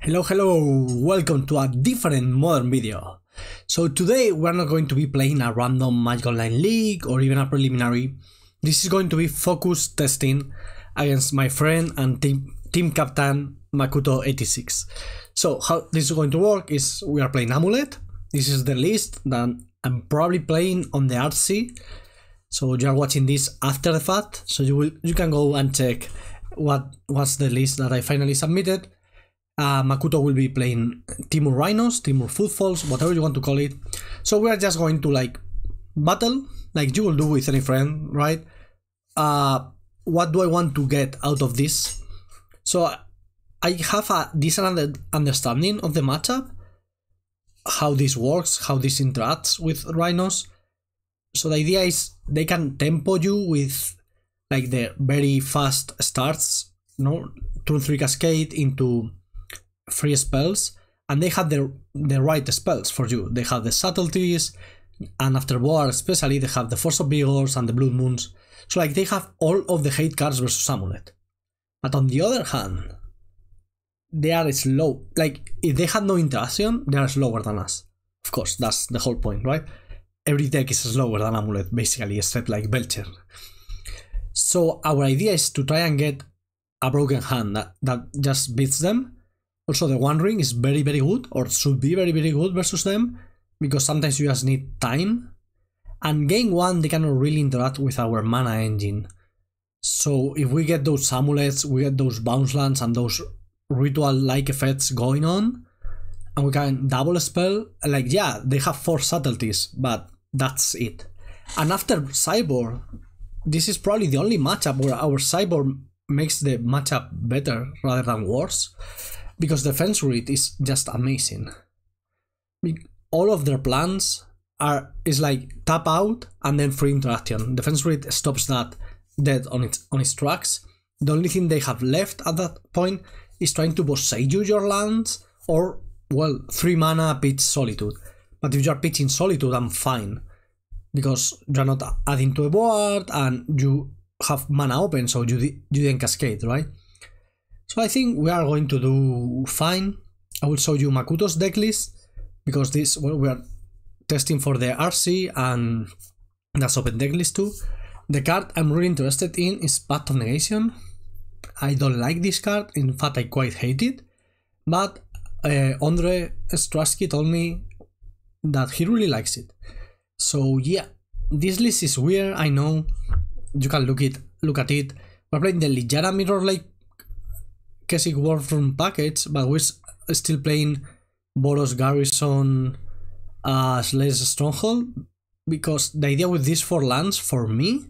Hello, welcome to a different modern video. So today we're not going to be playing a random Magic Online League or even a preliminary. This is going to be focus testing against my friend and team captain Makuto86. So how this is going to work is we are playing Amulet. This is the list that I'm probably playing on the RC. So you are watching this after the fact, so you can go and check what was the list that I finally submitted. Makuto will be playing Timur Rhinos, Timur Footfalls, whatever you want to call it. So we are just going to like battle, like you will do with any friend, right? What do I want to get out of this? So I have a decent understanding of the matchup, how this works, how this interacts with Rhinos. So the idea is they can tempo you with like the very fast starts, turn 3 cascade into free spells, and they have the right spells for you. They have the subtleties, and after war especially they have the Force of Vigors and the Blood Moons. So like they have all of the hate cards versus Amulet. But on the other hand, they are slow. Like if they had no interaction, they are slower than us. Of course, that's the whole point, right? Every deck is slower than Amulet basically, except like Belcher. So our idea is to try and get a broken hand that just beats them. Also, the One Ring is very good, or should be very good versus them, because sometimes you just need time. And game 1, they cannot really interact with our mana engine. So if we get those amulets, we get those bounce lands and those ritual-like effects going on, and we can double spell, like yeah, they have 4 subtleties, but that's it. And after Cyborg, this is probably the only matchup where our Cyborg makes the matchup better rather than worse. Because defense rate is just amazing. All of their plans is like tap out and then free interaction. Defense rate stops that dead on its tracks. The only thing they have left at that point is trying to Boseiju your lands or, well, 3 mana pitch Solitude. But if you are pitching Solitude, I'm fine. Because you're not adding to a board and you have mana open, so you didn't cascade, right? So I think we are going to do fine. I will show you Makuto's decklist, because this, well, we are testing for the RC and that's open decklist too. The card I'm really interested in is Pact of Negation. I don't like this card, in fact I quite hate it, but Andre Strasky told me that he really likes it. So yeah, this list is weird, I know, you can look at it. We're playing the Littjara Mirrorlake Kessig Wolf Run package, but we're still playing Boros Garrison, Slayers Stronghold, because the idea with these 4 lands, for me,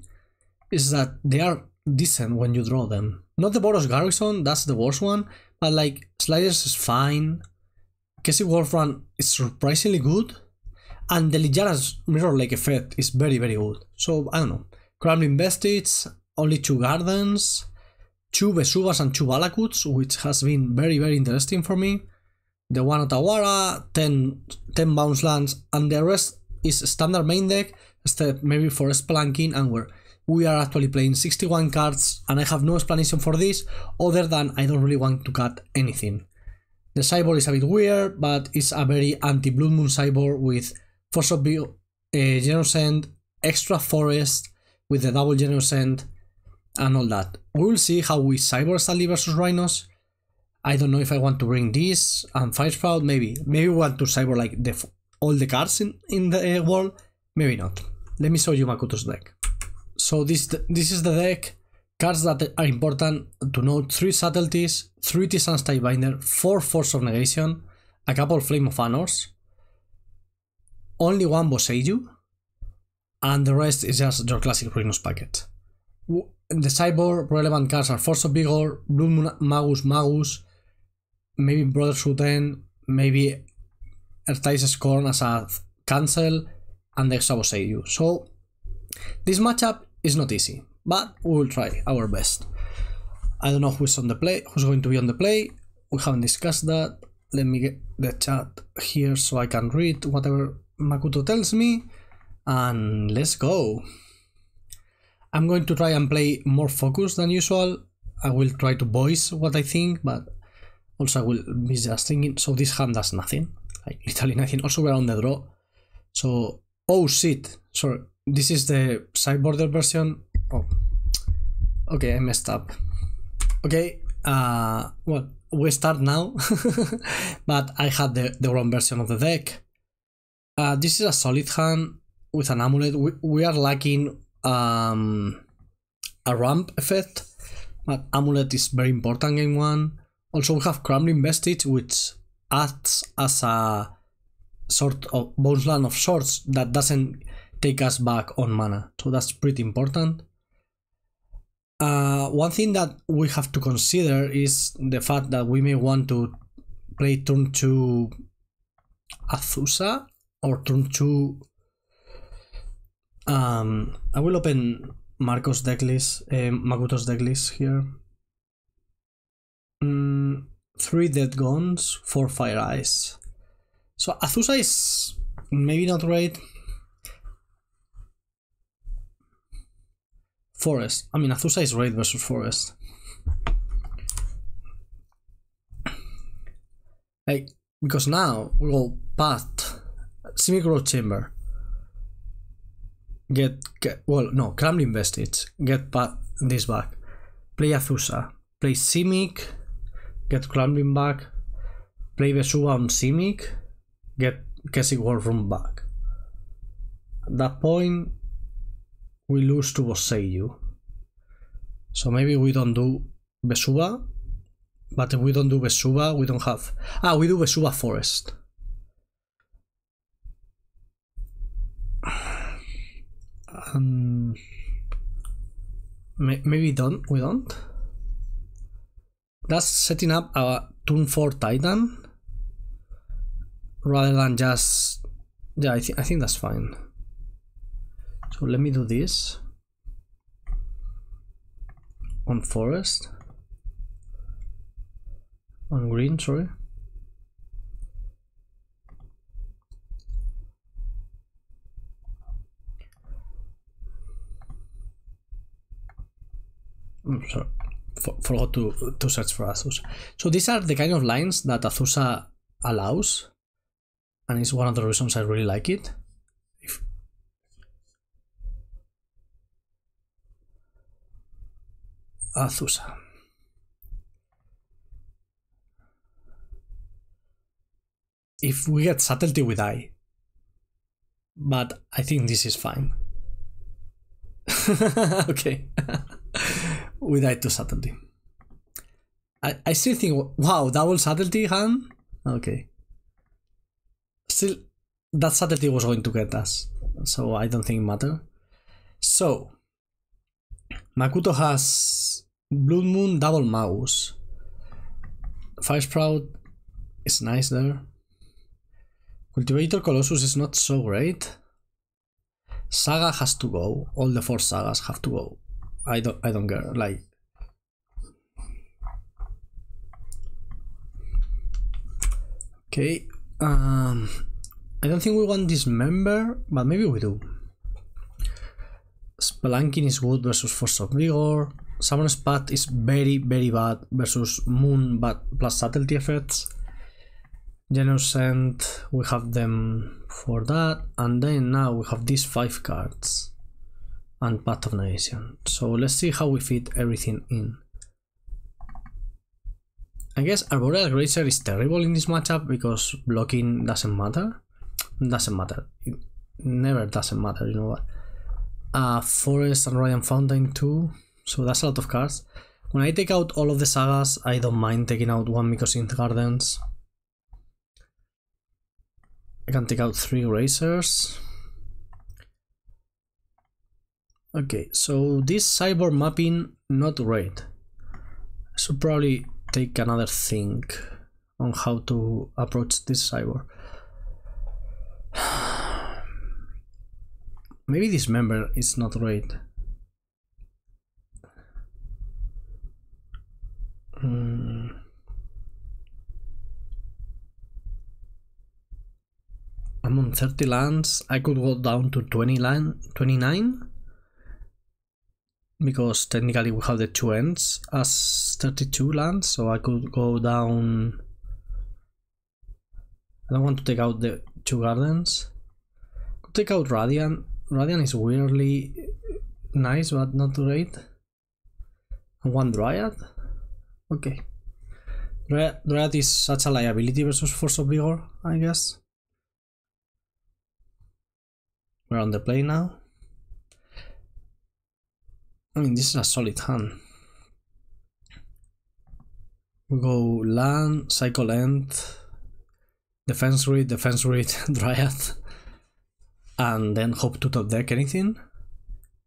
is that they are decent when you draw them. Not the Boros Garrison, that's the worst one, but like Slayers is fine, Kessig Wolf Run is surprisingly good, and the Littjara's Mirrorlake effect is very good. So, I don't know. Crumbling Vestige, only 2 Gardens, 2 Vesuvas and 2 Valakuts, which has been very interesting for me. The one Otawara, 10 bounce lands, and the rest is standard main deck, except maybe for Spelunking, and where we are actually playing 61 cards, and I have no explanation for this, other than I don't really want to cut anything. The Cyborg is a bit weird, but it's a very anti-Blood Moon Cyborg with Force of Vigor, Generous Ent, extra Forest, with the double Generous Ent, and all that. We will see how we Cyborg Stanley versus Rhinos. I don't know if I want to bring this and Fire Sprout, maybe we want to Cyborg like all the cards in the world, maybe not. Let me show you Makuto's deck. So this is the deck. Cards that are important to note: 3 subtleties, 3 Tisan's Tidebinder, 4 Force of Negation, a couple Flame of Honors, only 1 Boseiju, and the rest is just your classic Rhinos packet. The Cyborg relevant cards are Force of Vigor, Blood Moon Magus, maybe Brotherhood End, maybe Ertai's Scorn as a cancel, and the extra Boseiju. So this matchup is not easy, but we will try our best. I don't know who's going to be on the play. We haven't discussed that. Let me get the chat here so I can read whatever Makuto tells me, and let's go. I'm going to try and play more focused than usual. I will try to voice what I think, but Also, I will be just thinking. So this hand does nothing, like literally nothing. Also, we're on the draw. So, oh shit! Sorry, this is the sideboarder version. Oh, okay, I messed up. Okay, well, we start now, but I had the wrong version of the deck. This is a solid hand with an amulet. We are lacking a ramp effect, but amulet is very important game 1. Also, we have Crumbling Vestige, which acts as a sort of bones land of sorts that doesn't take us back on mana, so that's pretty important. One thing that we have to consider is the fact that we may want to play turn 2 Azusa or turn 2. I will open Marco's decklist, Makuto's decklist here. 3 Dead Guns, 4 Fire Eyes. So Azusa is maybe not great. Forest. I mean, Azusa is great versus Forest. Like, because now we go Path, Simic Road Chamber. Get well, no, Crumbling Vestige. Get this back. Play Azusa. Play Simic. Get Crumbling back. Play Vesuva on Simic. Get Kessig Wolf Run back. At that point, we lose to Boseiju. So maybe we don't do Vesuva. But if we don't do Vesuva, we don't have... we do Vesuva Forest. Maybe we don't. That's setting up a turn 4 Titan rather than just... Yeah, I think that's fine. So let me do this on Forest, on green, sorry. Sorry, forgot to search for Azusa. So these are the kind of lines that Azusa allows, and it's one of the reasons I really like it. Azusa. If we get subtlety, we die. But I think this is fine. Okay. We died to subtlety. I still think, wow, double subtlety hand? Okay. Still, that subtlety was going to get us, so I don't think it matters. So, Makuto has Blood Moon, Double Mouse. Fire Sprout is nice there. Cultivator Colossus is not so great. Saga has to go. All the 4 sagas have to go. I don't care. Like, okay. I don't think we want Dismember, but maybe we do. Spelunking is good versus Force of Vigor. Summoner's Path is very, very bad versus Moon, but plus subtlety effects. Generous Ent, we have them for that, and then now we have these 5 cards and Pact of Negation. So let's see how we fit everything in. I guess Arboreal Grazer is terrible in this matchup because blocking doesn't matter. It never doesn't matter, you know what. Forest and Radiant Fountain too, so that's a lot of cards. When I take out all of the sagas, I don't mind taking out 1 Mycosynth Gardens. I can take out 3 Grazers. Okay, so this cyborg mapping, not great. I should probably take another think on how to approach this cyborg. Maybe Dismember is not great. I'm on 30 lands. I could go down to 29. because technically we have the 2 ends as 32 lands, so I could go down. I don't want to take out the 2 gardens. Could take out Radiant. Radiant is weirdly nice, but not great. And 1 Dryad. Okay. Dryad is such a liability versus Force of Vigor, I guess. We're on the play now. I mean, this is a solid hand. We go land, cycle Ent, defense grid, Dryad, and then hope to top deck anything.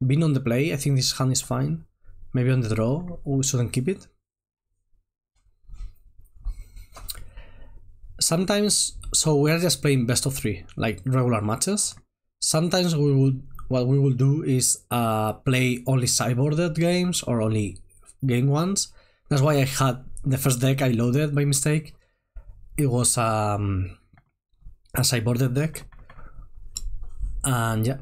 Being on the play, I think this hand is fine. Maybe on the draw, we shouldn't keep it. Sometimes, so we are just playing best of 3, like regular matches. Sometimes what we will do is play only sideboarded games or only game ones. That's why I had the first deck I loaded by mistake. It was a sideboarded deck. And yeah.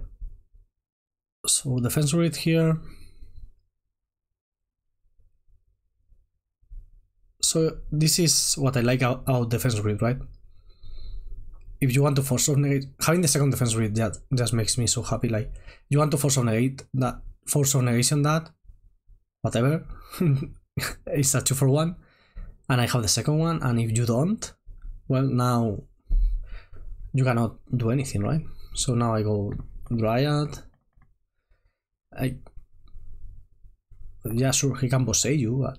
So defense grid here. So this is what I like about defense grid, right? If you want to force of negate, having the second defense grid that just makes me so happy. Like, you want to force of negate that, force of negation that, whatever. It's a 2-for-1, and I have the second one. And if you don't, well, now you cannot do anything, right? So now I go Dryad. Yeah, sure, he can Boseiju, but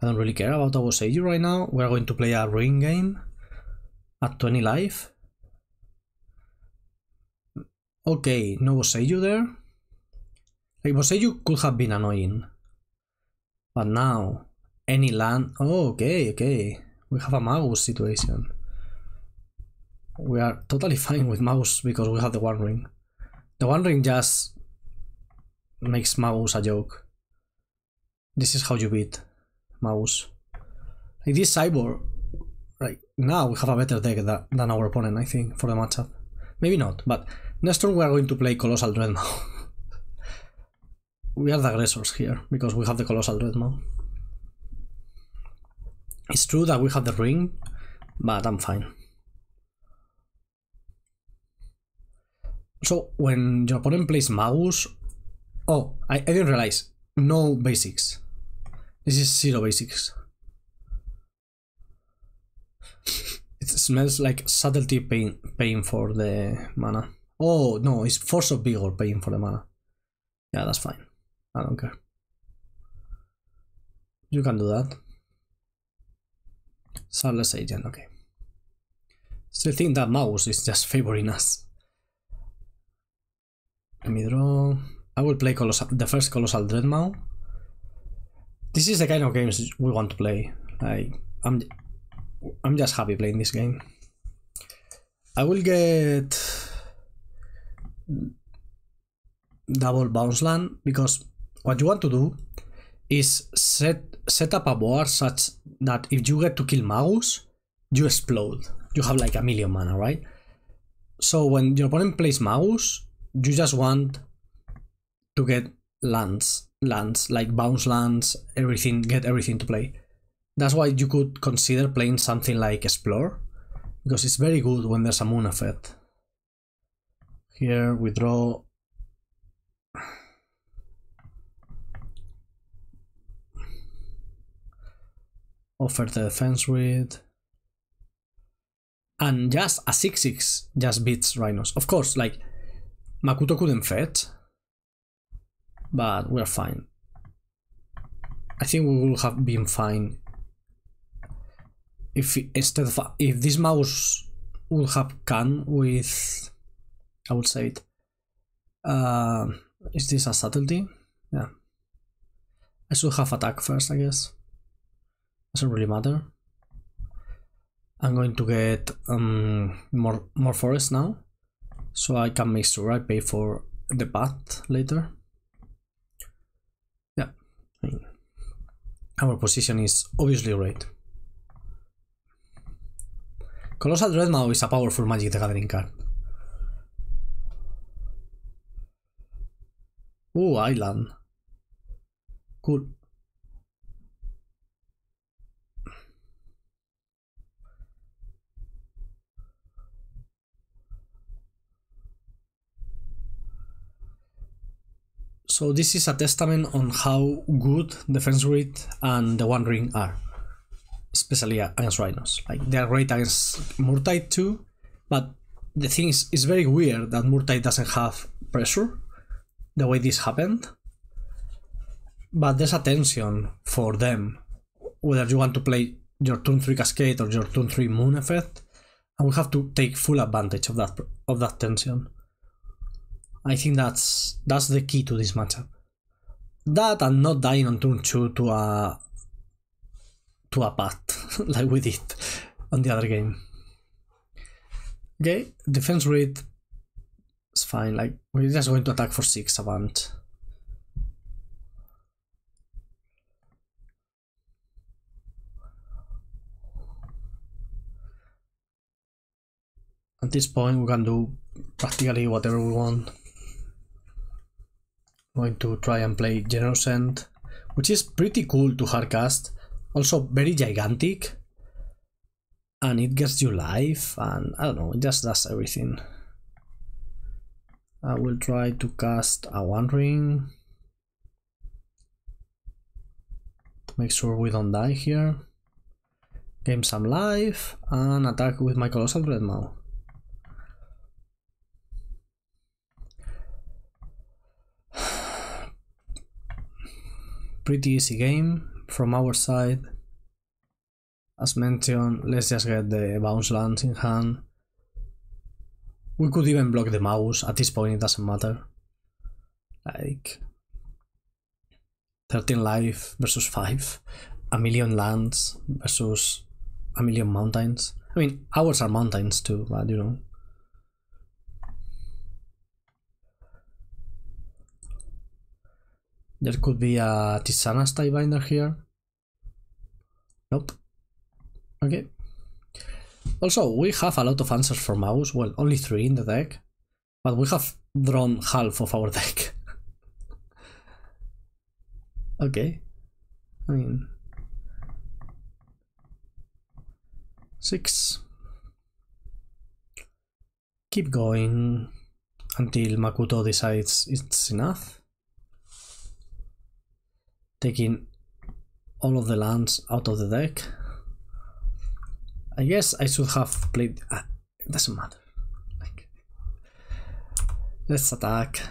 I don't really care about a Boseiju right now. We're going to play a Ruin game at 20 life. Okay, no Boseiju there. Like, Boseiju could have been annoying, but now any land. Oh, okay. We have a mouse situation. We are totally fine with mouse because we have the One Ring. The One Ring just makes mouse a joke. This is how you beat mouse. Like, this cyborg, right now we have a better deck than our opponent, I think, for the matchup. Maybe not, but next turn we are going to play Colossal Dreadmaw. We are the aggressors here because we have the Colossal Dreadmaw. It's true that we have the ring, but I'm fine. So when your opponent plays mouse, oh, I didn't realize, no basics. This is 0 basics. It smells like subtlety paying for the mana. Oh no, it's Force of Vigor paying for the mana. Yeah, that's fine. I don't care. You can do that. Soulless Agent, okay. Still think that mouse is just favoring us. Let me draw. I will play the first Colossal Dreadmaw. This is the kind of games we want to play. Like, I'm just happy playing this game. I will get double bounce land because what you want to do is set up a board such that if you get to kill mouse, you explode. You have like a million mana, right? So when your opponent plays mouse, you just want to get lands like bounce lands, everything, get everything to play. That's why you could consider playing something like Explore, because it's very good when there's a moon effect. Here we draw. Offer the defense grid. And just a 6/6 just beats Rhinos. Of course, like, Makuto couldn't fetch, but we're fine. I think we will have been fine if instead of if this mouse would have come with, I would say it. Is this a subtlety? Yeah. I should have attack first, I guess. Doesn't really matter. I'm going to get more forest now, so I can make sure I pay for the path later. Yeah, I mean, our position is obviously great. Colossal Dreadmaw is a powerful Magic the Gathering card. Ooh, island. Cool. So this is a testament on how good Defense Grid and the One Ring are, especially against Rhinos. Like, they are great against Murktide too, but the thing is, it's very weird that Murktide doesn't have pressure the way this happened. But there's a tension for them, whether you want to play your turn 3 Cascade or your turn 3 Moon effect, and we have to take full advantage of that tension. I think that's the key to this matchup. That and not dying on turn 2 to a path like we did on the other game. Okay, defense rate is fine, like we're just going to attack for 6 avant. At this point we can do practically whatever we want. I'm going to try and play Generous Ent, which is pretty cool to hardcast, also very gigantic, and it gets you life, and I don't know, it just does everything. I will try to cast a One Ring to make sure we don't die here, gain some life, and attack with my Colossal Dreadmaw. Pretty easy game from our side. As mentioned, let's just get the bounce lands in hand. We could even block the mouse. At this point it doesn't matter. Like 13 life versus 5, a million lands versus a million mountains. I mean, ours are mountains too, but you know. There could be a Tisana's Tiebinder here. Nope. Okay. Also, we have a lot of answers for mouse. Well, only 3 in the deck, but we have drawn half of our deck. Okay. I mean, 6. Keep going until Makuto decides it's enough. Taking all of the lands out of the deck. I guess I should have played. It doesn't matter. Like, let's attack.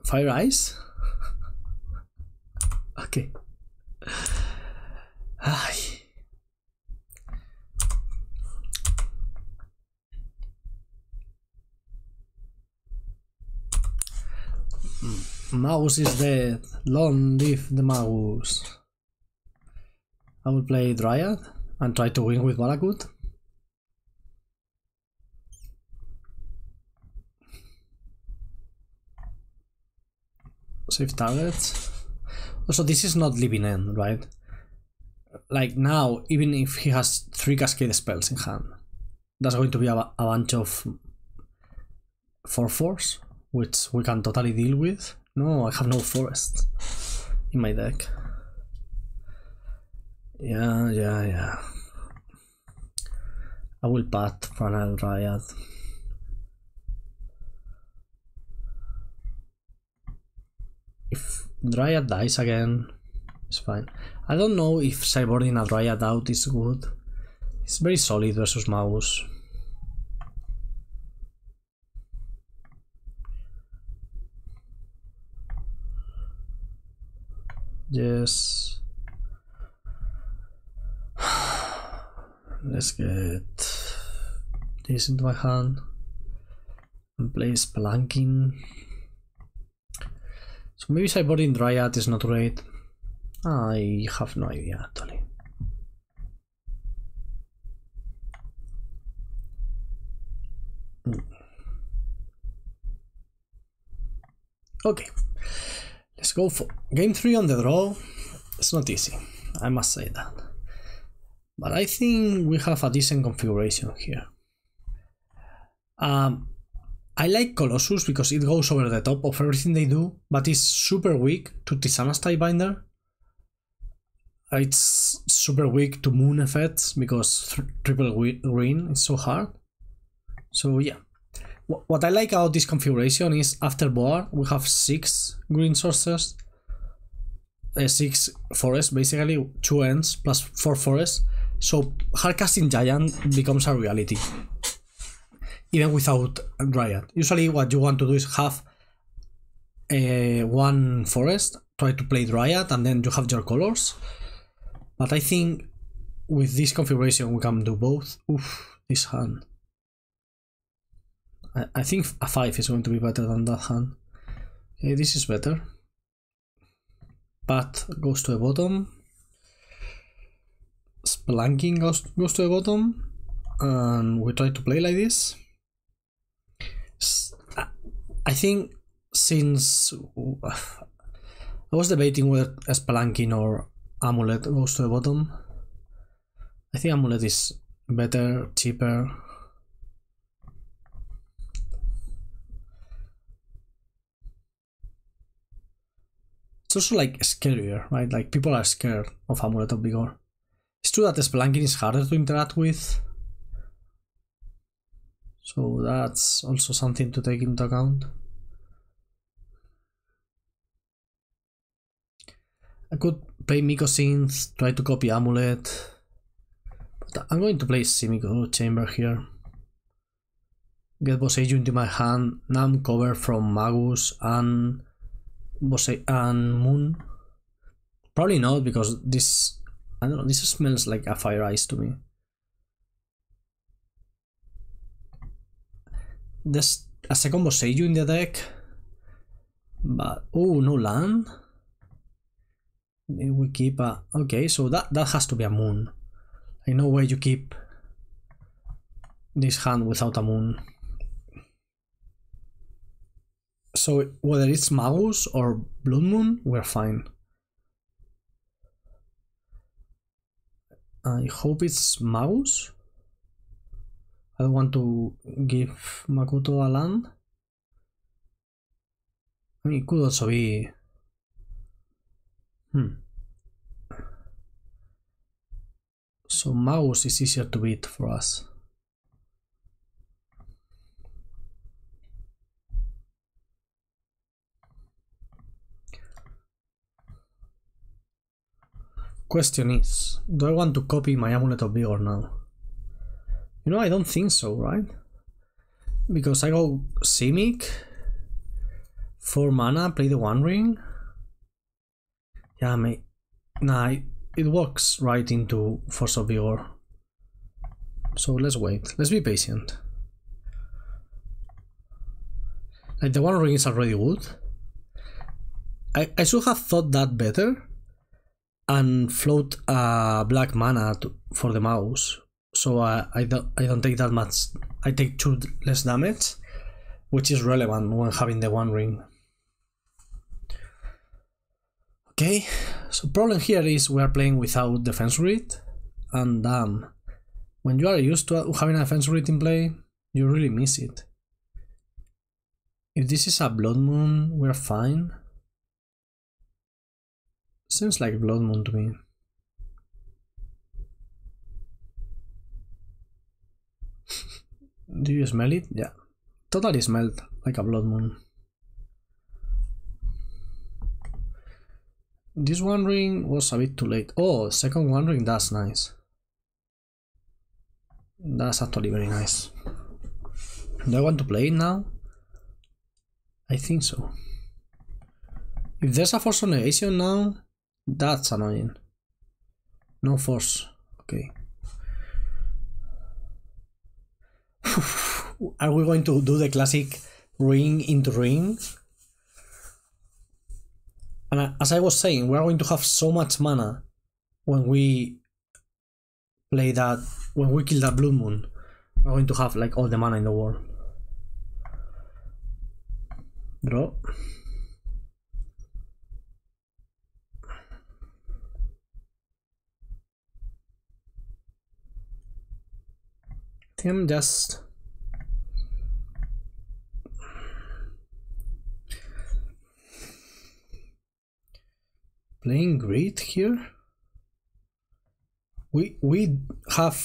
Fire Ice? Okay. Ay. Mouse is dead. Long live the mouse. I will play Dryad and try to win with Valakut. Save targets. Also, this is not living end, right? Like now, even if he has 3 Cascade spells in hand, that's going to be a bunch of 4/4s, which we can totally deal with. No, I have no forest in my deck. Yeah. I will pat for another Dryad. If Dryad dies again, it's fine. I don't know if sideboarding a Dryad out is good. It's very solid versus mouse. Yes. Let's get this into my hand and play Spelunking. So maybe sideboarding Dryad is not great. I have no idea actually. Okay, let's go for game 3 on the draw. It's not easy, I must say that. But I think we have a decent configuration here. I like Colossus because it goes over the top of everything they do, but it's super weak to Tisana's Tiebinder. It's super weak to moon effects because triple green is so hard. So yeah. What I like about this configuration is after board we have 6 green sources, 6 forests basically, 2 ends plus 4 forests, so hardcasting giant becomes a reality even without Dryad. Usually what you want to do is have one forest, try to play Dryad, and then you have your colors, but I think with this configuration we can do both. Oof, this hand. I think a 5 is going to be better than that hand. Okay, this is better. Path goes to the bottom. Spelunking goes to the bottom. And we try to play like this. I think since I was debating whether Spelunking or Amulet goes to the bottom. I think Amulet is better, cheaper. It's also like scarier, right? Like people are scared of Amulet of Vigor. It's true that the Spelunking is harder to interact with, so that's also something to take into account. I could play Mycosynth, try to copy Amulet, but I'm going to play Simic Chamber here. Get Boseiju into my hand. Now I'm covered from Magus and Moon. Probably not, because this, I don't know, this smells like a Fire Ice to me. There's a second Boseiju in the deck, but oh, no land. We keep a, okay, so that has to be a Moon. Like no way you keep this hand without a Moon. So whether it's Magus or Blood Moon, we're fine. I hope it's Magus. I don't want to give Makuto a land. I mean, it could also be... So Magus is easier to beat for us. Question is, do I want to copy my Amulet of Vigor now? You know, I don't think so, right? Because I go Simic, 4 mana, play the One Ring. Yeah, nah, it works right into Force of Vigor. So let's wait, let's be patient. Like the One Ring is already good. I should have thought that better and float black mana for the mouse, so I don't take that much. I take 2 less damage, which is relevant when having the One Ring. Okay, so problem here is we are playing without defense grid, and when you are used to having a defense grid in play, you really miss it. If this is a Blood Moon, we're fine. Seems like Blood Moon to me. Do you smell it? Yeah. Totally smelled like a Blood Moon. This One Ring was a bit too late. Oh, second One Ring, that's nice. That's actually very nice. Do I want to play it now? I think so. If there's a Force of Negation now, that's annoying. No force. Okay. Are we going to do the classic ring into ring? And as I was saying, we're going to have so much mana when we play that, when we kill that Blood Moon. We're going to have like all the mana in the world. Draw. I think I'm just playing great here? We have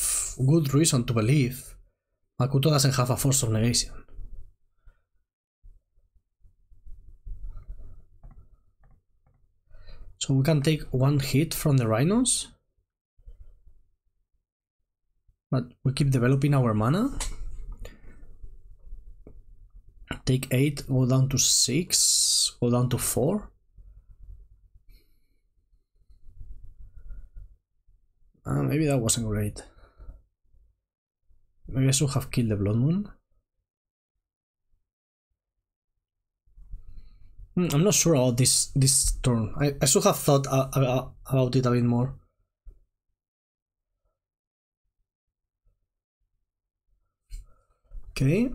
good reason to believe Makuto doesn't have a Force of Negation. So we can take one hit from the Rhinos, but we keep developing our mana. Take 8, go down to 6, go down to 4. Maybe that wasn't great. Maybe I should have killed the Blood Moon. I'm not sure about this turn. I should have thought about it a bit more. Okay.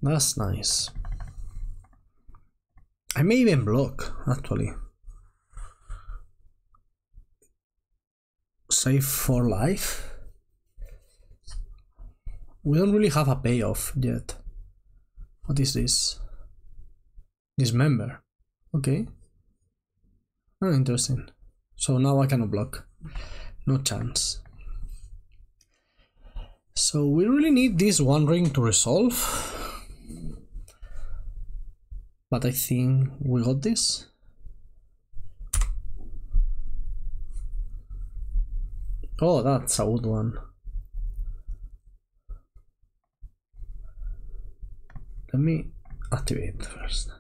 That's nice. I may even block, actually. Save for life. We don't really have a payoff yet. What is this? Dismember. Okay. Oh, interesting. So now I cannot block. No chance. So we really need this one ring to resolve. But I think we got this. Oh, that's a good one. Let me activate first.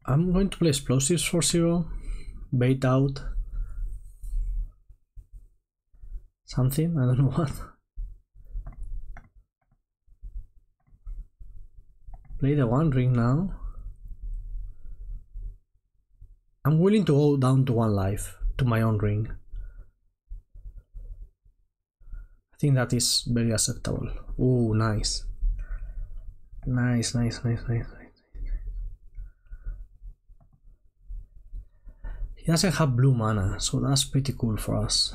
I'm going to play explosives for 0. Bait out something, I don't know what. Play the one ring now. I'm willing to go down to 1 life, to my own ring. I think that is very acceptable. Oh, nice. Nice. He doesn't have blue mana, so that's pretty cool for us.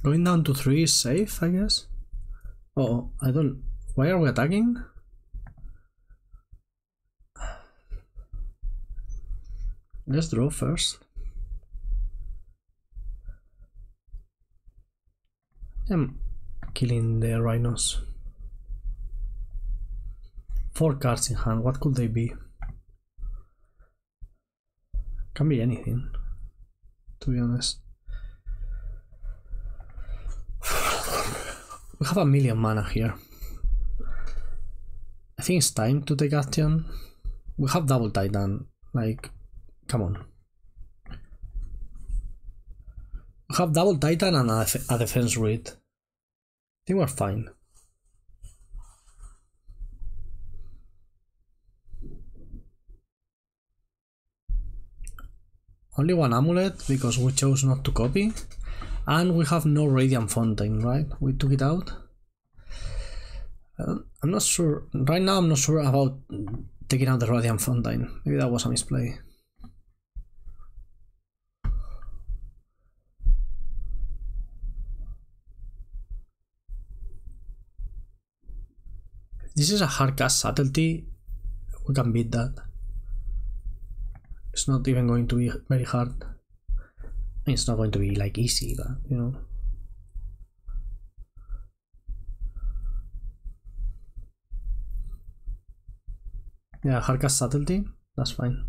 Going down to 3 is safe, I guess. Oh, I don't... Why are we attacking? Let's draw first. I'm killing the Rhinos. 4 cards in hand, what could they be? Can be anything, to be honest. We have a million mana here. I think it's time to take action. We have double Titan, like, come on. We have double Titan and a defense read. I think we're fine. Only 1 amulet because we chose not to copy. And we have no Radiant Fountain, right? We took it out. I'm not sure. Right now I'm not sure about taking out the Radiant Fountain. Maybe that was a misplay. This is a hard cast subtlety. We can beat that. It's not even going to be very hard. It's not going to be like easy, but you know. Yeah, hard cast subtlety, that's fine.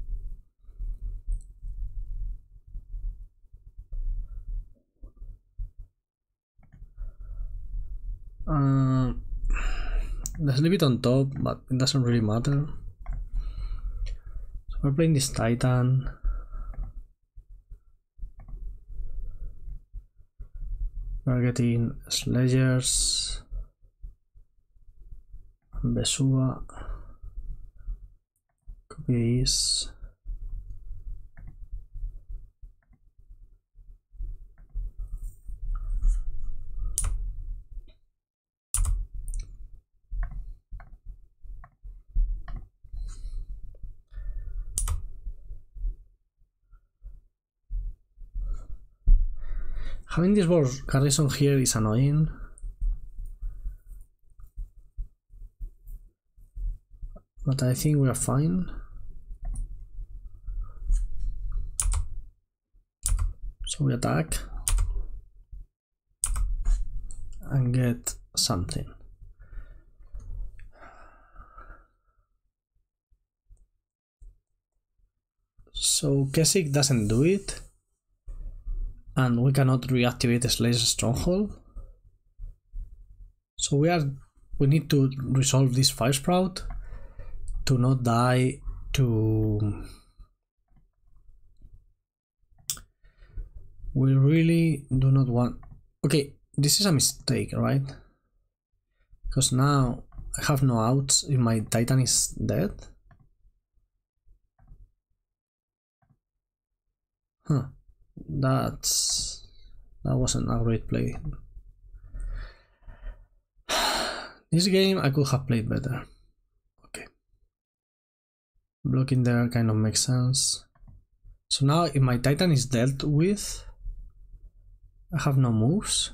Let's leave it on top, but it doesn't really matter. So we're playing this Titan. We're getting Slayers and Vesuva. Copy this. Having this Boros Garrison here is annoying. But I think we are fine. So we attack and get something. So Kessig doesn't do it, and we cannot reactivate the Slayers Stronghold. So we need to resolve this Fire Sprout to not die to... We really do not want... Okay, this is a mistake, right? Because now I have no outs if my Titan is dead. Huh. That wasn't a great play. This game I could have played better. Okay. Blocking there kind of makes sense. So now if my Titan is dealt with, I have no moves.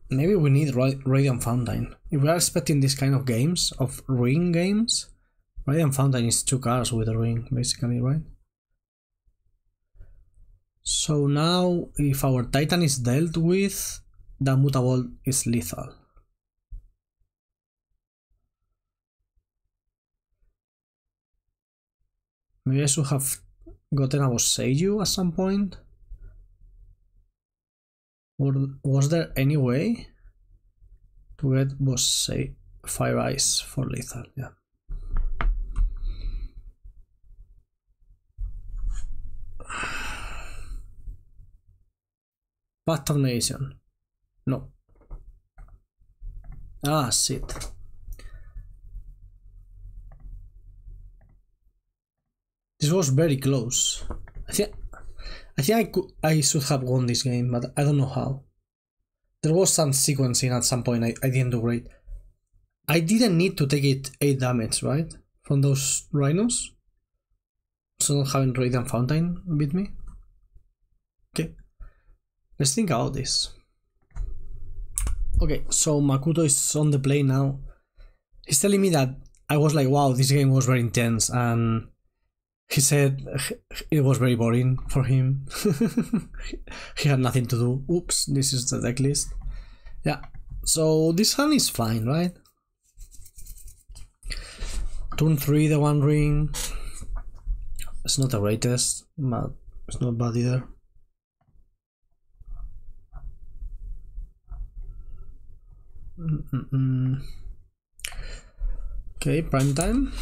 Maybe we need Radiant Fountain. If we are expecting this kind of games, of ring games, Radiant Fountain is 2 cards with a ring, basically, right? So now, if our Titan is dealt with, the mutable is lethal. Maybe I should have gotten a Boseiju at some point. Or was there any way to get Boseiju Fire Ice for lethal? Yeah. Pact of Negation. No. Ah, shit. This was very close. I think I should have won this game, but I don't know how. There was some sequencing at some point. I didn't do great. I didn't need to take 8 damage, right? From those Rhinos. So not having Radiant Fountain beat me. Okay. Let's think about this. Okay, so Makuto is on the play now. He's telling me that I was like, wow, this game was very intense, and he said it was very boring for him. He had nothing to do. Oops, this is the deck list. Yeah, so this hand is fine, right? Turn 3, the One Ring. It's not the greatest, but it's not bad either. Okay, prime time.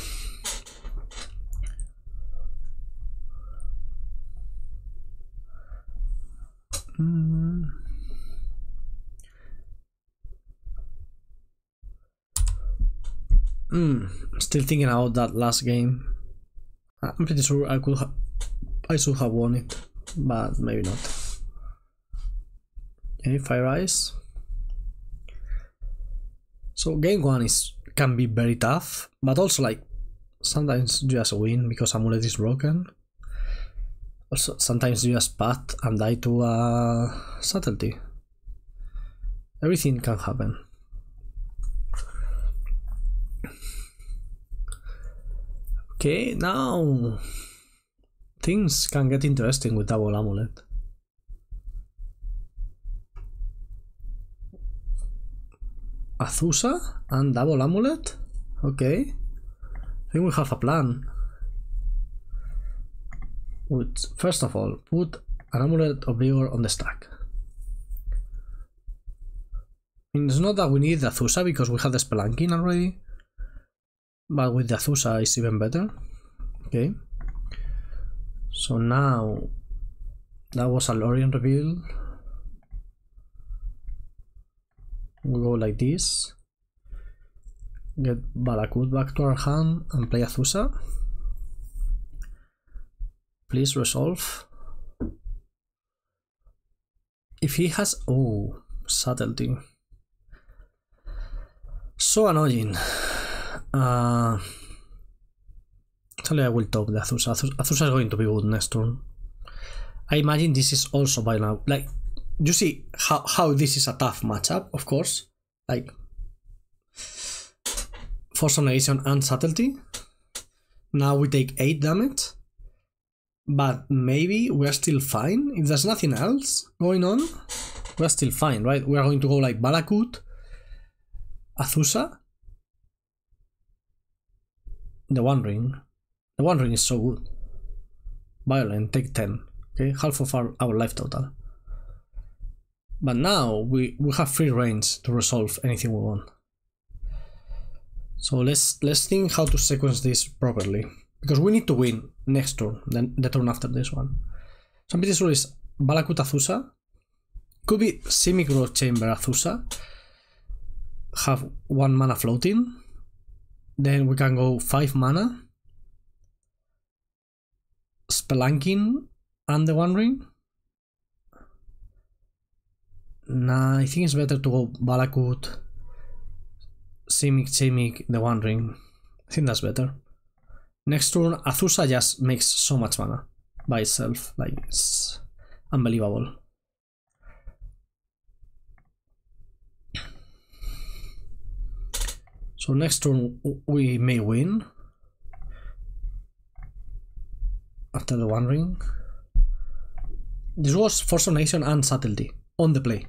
Still thinking about that last game. I'm pretty sure I should have won it, but maybe not. Okay, Fire Ice. So game 1 can be very tough, but also like sometimes you just win because Amulet is broken. Also sometimes you just pat and die to a subtlety. Everything can happen. Okay, now things can get interesting with double Amulet. Azusa and double Amulet? Okay. I think we have a plan. First of all, put an Amulet of Vigor on the stack. I mean, it's not that we need the Azusa because we have the Spelunking already, but with the Azusa it's even better. Okay. So now, that was a Lorien reveal. We go like this, get Valakut back to our hand and play Azusa. Please resolve. If he has... oh, subtlety. So annoying. Actually I will top the Azusa. Azusa is going to be good next turn. I imagine this is also by now. Like, you see how this is a tough matchup, of course. Like, Force of Negation and Subtlety. Now we take 8 damage. But maybe we're still fine. If there's nothing else going on, we're still fine, right? We're going to go like Valakut, Azusa, the One Ring. The One Ring is so good. Violent, take 10. Okay, half of our life total. But now we have free range to resolve anything we want. So let's think how to sequence this properly. Because we need to win next turn, then the turn after this one. So I'm pretty sure it's Valakut Azusa. Could be Simic Growth Chamber Azusa. Have 1 mana floating. Then we can go 5 mana. Spelunking and the One Ring. Nah, I think it's better to go Valakut, Simic, the One Ring. I think that's better. Next turn, Azusa just makes so much mana by itself, like it's unbelievable. So next turn we may win after the One Ring. This was Force of Negation and Subtlety on the play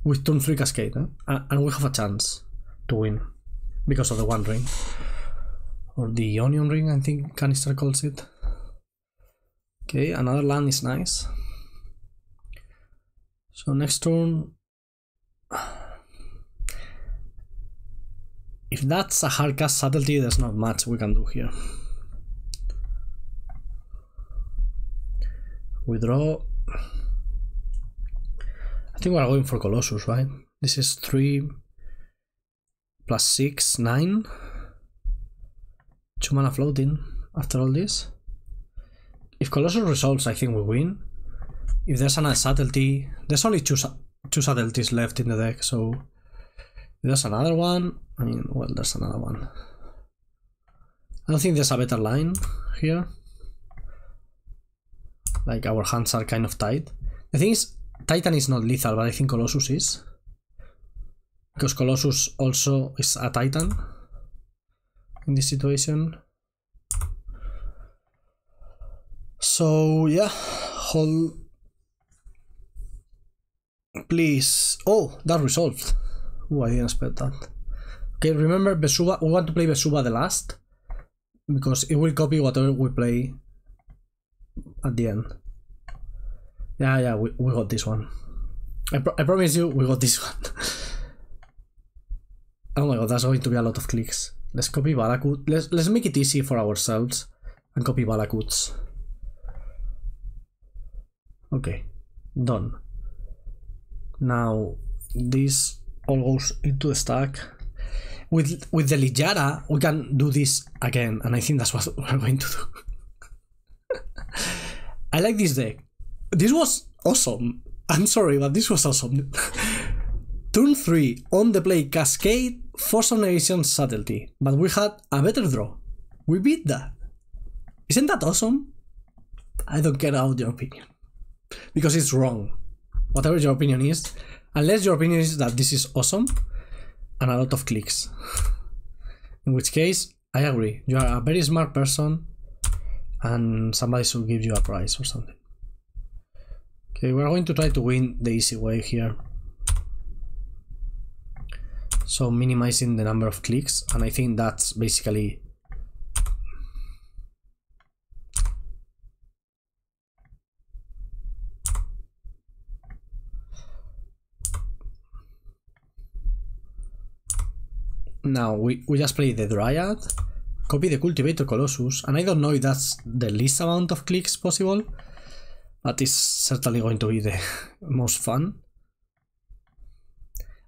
with turn 3 Cascade, and we have a chance to win because of the One Ring. Or the Onion Ring, I think Canister calls it. Okay, another land is nice. So next turn... If that's a hard cast Subtlety, there's not much we can do here. We draw... I think we're going for Colossus, right? This is 3 plus 6, 9. 2 mana floating after all this. If Colossus resolves, I think we win. If there's another Subtlety, there's only two Subtleties left in the deck, so if there's another one, I mean, well, there's another one. I don't think there's a better line here. Like, our hands are kind of tight. The thing is, Titan is not lethal, but I think Colossus is. Because Colossus also is a Titan in this situation. So yeah, hold. Please. Oh, that resolved. Oh, I didn't expect that. Okay, remember Vesuva. We want to play Vesuva the last because it will copy whatever we play at the end. Yeah, we got this one. I promise you, we got this one. Oh my god, that's going to be a lot of clicks. Let's copy Valakut. Let's make it easy for ourselves and copy Valakuts. Okay, done. Now this all goes into the stack. With the Littjara, we can do this again, and I think that's what we're going to do. I like this deck. This was awesome. I'm sorry, but this was awesome. Turn 3 on the play Cascade, Force of Negation, Subtlety. But we had a better draw. We beat that. Isn't that awesome? I don't care about your opinion. Because it's wrong. Whatever your opinion is. Unless your opinion is that this is awesome and a lot of clicks. In which case, I agree. You are a very smart person and somebody should give you a prize or something. Okay, we're going to try to win the easy way here. So minimizing the number of clicks, and I think that's basically now we just play the Dryad, copy the Cultivator Colossus, and I don't know if that's the least amount of clicks possible, but it's certainly going to be the most fun.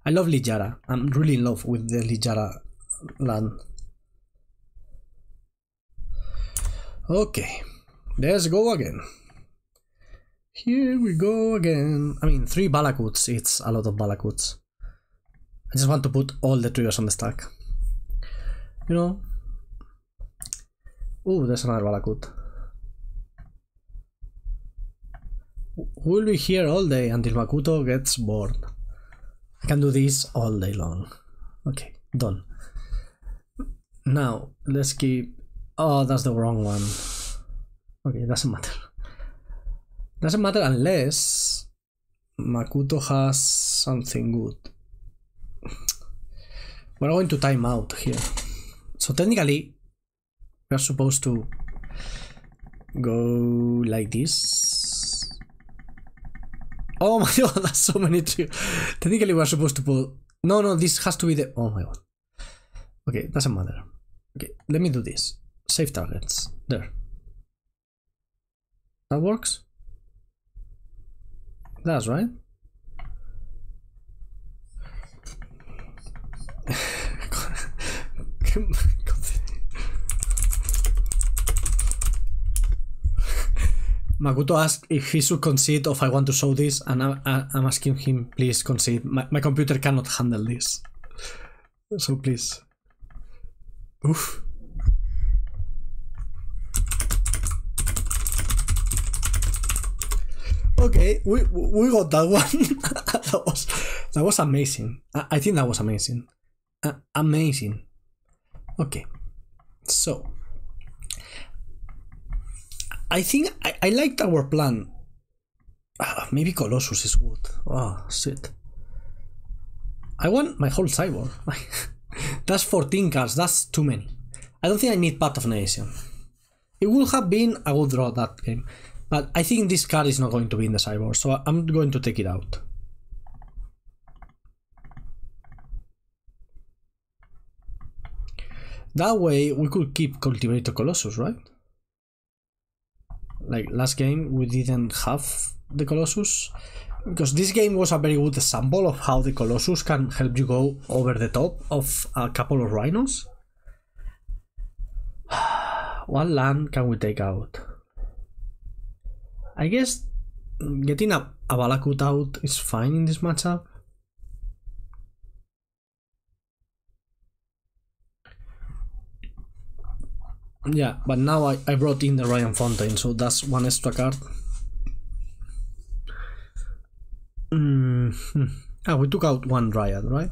I love Littjara. I'm really in love with the Littjara land. Okay, let's go again. Here we go again. I mean, 3 Valakuts, it's a lot of Valakuts. I just want to put all the triggers on the stack. You know? Oh, there's another Valakut. We'll be here all day until Makuto gets bored. I can do this all day long. Okay, done. Now, let's keep... Oh, that's the wrong one. Okay, doesn't matter. Doesn't matter unless Makuto has something good. We're going to time out here. So technically, we're supposed to go like this. Oh my god, that's so many trees. Technically, we're supposed to put... No, this has to be the... Oh my god. Okay, doesn't matter. Okay, let me do this. Save targets. There. That works? That's right. Makuto asked if he should concede or if I want to show this, and I'm asking him, please concede. My computer cannot handle this. So please. Oof. Okay, we got that one. that was amazing. I think that was amazing. Amazing. Okay, so I think I liked our plan. Maybe Colossus is good. Oh shit! I want my whole cyborg. That's 14 cards. That's too many. I don't think I need Pact of Negation. It would have been a good draw that game. But I think this card is not going to be in the sideboard, so I'm going to take it out. That way we could keep Cultivator Colossus, right? Like last game we didn't have the Colossus, because this game was a very good example of how the Colossus can help you go over the top of a couple of Rhinos. What land can we take out? I guess getting a Valakut out is fine in this matchup. Yeah, but now I brought in the Ryan Fontaine, so that's one extra card. We took out one Dryad, right?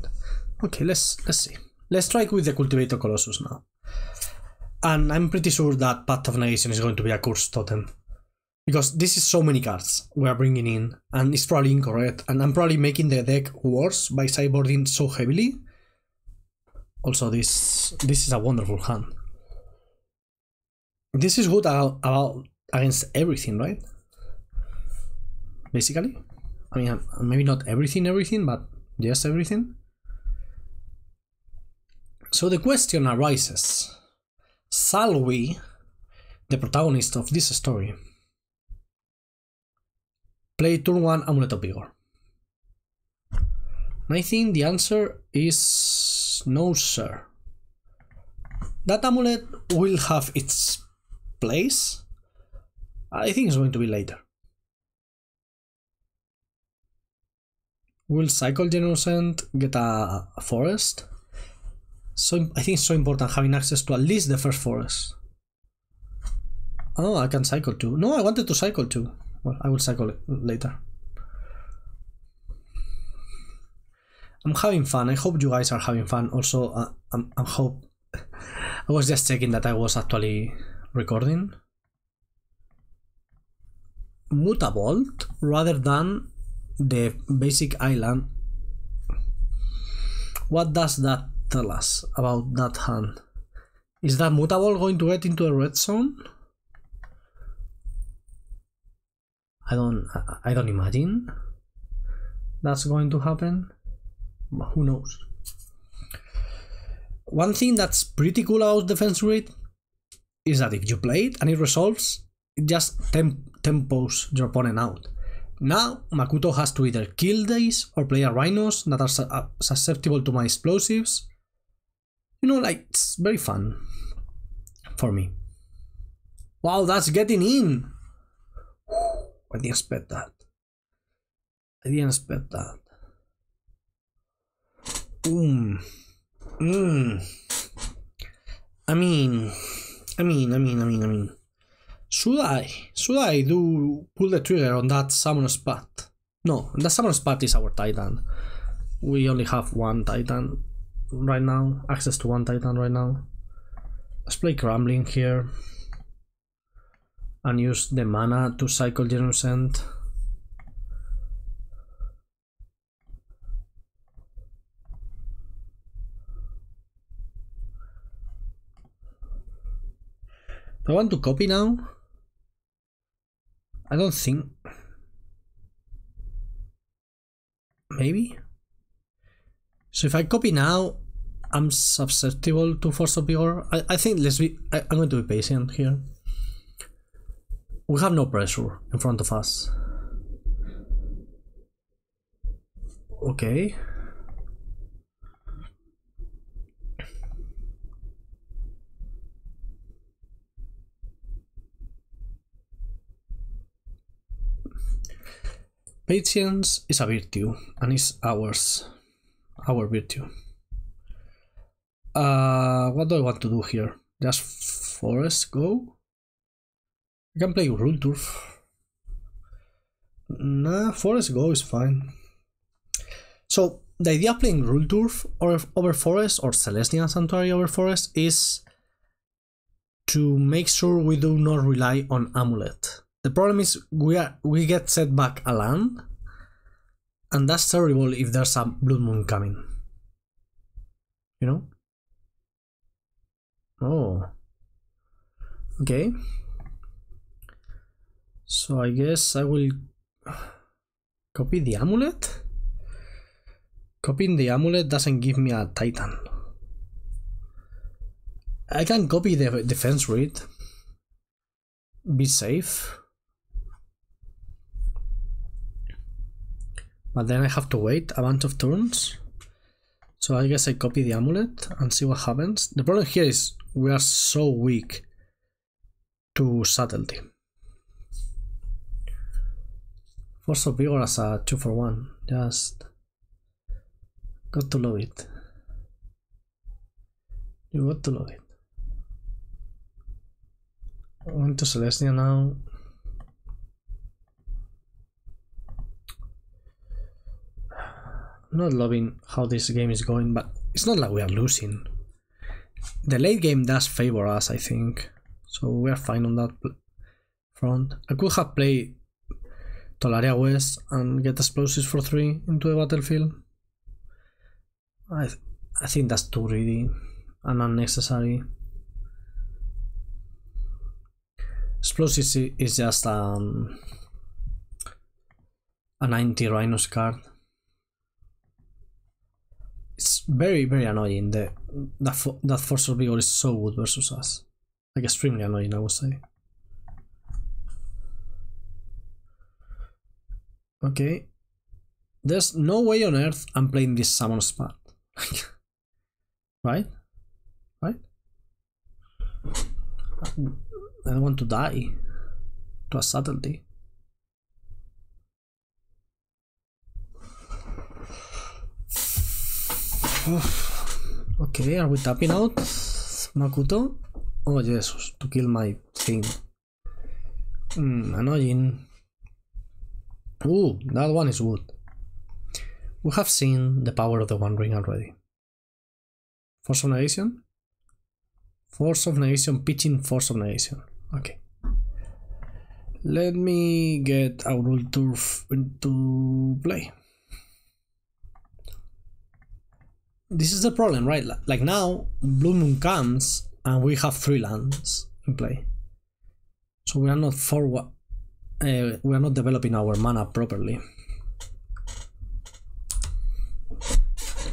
Okay, let's see. Let's try with the Cultivator Colossus now. And I'm pretty sure that Pact of Negation is going to be a Curse Totem. Because this is so many cards we are bringing in, and it's probably incorrect, and I'm probably making the deck worse by sideboarding so heavily. Also, this is a wonderful hand. This is good about against everything, right? Basically. I mean, maybe not everything, but just everything. So the question arises, shall we, the protagonist of this story, play turn 1 Amulet of Vigor? And I think the answer is no, sir. That amulet will have its place. I think it's going to be later. We'll cycle Generous Ent, get a forest. So I think it's so important having access to at least the first forest. Oh, I can cycle 2. No, I wanted to cycle 2. Well, I will cycle it later. I'm having fun. I hope you guys are having fun. Also, I hope... I was just checking that I was actually recording. Mutavault rather than the basic island. What does that tell us about that hand? Is that Mutavault going to get into a red zone? I don't imagine that's going to happen, but who knows. One thing that's pretty cool about defense grid is that if you play it and it resolves, it just tempos your opponent out. Now Makuto has to either kill these or play a Rhinos that are susceptible to my explosives. You know, like, it's very fun for me. Wow, that's getting in! I didn't expect that. I didn't expect that. I mean. Should I do pull the trigger on that summon spot? No, the summon spot is our Titan. We only have one Titan right now, access to one Titan right now. Let's play Crumbling here and use the mana to cycle Generous Ent. Do I want to copy now? I don't think. Maybe? So if I copy now, I'm susceptible to Force of Vigor. I think I'm going to be patient here. We have no pressure in front of us. Okay. Patience is a virtue, and it's our virtue. What do I want to do here? Just Forest go? I can play Gruul Turf. Nah, Forest go is fine. So the idea of playing Gruul Turf over Forest or Selesnya Sanctuary over Forest is to make sure we do not rely on Amulet. The problem is we get set back a land, and that's terrible if there's a Blood Moon coming. You know? Oh. Okay. So I guess I will copy the Amulet. Copying the Amulet doesn't give me a Titan. I can copy the defense read. Be safe. But then I have to wait a bunch of turns. So I guess I copy the Amulet and see what happens. The problem here is we are so weak to Subtlety. Force of Vigor as a 2-for-1. Just got to love it. You got to love it. I went to Selesnya now. I'm not loving how this game is going, but it's not like we are losing. The late game does favor us, I think, so we are fine on that front. I could have played Tolaria West and get explosives for 3 into the battlefield. I think that's too greedy and unnecessary. Explosives is just a 90 Rhinos card. It's very, very annoying. That Force of Vigor is so good versus us. Like extremely annoying, I would say. Okay. There's no way on earth I'm playing this summon spot. Right? Right? I don't want to die to a subtlety. Okay, are we tapping out Makuto? Oh Jesus, to kill my thing. Annoying. Ooh, that one is good. We have seen the power of the One Ring already. Force of Negation? Force of Negation, pitching Force of Negation. Okay. Let me get our Gruul Turf into play. This is the problem, right? Like now, Blue Moon comes and we have 3 lands in play. So we are not forward. We are not developing our mana properly.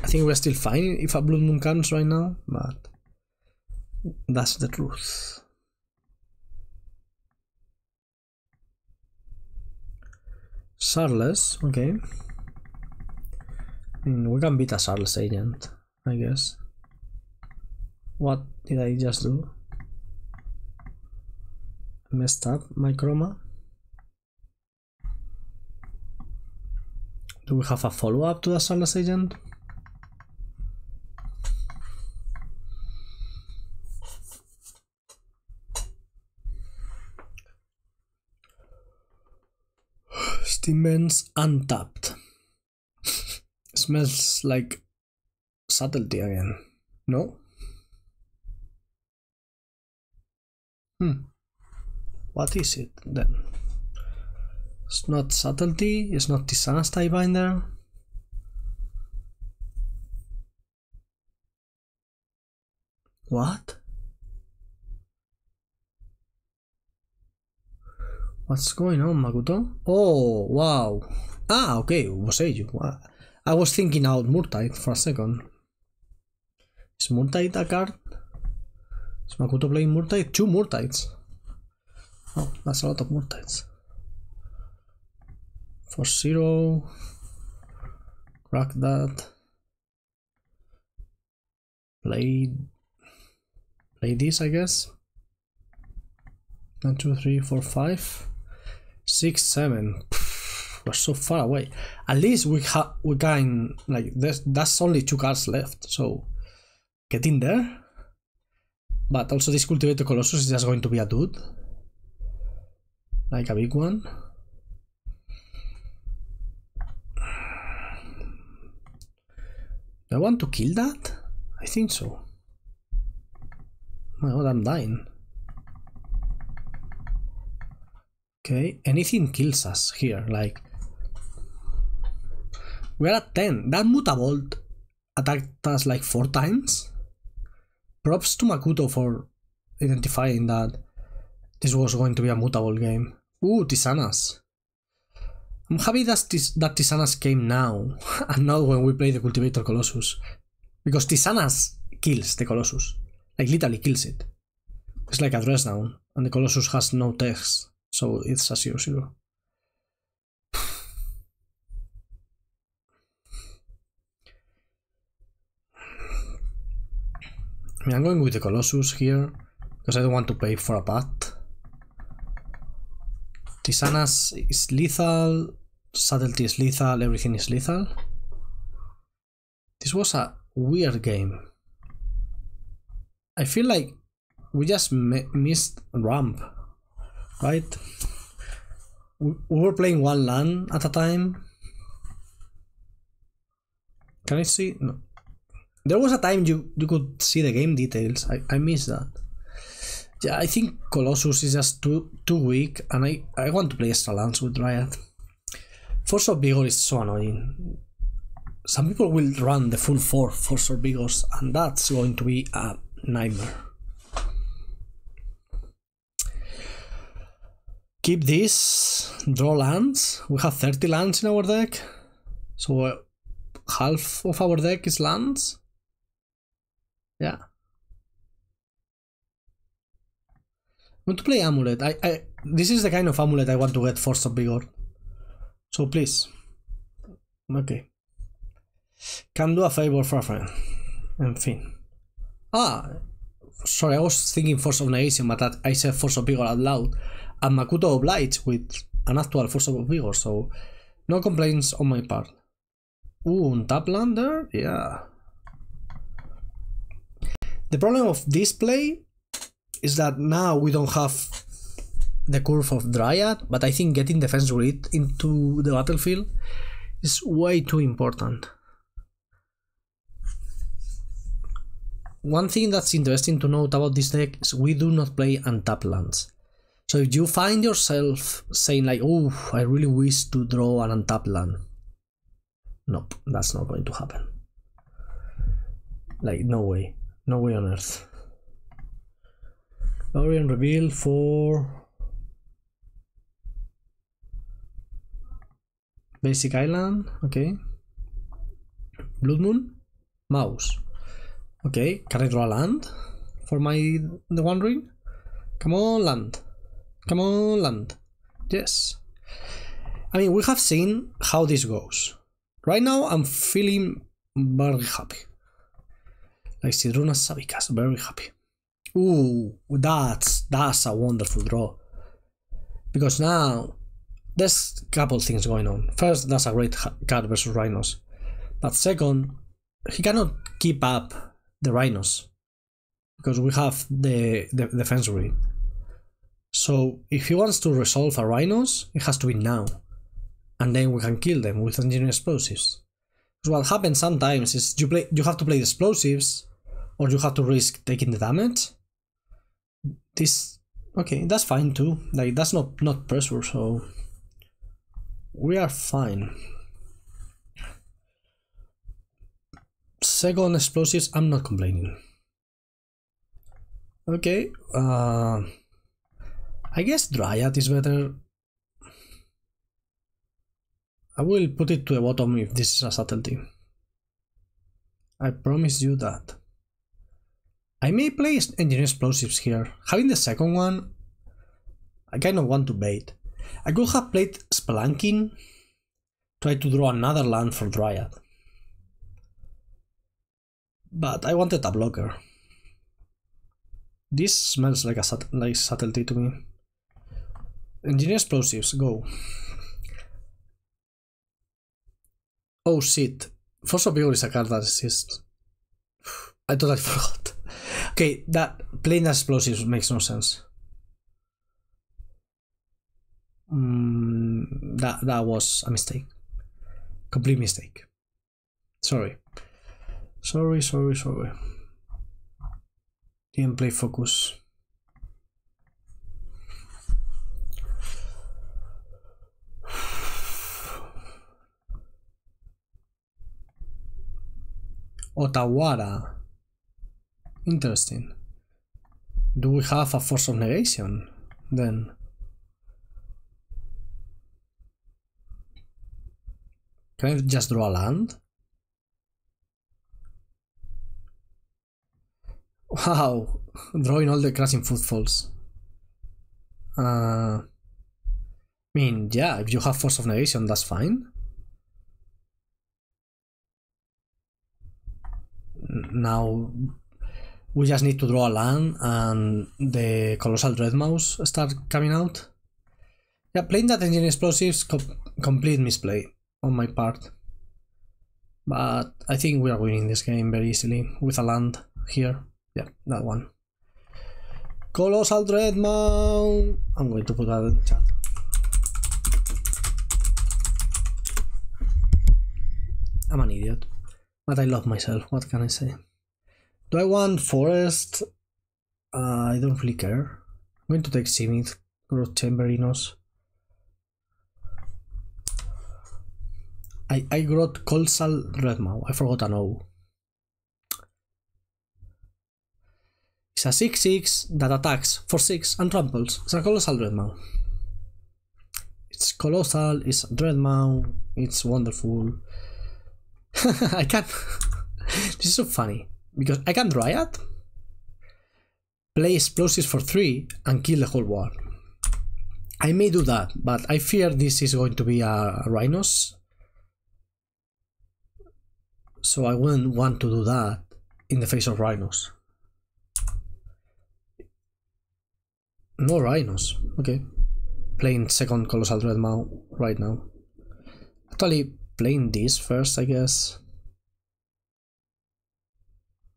I think we're still fine if a Blue Moon comes right now, but that's the truth. Sarles, okay. I mean, we can beat a Sarles agent, I guess. What did I just do? I messed up my chroma. Do we have a follow-up to the Sarles agent? Steamens untapped. Smells like subtlety again. No? What is it then? It's not subtlety, it's not Tisana's Tiebinder. What? What's going on, Makuto? Oh, wow. Ah, okay, Boseiju. I was thinking out Murtide for a second. Is Murtide a card? Is Makuto playing Murtide? 2 Murtides. Oh, that's a lot of Murtides. For 0. Crack that. Play this, I guess. 1, 2, 3, 4, 5, 6, 7. We're so far away. At least we can, like, that's only 2 cards left, so get in there. But also this Cultivator Colossus is just going to be a dude, like a big one. Do I want to kill that? I think so. Oh my god, I'm dying. Okay, anything kills us here, like... We're at 10. That Mutavolt attacked us like 4 times. Props to Makuto for identifying that this was going to be a Mutavolt game. Ooh, Tisana's. I'm happy that Tisana's came now, and not when we play the Cultivator Colossus. Because Tisana's kills the Colossus. Like, literally kills it. It's like a dress down, and the Colossus has no text, so it's a 0/0. I mean, I'm going with the Colossus here, because I don't want to pay for a Pact. Tisana's is lethal, subtlety is lethal, everything is lethal. This was a weird game. I feel like we just missed ramp, right? We were playing 1 land at a time. Can I see? No. There was a time you could see the game details. I missed that. Yeah, I think Colossus is just too weak, and I want to play extra lands with Dryad. Force of Vigor is so annoying. Some people will run the full 4 Force of Vigors, and that's going to be a nightmare. Keep this, draw lands. We have 30 lands in our deck, so half of our deck is lands. Yeah. I want to play Amulet. This is the kind of Amulet I want to get Force of Vigor. So please. Okay. Can do a favor for a friend. En fin. Ah, sorry, I was thinking Force of Negation, but I said Force of Vigor out loud. And Makuto obliged with an actual Force of Vigor, so no complaints on my part. Ooh, untap land there? Yeah. The problem of this play is that now we don't have the curve of Dryad, but I think getting Defense Grid into the battlefield is way too important. One thing that's interesting to note about this deck is we do not play untapped lands. So if you find yourself saying like, oh, I really wish to draw an untapped land. Nope, that's not going to happen. Like, no way. No way on earth. Orient reveal for basic island, okay. Blood Moon, mouse. Okay, can I draw a land for the One Ring? Come on, land. Come on, land. Yes. I mean, we have seen how this goes. Right now, I'm feeling very happy. Like Sidrunas Sabicas, very happy. Ooh, that's a wonderful draw. Because now, there's a couple things going on. First, that's a great card versus Rhinos. But second, he cannot keep up the Rhinos. Because we have the defense grid. So, if he wants to resolve a Rhinos, it has to be now. and then we can kill them with engineer explosives. So what happens sometimes is you have to play the explosives, or you have to risk taking the damage. Okay, that's fine too. Like, that's not pressure, so we are fine. Second explosives, I'm not complaining. Okay, I guess Dryad is better. I will put it to the bottom if this is a subtlety. I promise you that. I may place engineer explosives here. Having the second one, I kind of want to bait. I could have played Spelunking, try to draw another land for Dryad. But I wanted a blocker. This smells like a subtlety to me. Engineer explosives, go. Oh shit, Force of Vigor is a card that exists. I totally forgot. Okay, playing that explosives makes no sense. That was a mistake. Complete mistake. Sorry. Didn't play focus. Otawara. Interesting. Do we have a Force of Negation then? Can I just draw a land? Wow, drawing all the crashing footfalls. I mean, yeah, if you have Force of Negation, that's fine. Now we just need to draw a land and the Colossal Dreadmouth start coming out. Yeah, playing that Engineer Explosives, complete misplay on my part. But I think we are winning this game very easily with a land here. Yeah, that one. Colossal Dreadmouth. I'm going to put that in the chat. I'm an idiot. But I love myself, what can I say? Do I want Forest? I don't really care. I'm going to take Simic, Growth Chamber, Rhinos. I got Colossal Dreadmouth, I forgot an O. It's a 6/6 that attacks for 6 and tramples. It's a Colossal Dreadmouth. It's colossal, it's a Dreadmouth, it's wonderful. I can't. This is so funny because I can Dryad, play explosives for 3 and kill the whole war. I may do that, but I fear this is going to be a Rhinos, so I wouldn't want to do that in the face of Rhinos. No Rhinos. Okay, playing second Colossal Dreadmouth right now. Actually, playing this first, I guess.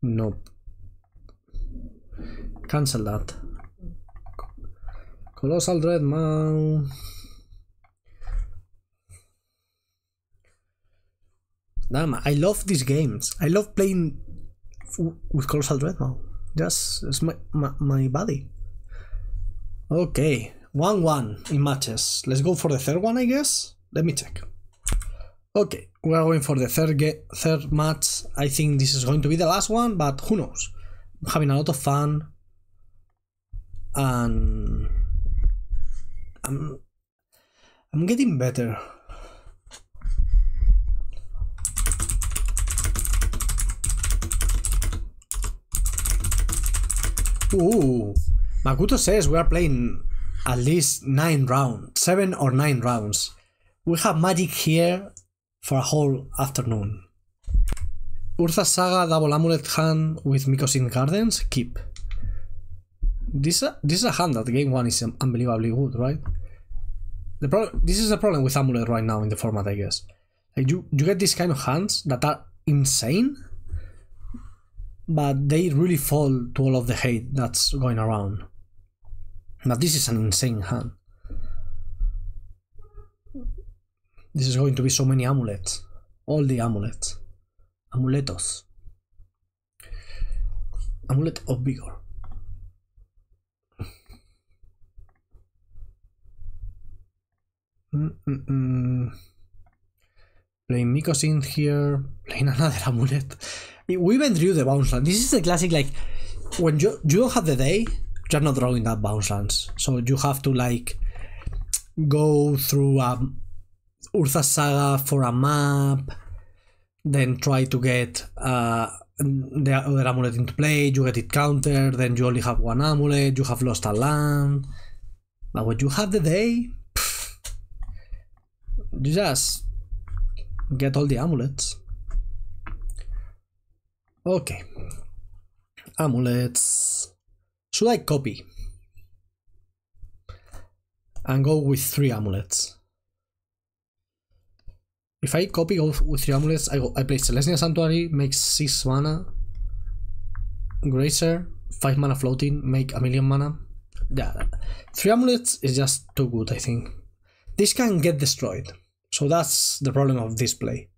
Nope. Cancel that. Colossal Dreadmouth. Damn, I love these games. I love playing with Colossal Dreadmouth. Just, it's my body. Okay, 1-1 in matches. Let's go for the third one, I guess. Let me check. Okay, we are going for the third match. I think this is going to be the last one, but who knows? I'm having a lot of fun, and I'm getting better. Ooh, Makuto says we are playing at least 7 or 9 rounds. We have magic here for a whole afternoon. Urza Saga double amulet hand with Mycosynth Gardens, keep. This is a hand that game 1 is unbelievably good, right? This is the problem with amulet right now in the format, I guess. Like you get these kind of hands that are insane, but they really fall to all of the hate that's going around. But this is an insane hand. This is going to be so many amulets. All the amulets. Amuletos. Amulet of Vigor. Playing Mycosynth here. Playing another amulet. We even drew the bounce land. This is the classic, like, when you don't have the day, you're not drawing that bounce lands. So you have to, like, go through Urza Saga for a map, then try to get the other amulet into play, you get it countered, then you only have one amulet, you have lost a land. But when you have the day, you just get all the amulets. Okay. Amulets. Should I copy? And go with 3 amulets. If I copy, go with 3 amulets, I play Selesnya Sanctuary, make 6 mana. Grazer, 5 mana floating, make a million mana. Yeah, 3 amulets is just too good, I think. This can get destroyed, so that's the problem of this play.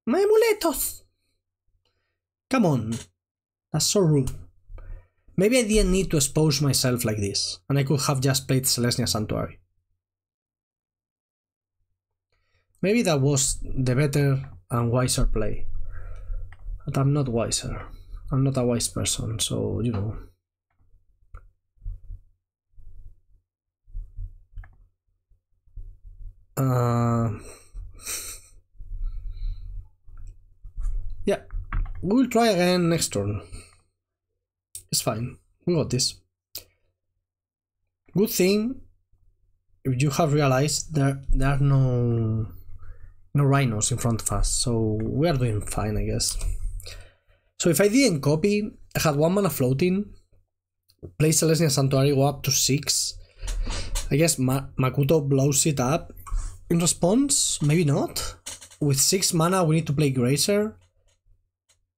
My amuletos! Come on, that's so rude. Maybe I didn't need to expose myself like this, and I could have just played Selesnya Sanctuary. Maybe that was the better and wiser play. But I'm not wiser. I'm not a wise person, so you know. Yeah, we'll try again next turn. It's fine. We got this. Good thing, if you have realized, there are no Rhinos in front of us, so we are doing fine, I guess. So if I didn't copy, I had 1 mana floating, play Selesnya Sanctuary, go up to 6. I guess Makuto blows it up in response, maybe not. With 6 mana we need to play Grazer.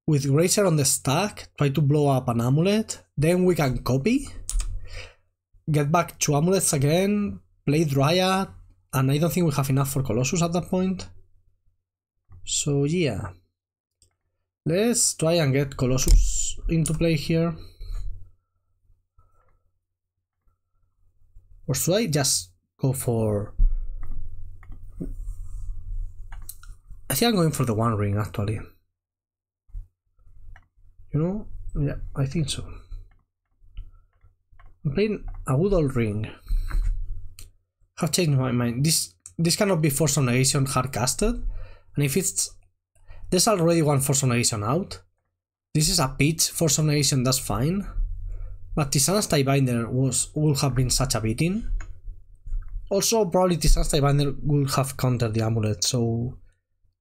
With Grazer on the stack, try to blow up an amulet, then we can copy, get back 2 amulets again, play Dryad, and I don't think we have enough for Colossus at that point. So yeah, let's try and get Colossus into play here. Or should I just go for... I think I'm going for the 1 ring actually. You know? Yeah, I think so. I'm playing a good old ring. Have changed my mind. This cannot be Force of Negation hard casted. And if it's... There's already 1 Force of Negation out. This is a pitch Force of Negation, that's fine. But Tisana's Tiebinder would have been such a beating. Also, probably Tisana's Tiebinder would have countered the amulet, so...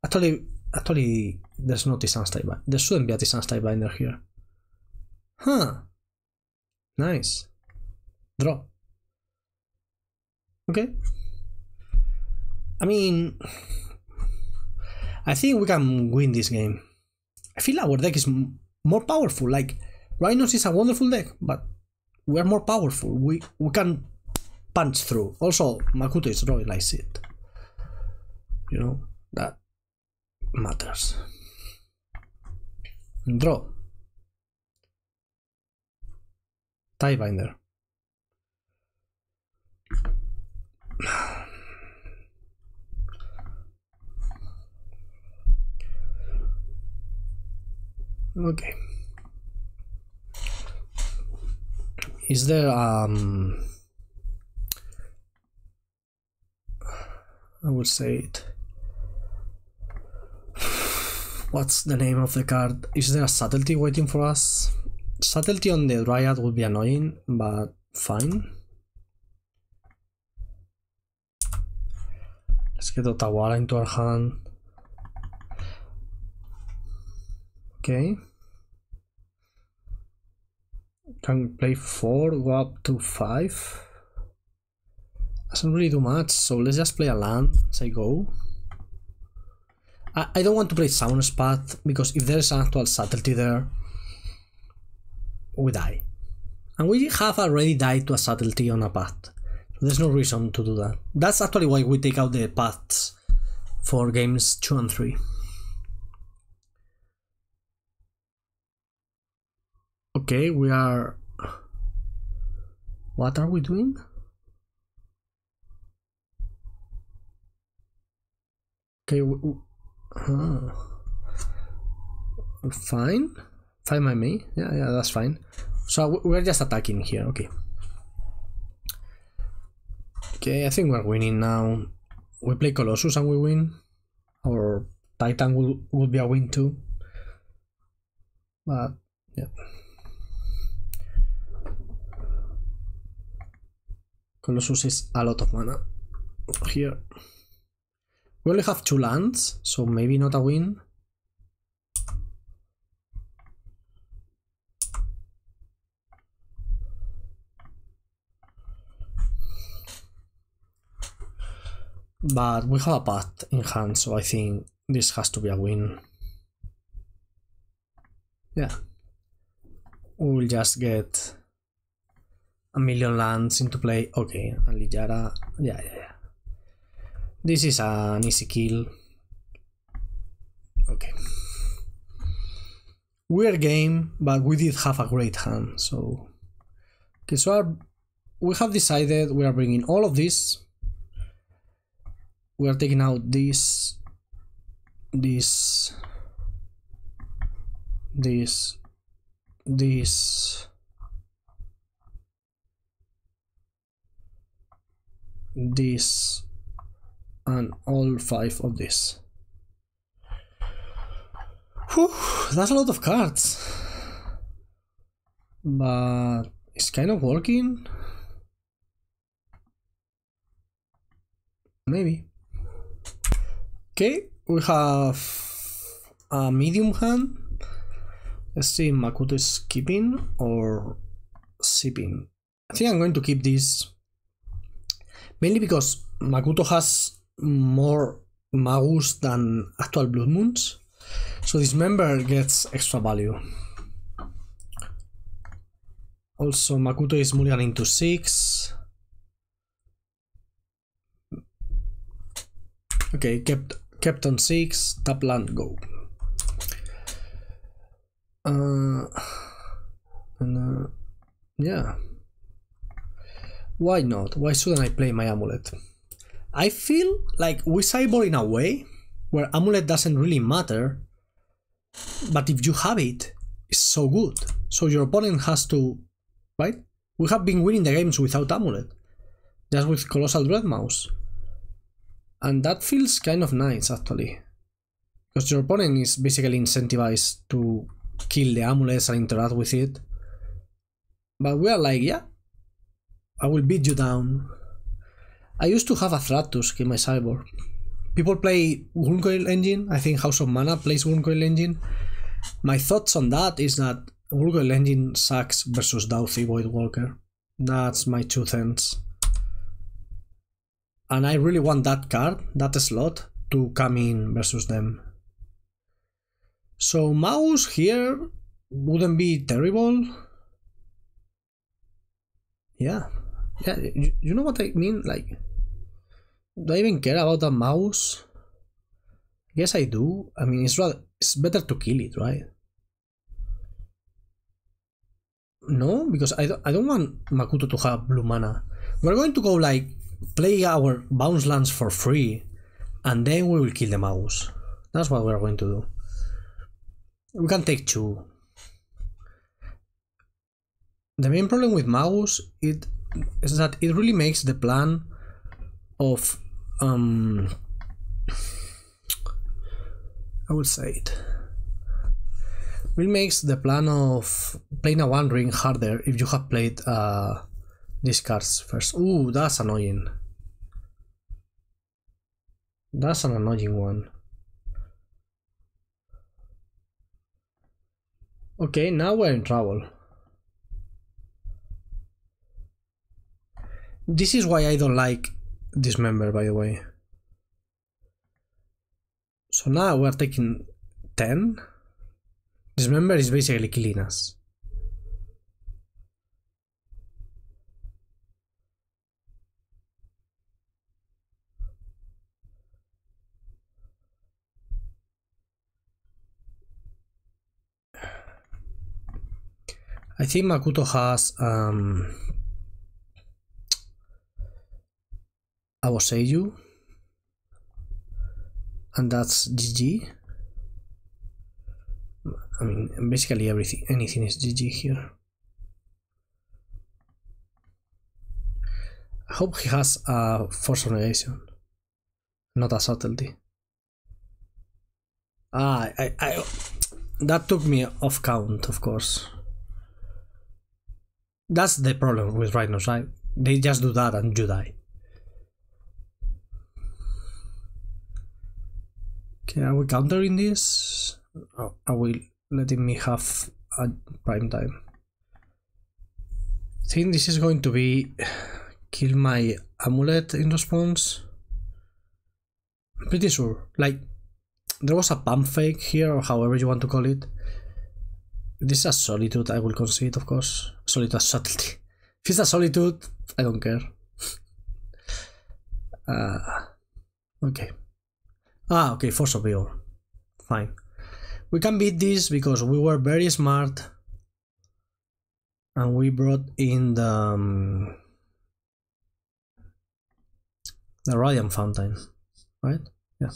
Actually, there's no Tisana's Tiebinder. There shouldn't be a Tisana's Tiebinder here. Huh. Nice. Draw. Okay. I mean... I think we can win this game. I feel our deck is more powerful. Like, Rhinos is a wonderful deck, but we are more powerful. We can punch through. Also, Makuto is drawing like shit. You know, that matters. Draw. Tiebinder. Okay. Is there I will say it. What's the name of the card? Is there a subtlety waiting for us? Subtlety on the Dryad would be annoying, but fine. Let's get Otawara into our hand. Okay. Can play 4, go up to 5. Doesn't really do much, so let's just play a land as I go. I don't want to play Summoner's Path, because if there's an actual subtlety there, we die. And we have already died to a subtlety on a path. There's no reason to do that. That's actually why we take out the paths for games 2 and 3. Okay, we are... What are we doing? Okay, fine. Fine by me. Yeah, that's fine. So we're just attacking here, okay. Okay, I think we're winning now. We play Colossus and we win. Or Titan will be a win too. But, yeah. Colossus is a lot of mana. Here. We only have 2 lands, so maybe not a win. But we have a path in hand, so I think this has to be a win. Yeah. We'll just get a million lands into play. Okay, and Littjara. Yeah. This is an easy kill. Okay. Weird game, but we did have a great hand, so... Okay, so we have decided we are bringing all of this. We are taking out this, and all 5 of this. Whew, that's a lot of cards. But it's kind of working. Maybe. Okay, we have a medium hand. Let's see if Makuto is keeping or sipping. I think I'm going to keep this. Mainly because Makuto has more Magus than actual Blood Moons. So this member gets extra value. Also, Makuto is mulligan into 6. Okay, kept on 6, tap land, go. Yeah. Why not? Why shouldn't I play my Amulet? I feel like we cyborg in a way where Amulet doesn't really matter, but if you have it, it's so good. So your opponent has to, right? We have been winning the games without Amulet, just with Colossal Dread Mouse. And that feels kind of nice, actually. Because your opponent is basically incentivized to kill the amulets and interact with it. But we are like, yeah, I will beat you down. I used to have a Thratus in my sideboard. People play Wurmcoil Engine. I think House of Mana plays Wurmcoil Engine. My thoughts on that is that Wurmcoil Engine sucks versus Dauthi Voidwalker. That's my 2 cents. And I really want that card, that slot, to come in versus them. So Mouse here wouldn't be terrible. Yeah, you know what I mean? Like, do I even care about a Mouse? Yes, I do. I mean, it's better to kill it, right? No, because I don't want Makuto to have blue mana. We're going to go like play our bounce lands for free, and then we will kill the Mouse. That's what we're going to do. We can take 2. The main problem with Mouse is that it really makes the plan of I would say it really makes the plan of playing a 1 ring harder if you have played these cards first. Ooh, that's annoying. That's an annoying one. Okay, now we're in trouble. This is why I don't like this member, by the way. So now we're taking 10. This member is basically killing us. I think Makuto has a Boseiju, and that's GG. I mean, basically anything is GG here. I hope he has a Force of Negation, not a Subtlety. That took me off count, of course. That's the problem with Rhinos, right? They just do that and you die. Okay, are we countering this? Or are we letting me have a prime time? I think this is going to be kill my amulet in response. I'm pretty sure. Like, there was a pump fake here, or however you want to call it. This is a solitude, I will concede, of course. Solitude subtlety. If it's a solitude, I don't care. Okay. Okay, Force of Vigor. Fine. We can beat this because we were very smart. And we brought in the Radiant Fountain, right? Yeah.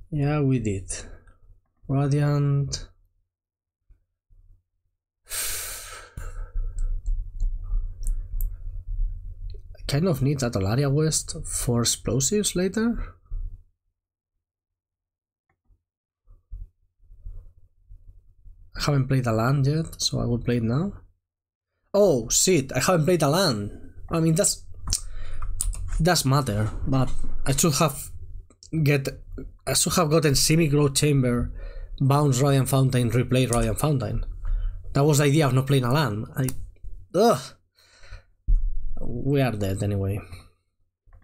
Yeah, we did. Radiant. I kind of need a Tolaria West for explosives later. I haven't played a land yet, so I will play it now. Oh shit, I haven't played a land. I mean, does matter, but I should have gotten Simic Growth Chamber, bounce Radiant Fountain, replay Radiant Fountain. That was the idea of not playing a land. We are dead anyway.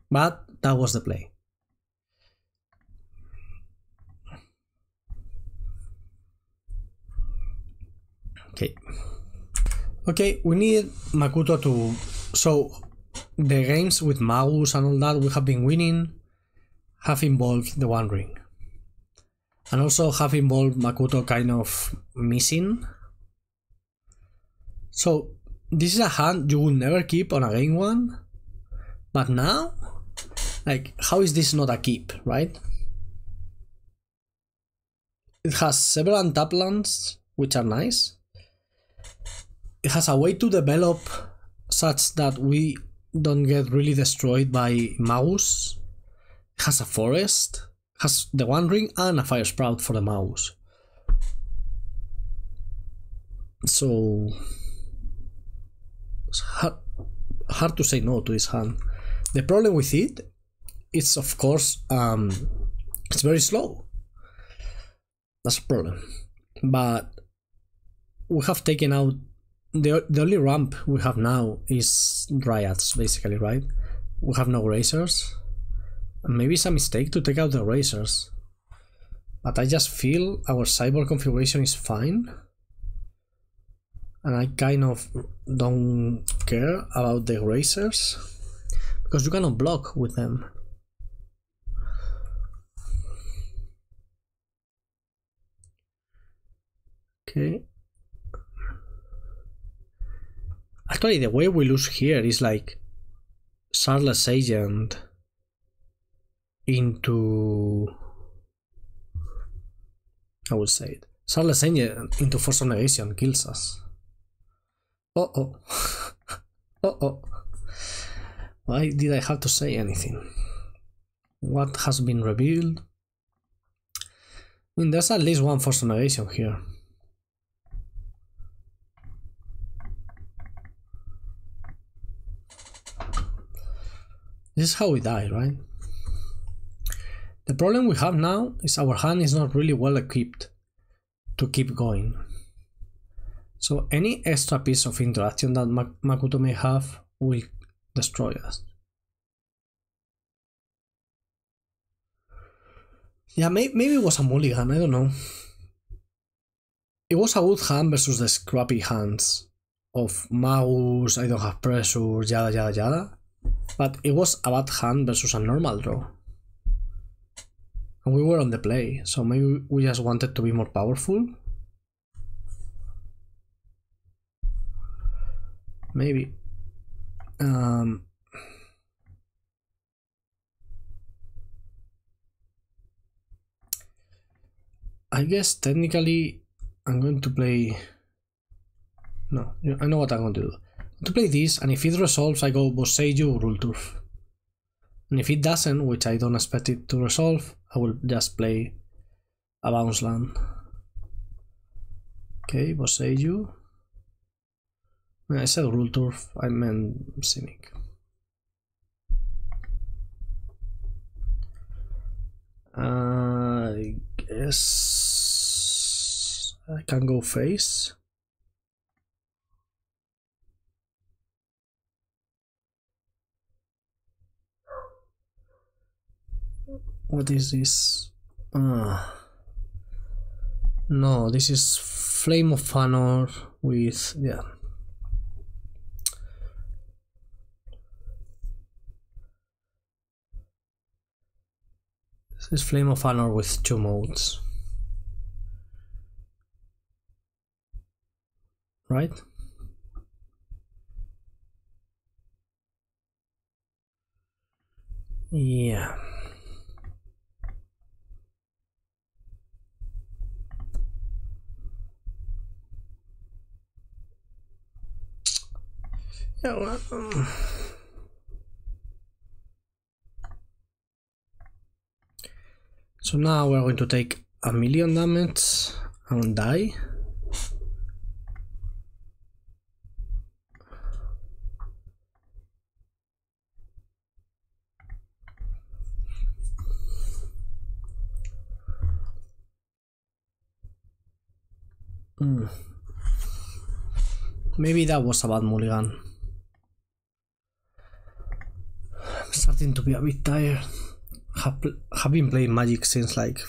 But that was the play. Okay, we need Makuto to... So, the games with Magus and all that we have been winning have involved the One Ring. And also have involved Makuto kind of missing. So, this is a hand you will never keep on a game one. But now, like, how is this not a keep, right? It has several untap lands, which are nice. It has a way to develop such that we don't get really destroyed by Magus. It has a forest, has the One Ring and a Fire Sprout for the Magus. So it's hard to say no to this hand. The problem with it is, of course, it's very slow. That's a problem. But we have taken out the only ramp we have now is Dryads, basically, right? We have no Grazers. Maybe it's a mistake to take out the Grazers, but I just feel our cyborg configuration is fine, and I kind of don't care about the Grazers because you cannot block with them. Okay. Actually, the way we lose here is like Sarless Agent into... I would say it. Sarless Agent into Force of Negation kills us. Uh-oh. Uh-oh. Why did I have to say anything? What has been revealed? I mean, there's at least one Force of Negation here. This is how we die, right? The problem we have now is our hand is not really well equipped to keep going. So any extra piece of interaction that Makuto may have will destroy us. Yeah, maybe it was a mulligan, I don't know. It was a good hand versus the scrappy hands of Magus, I don't have pressure, yada yada yada. But it was a bad hand versus a normal draw. And we were on the play, so maybe we just wanted to be more powerful. maybe. I guess technically I'm going to play. No, I know what I'm going to do. To play this, and if it resolves, I go Boseiju, Gruul Turf. And if it doesn't, which I don't expect it to resolve, I will just play a bounce land. Okay, Boseiju. I said Gruul Turf, I meant Simic. I guess I can go face. What is this? No, this is Flame of Honor with, yeah. This is Flame of Honor with 2 modes. Right? Yeah. Yeah, well, so now we're going to take 1,000,000 damage and die. Maybe that was a bad mulligan. I'm starting to be a bit tired. Have been playing Magic since like,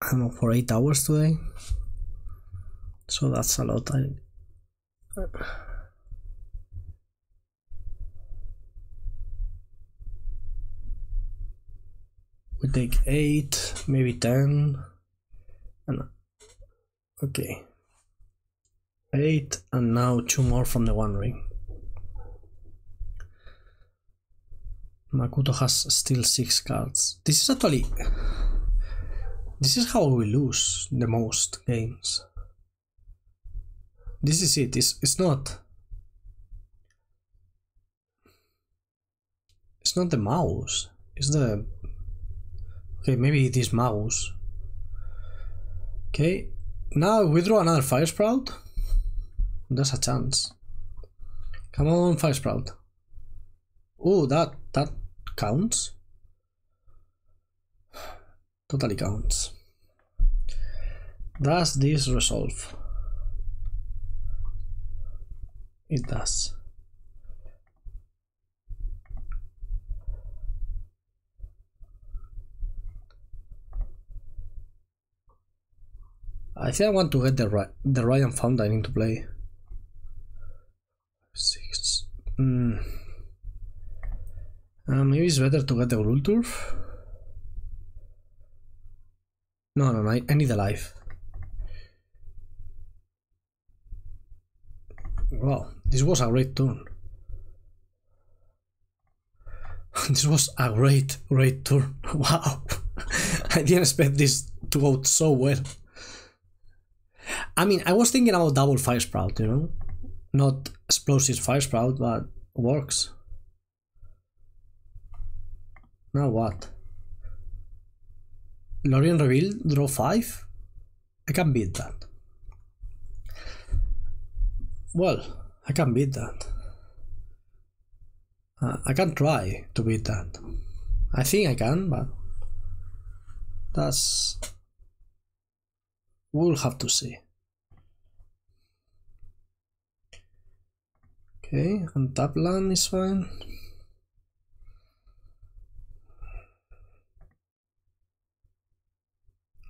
I don't know, for 8 hours today. So that's a lot. We take 8, maybe 10. And okay. 8 and now 2 more from the One Ring. Makuto has still 6 cards. This is actually... This is how we lose the most games. This is it. It's not... It's not the mouse. It's the... Okay, maybe it is mouse. Okay. Now we draw another Fire Sprout. There's a chance. Come on, Fire Sprout. Oh, that counts. Totally counts. Does this resolve? It does. I think I want to get the Ryan Fountain into play. 6. Maybe it's better to get the Gruul Turf. No, I need a life. Wow, this was a great turn. This was a great turn. Wow. I didn't expect this to go so well. I mean, I was thinking about double Fire Sprout, you know? Not explosive Fire Sprout, but works. Now what? Lorien Reveal, draw 5? I can beat that. Well, I can beat that. I can try to beat that. I think I can, but that's... We'll have to see. Okay, and tap land is fine.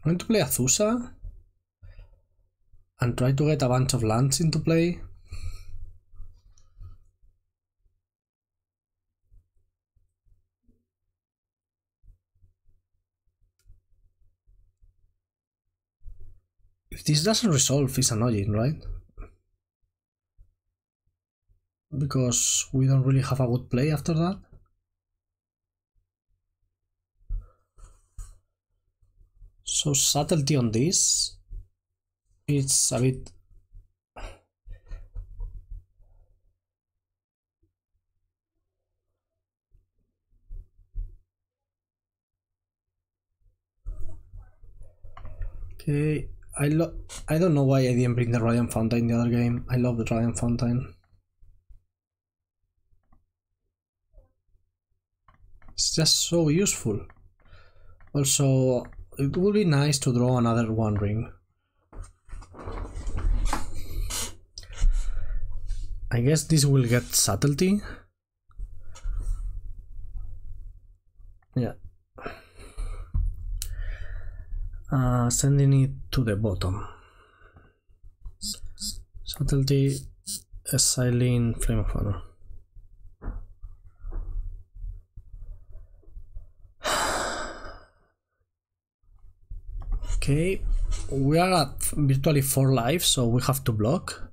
I'm going to play Azusa and try to get a bunch of lands into play. If this doesn't resolve, it's annoying, right? because we don't really have a good play after that. So subtlety on this, it's a bit... Okay, I don't know why I didn't bring the Radiant Fountain in the other game. I love the Radiant Fountain. It's just so useful. Also, it would be nice to draw another One Ring. I guess this will get subtlety. Yeah. Sending it to the bottom. Subtlety, Exile, Flame of Honor. Okay, we are at virtually 4 lives, so we have to block.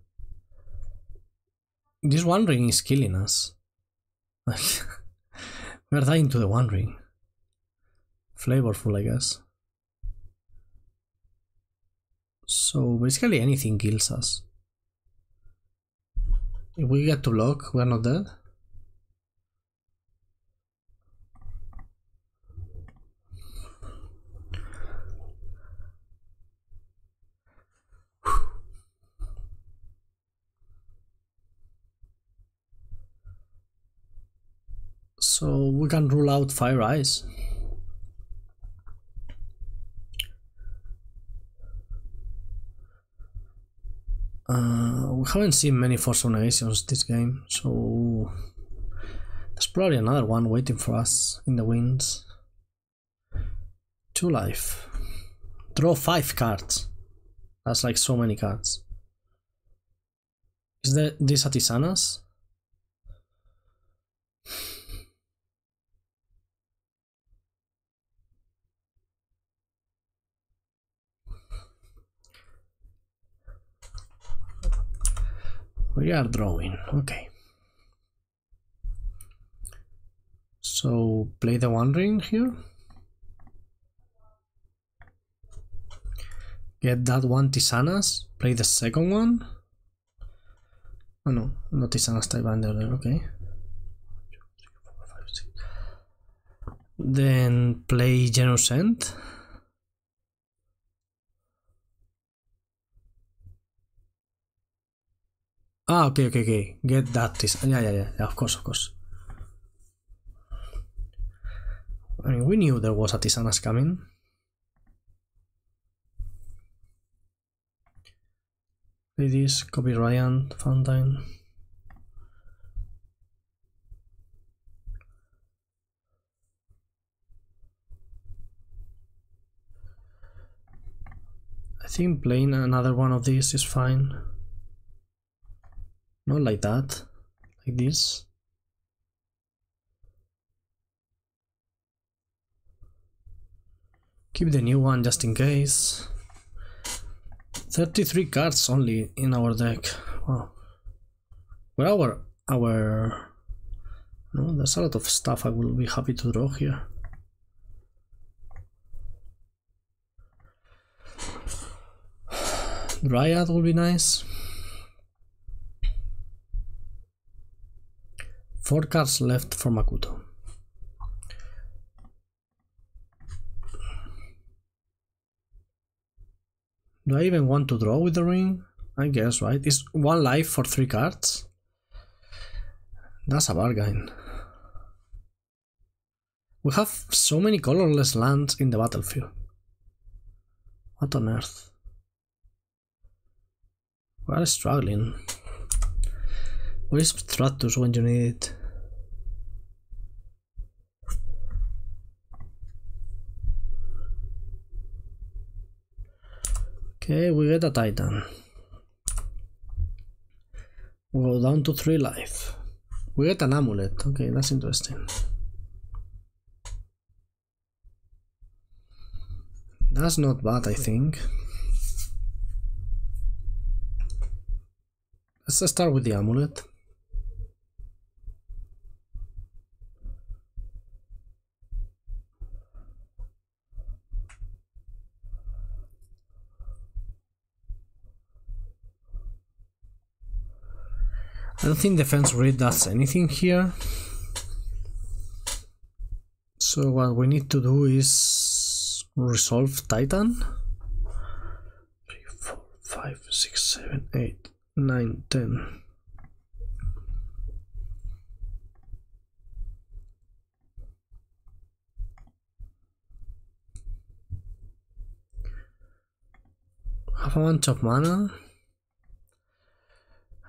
This One Ring is killing us. We are dying to the One Ring. Flavorful, I guess. So basically anything kills us. If we get to block, we are not dead. So we can rule out Fire Eyes. We haven't seen many Force of Negations this game, so there's probably another one waiting for us in the wings. 2 life. Draw 5 cards. That's like so many cards. Is this Atisanas? We are drawing, okay. So play the One Ring here. Get that one Tisanas, play the second one. Oh no, not Tisanas type under there, okay. Then play Generous Ent. Ah, okay. Get that. Yeah, of course. I mean, we knew there was a Tisanas coming. Play this, copy Radiant Fountain. I think playing another one of these is fine. Not like that, like this. Keep the new one just in case. 33 cards only in our deck. Wow. Well, no, there's a lot of stuff I will be happy to draw here. Dryad will be nice. 4 cards left for Makuto. Do I even want to draw with the ring? I guess, right? It's 1 life for 3 cards. That's a bargain. We have so many colorless lands in the battlefield. What on earth? We are struggling. Where is Stratus when you need it? Okay, we get a Titan. We go down to 3 life. We get an Amulet. Okay, that's interesting. That's not bad, I think. Let's start with the Amulet. I don't think defense really does anything here. So what we need to do is resolve Titan. 3, 4, 5, 6, 7, 8, 9, 10. Have a bunch of mana.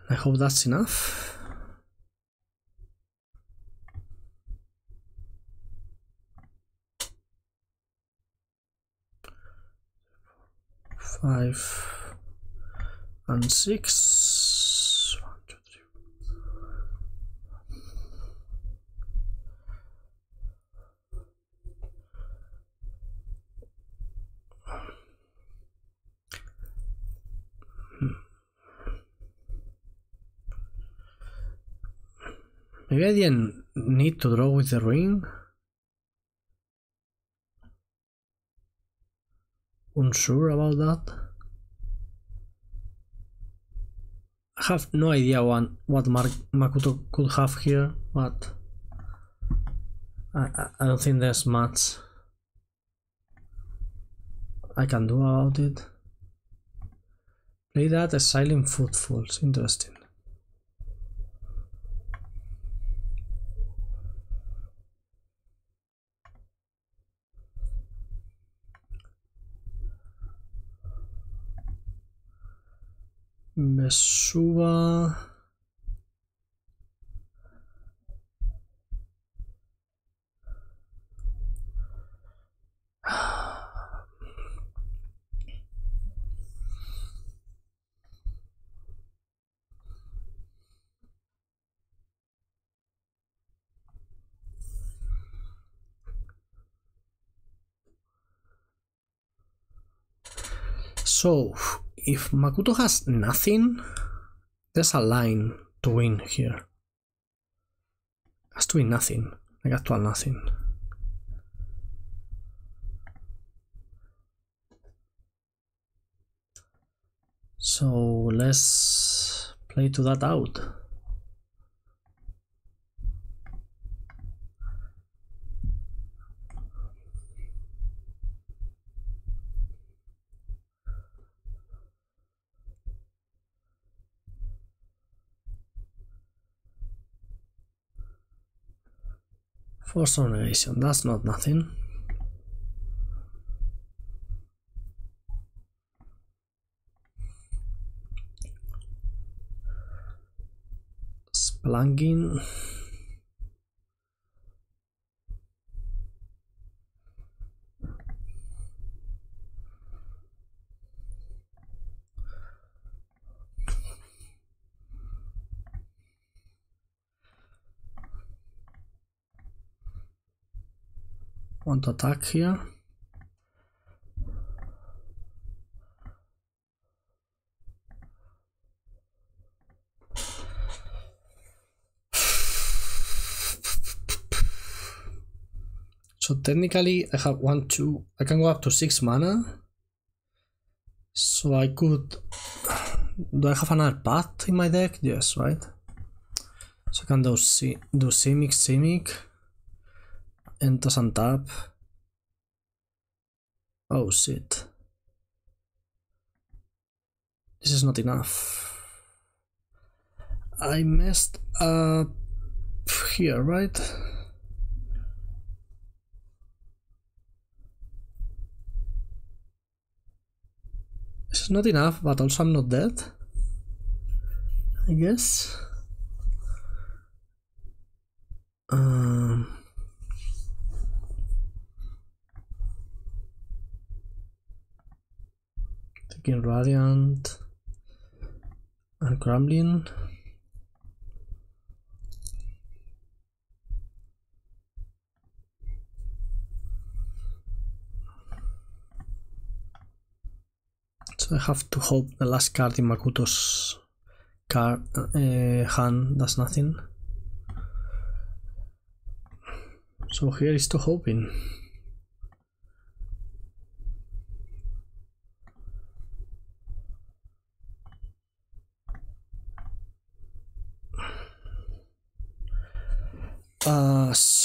I hope that's enough. Five and 6. 1, 2, 3. Maybe I didn't need to draw with the ring. Unsure about that. I have no idea what Makuto could have here, but I don't think there's much I can do about it. Play that as Silent Footfalls, interesting. Vesuva. So, if Makuto has nothing, there's a line to win here. Has to be nothing, like actual nothing. So let's play to that out. Force of Negation, that's not nothing. Spelunking. Want to attack here. So technically I have 1, 2, I can go up to 6 mana. So I could, do I have another path in my deck? Yes, right? So I can do Simic, enters and tap. Oh shit. This is not enough. I messed up here, right? This is not enough, but also I'm not dead, I guess. Taking Radiant and Crumbling. So I have to hope the last card in Makuto's hand does nothing. So here is to hoping.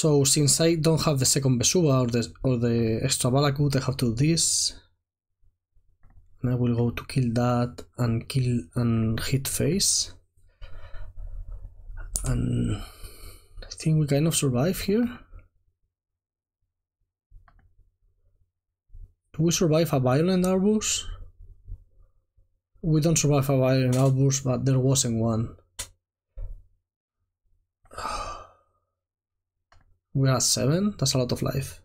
So since I don't have the second Vesuva or the extra Valakut, I have to do this. And I will go to kill that and hit face. And I think we kind of survive here. Do we survive a violent outburst? We don't survive a violent outburst, but there wasn't one. We are at 7, that's a lot of life.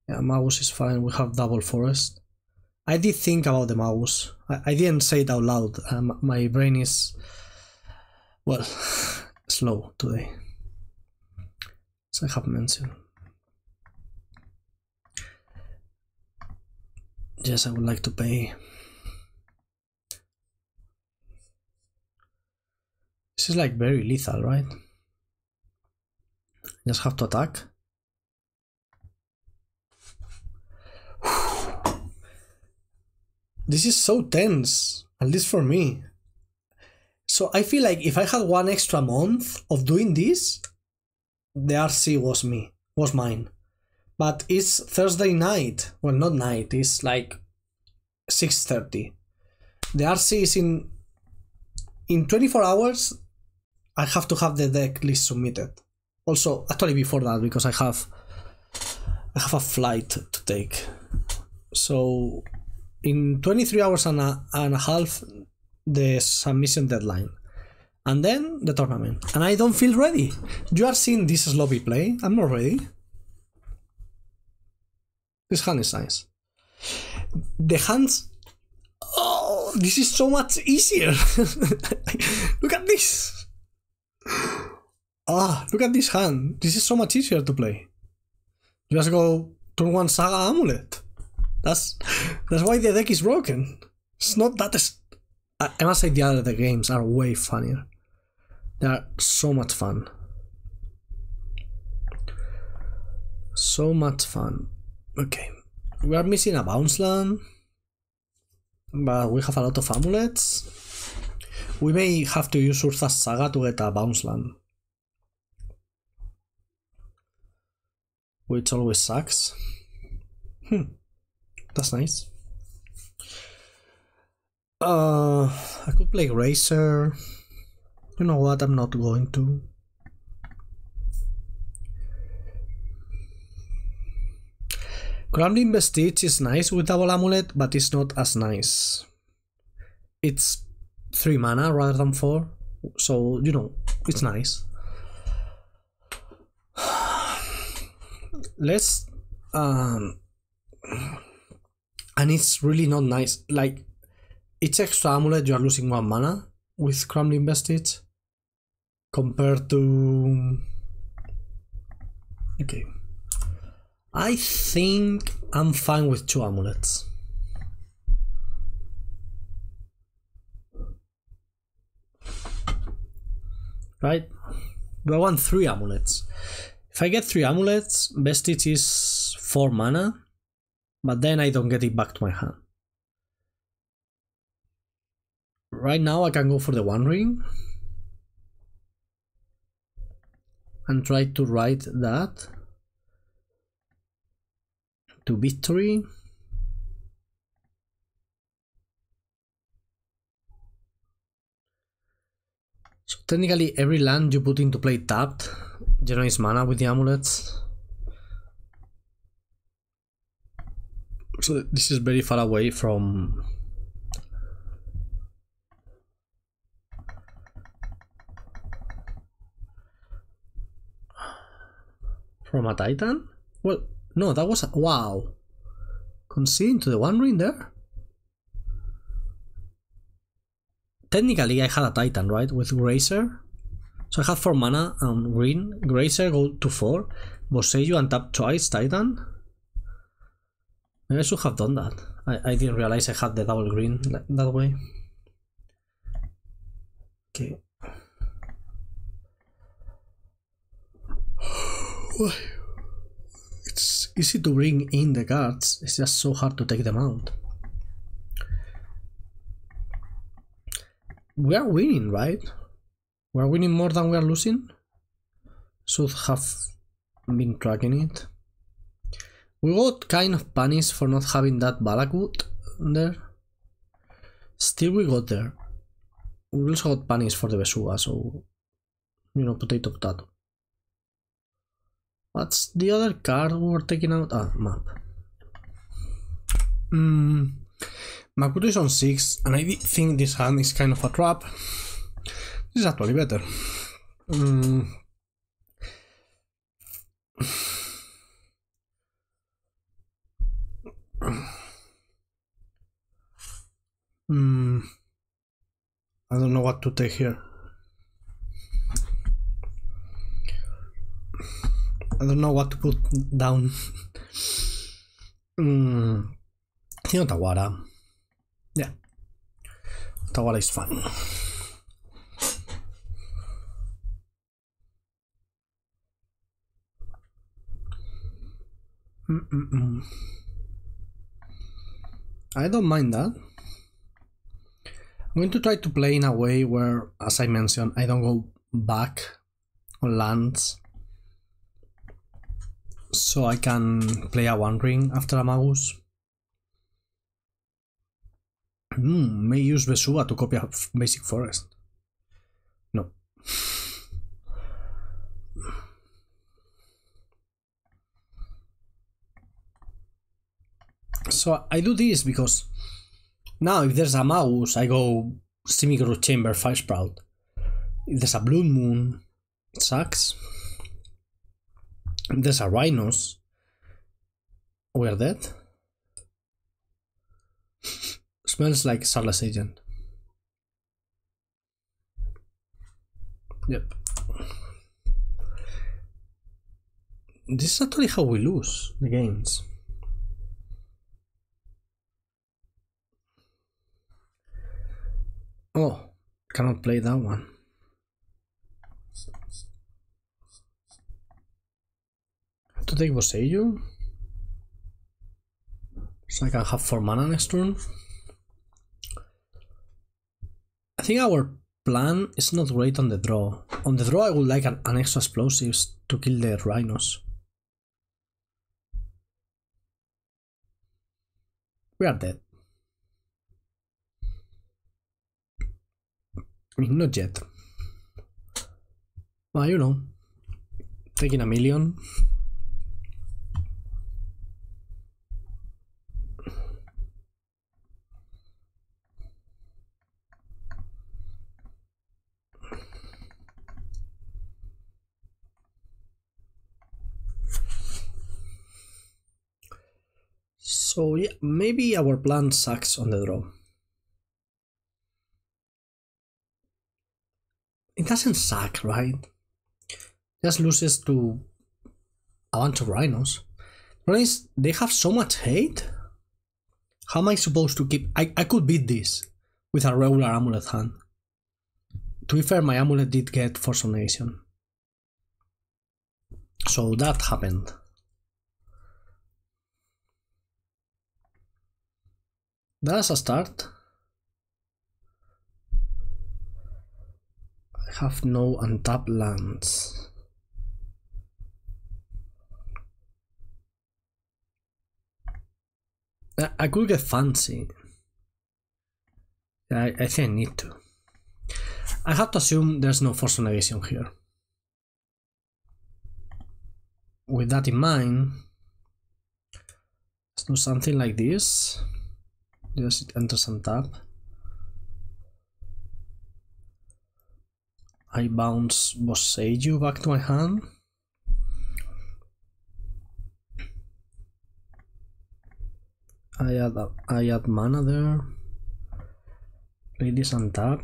Yeah, Magus is fine, we have double forest. I did think about the Magus. I didn't say it out loud. My brain is, well, slow today. As I have mentioned. Yes, I would like to pay. This is like very lethal, right? Just have to attack. This is so tense, at least for me. So I feel like if I had one extra month of doing this, the RC was mine. But it's Thursday night. Well, not night, it's like 6:30. The RC is in 24 hours. I have to have the deck list submitted. Also, actually before that, because I have a flight to take. So in 23 hours and a half, the submission deadline. And then the tournament. And I don't feel ready. You are seeing this sloppy play. I'm not ready. This hand is nice. The hands... Oh, this is so much easier. Look at this. Ah, look at this hand. This is so much easier to play. Just go turn 1 Saga Amulet. That's why the deck is broken. It's not that... I must say the other games are way funnier. They are so much fun. So much fun. Okay. We are missing a bounce land. But we have a lot of amulets. We may have to use Urza's Saga to get a bounce land. Which always sucks. That's nice. I could play Grazer. You know what, I'm not going to. Crumbling Vestige is nice with double amulet, but it's not as nice. It's 3 mana rather than 4, so you know, it's nice. Let's and it's really not nice. Like, each extra amulet you are losing 1 mana with Crumbling Vestige compared to... Okay. I think I'm fine with 2 amulets. Right? Do I want 3 amulets? If I get 3 amulets, Vestige is 4 mana, but then I don't get it back to my hand. Right now I can go for the One Ring and try to ride that to victory. So technically every land you put into play tapped generates mana with the amulets. So this is very far away from a Titan? Well, no, that was a... Wow. Conceding to the One Ring there? Technically I had a Titan, right? With Grazer. So I have 4 mana and green. Grazer go to 4. Boseiju and tap twice Titan. Maybe I should have done that. I didn't realize I had the double green that way. Okay. It's easy to bring in the cards, it's just so hard to take them out. We are winning, right? We are winning more than we are losing. Should have been tracking it. We got kind of punished for not having that Valakut there. Still we got there. We also got punished for the Vesuva, so you know, potato potato. What's the other card we were taking out? Ah, map. Makuto is on 6, and I think this hand is kind of a trap. This is actually better. I don't know what to take here. I don't know what to put down. I think Otawara. Yeah. Otawara is fun. I don't mind that. I'm going to try to play in a way where, as I mentioned, I don't go back on lands. So I can play a One Ring after a Magus. May use Vesuva to copy a basic forest. No. So I do this because now if there's a Magus, I go Simic Root Chamber 5 Sprout. If there's a Blood Moon, it sucks. If there's a Rhinos, we're dead. Smells like Sarlacc Agent. Yep. This is actually how we lose the games. Oh, cannot play that one. Have to take Boseiju, so I can have 4 mana next turn. I think our plan is not great on the draw. On the draw I would like an extra explosives to kill the Rhinos. We are dead. I mean, not yet. Well, you know, taking a million. So yeah, maybe our plan sucks on the draw. It doesn't suck, right? Just loses to a bunch of Rhinos. Problem is, they have so much hate. How am I supposed to keep... I could beat this with a regular Amulet hand. To be fair, my Amulet did get Force of Negation. So that happened. That's a start. I have no untapped lands. I could get fancy. I think I need to. I have to assume there's no Force of Negation here. With that in mind, let's do something like this. Just it enters and tap. I bounce Boseiju back to my hand. I add mana there. Play this and tap.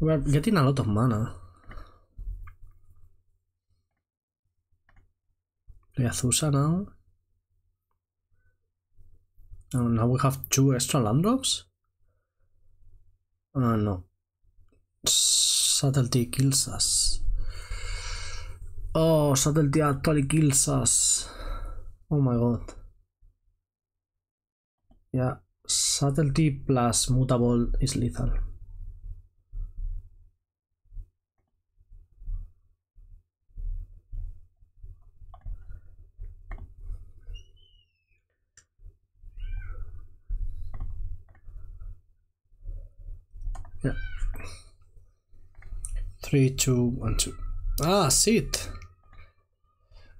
We are getting a lot of mana. Play Azusa now. Oh, now we have 2 extra land drops? No. Subtlety kills us. Oh, subtlety actually kills us. Oh my god. Yeah, subtlety plus mutable is lethal. Yeah. 3, 2, 1, 2. Ah, sit.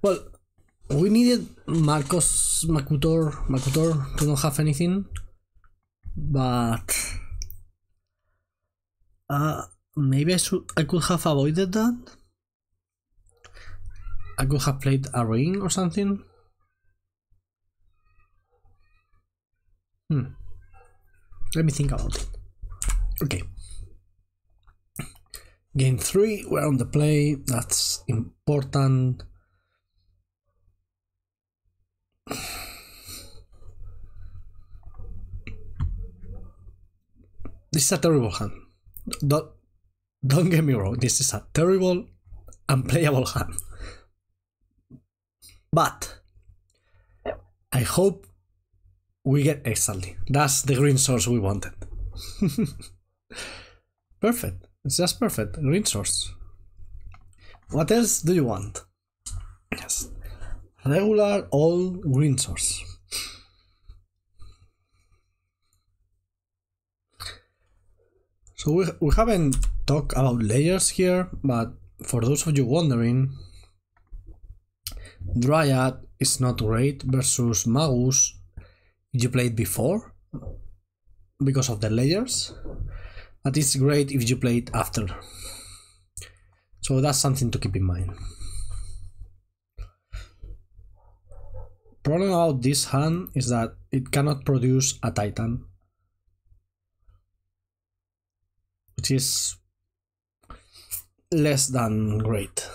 Well, we needed Makuto to not have anything, but maybe I could have avoided that. I could have played a ring or something. Let me think about it. Okay. Game 3, we're on the play. That's important. This is a terrible hand. Don't get me wrong, this is a terrible, unplayable hand. But I hope we get Exalty. That's the green source we wanted. Perfect. It's just perfect. Green source. What else do you want? Yes. Regular all green source. So we haven't talked about layers here, but for those of you wondering, Dryad is not great versus Magus if you played before because of the layers, but it's great if you played after. So that's something to keep in mind. Problem about this hand is that it cannot produce a Titan, which is less than great.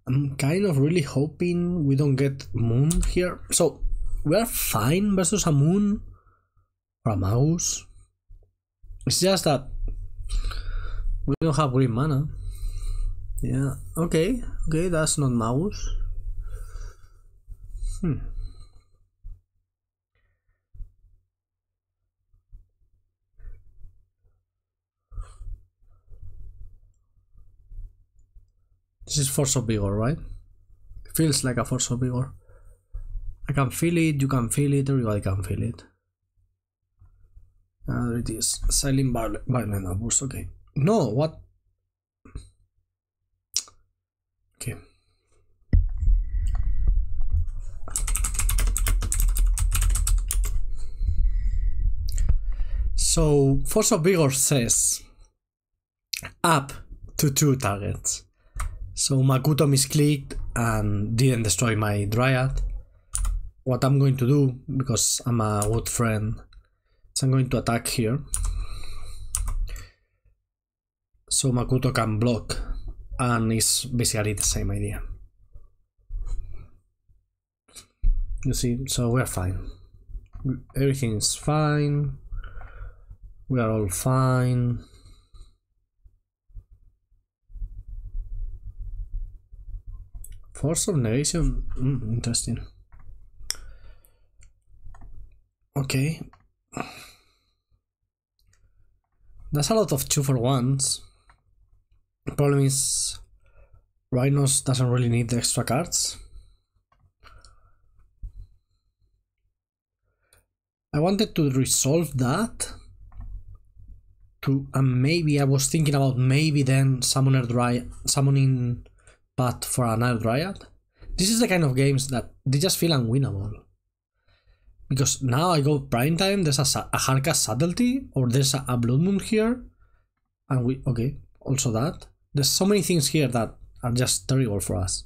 I'm kind of really hoping we don't get Moon here. So we're fine versus a Moon or a Mouse. It's just that we don't have green mana. Yeah, okay, that's not Mouse. This is Force of Vigor, right? Feels like a Force of Vigor. I can feel it, you can feel it, everybody can feel it. There it is. Silent Violent Outburst, okay. No, what? Okay. So, Force of Vigor says up to 2 targets. So Makuto misclicked and didn't destroy my Dryad. What I'm going to do, because I'm a good friend, is I'm going to attack here. So Makuto can block, and it's basically the same idea. You see, so we're fine. Everything's fine. We are all fine. Force of Negation, interesting. Okay. That's a lot of 2-for-1s. The problem is Rhinos doesn't really need the extra cards. I wanted to resolve that. Maybe I was thinking about maybe then summoning Path for another Dryad. This is the kind of games that they just feel unwinnable. Because now I go prime time, there's a Harka subtlety, or there's a Blood Moon here, and okay, also that. There's so many things here that are just terrible for us.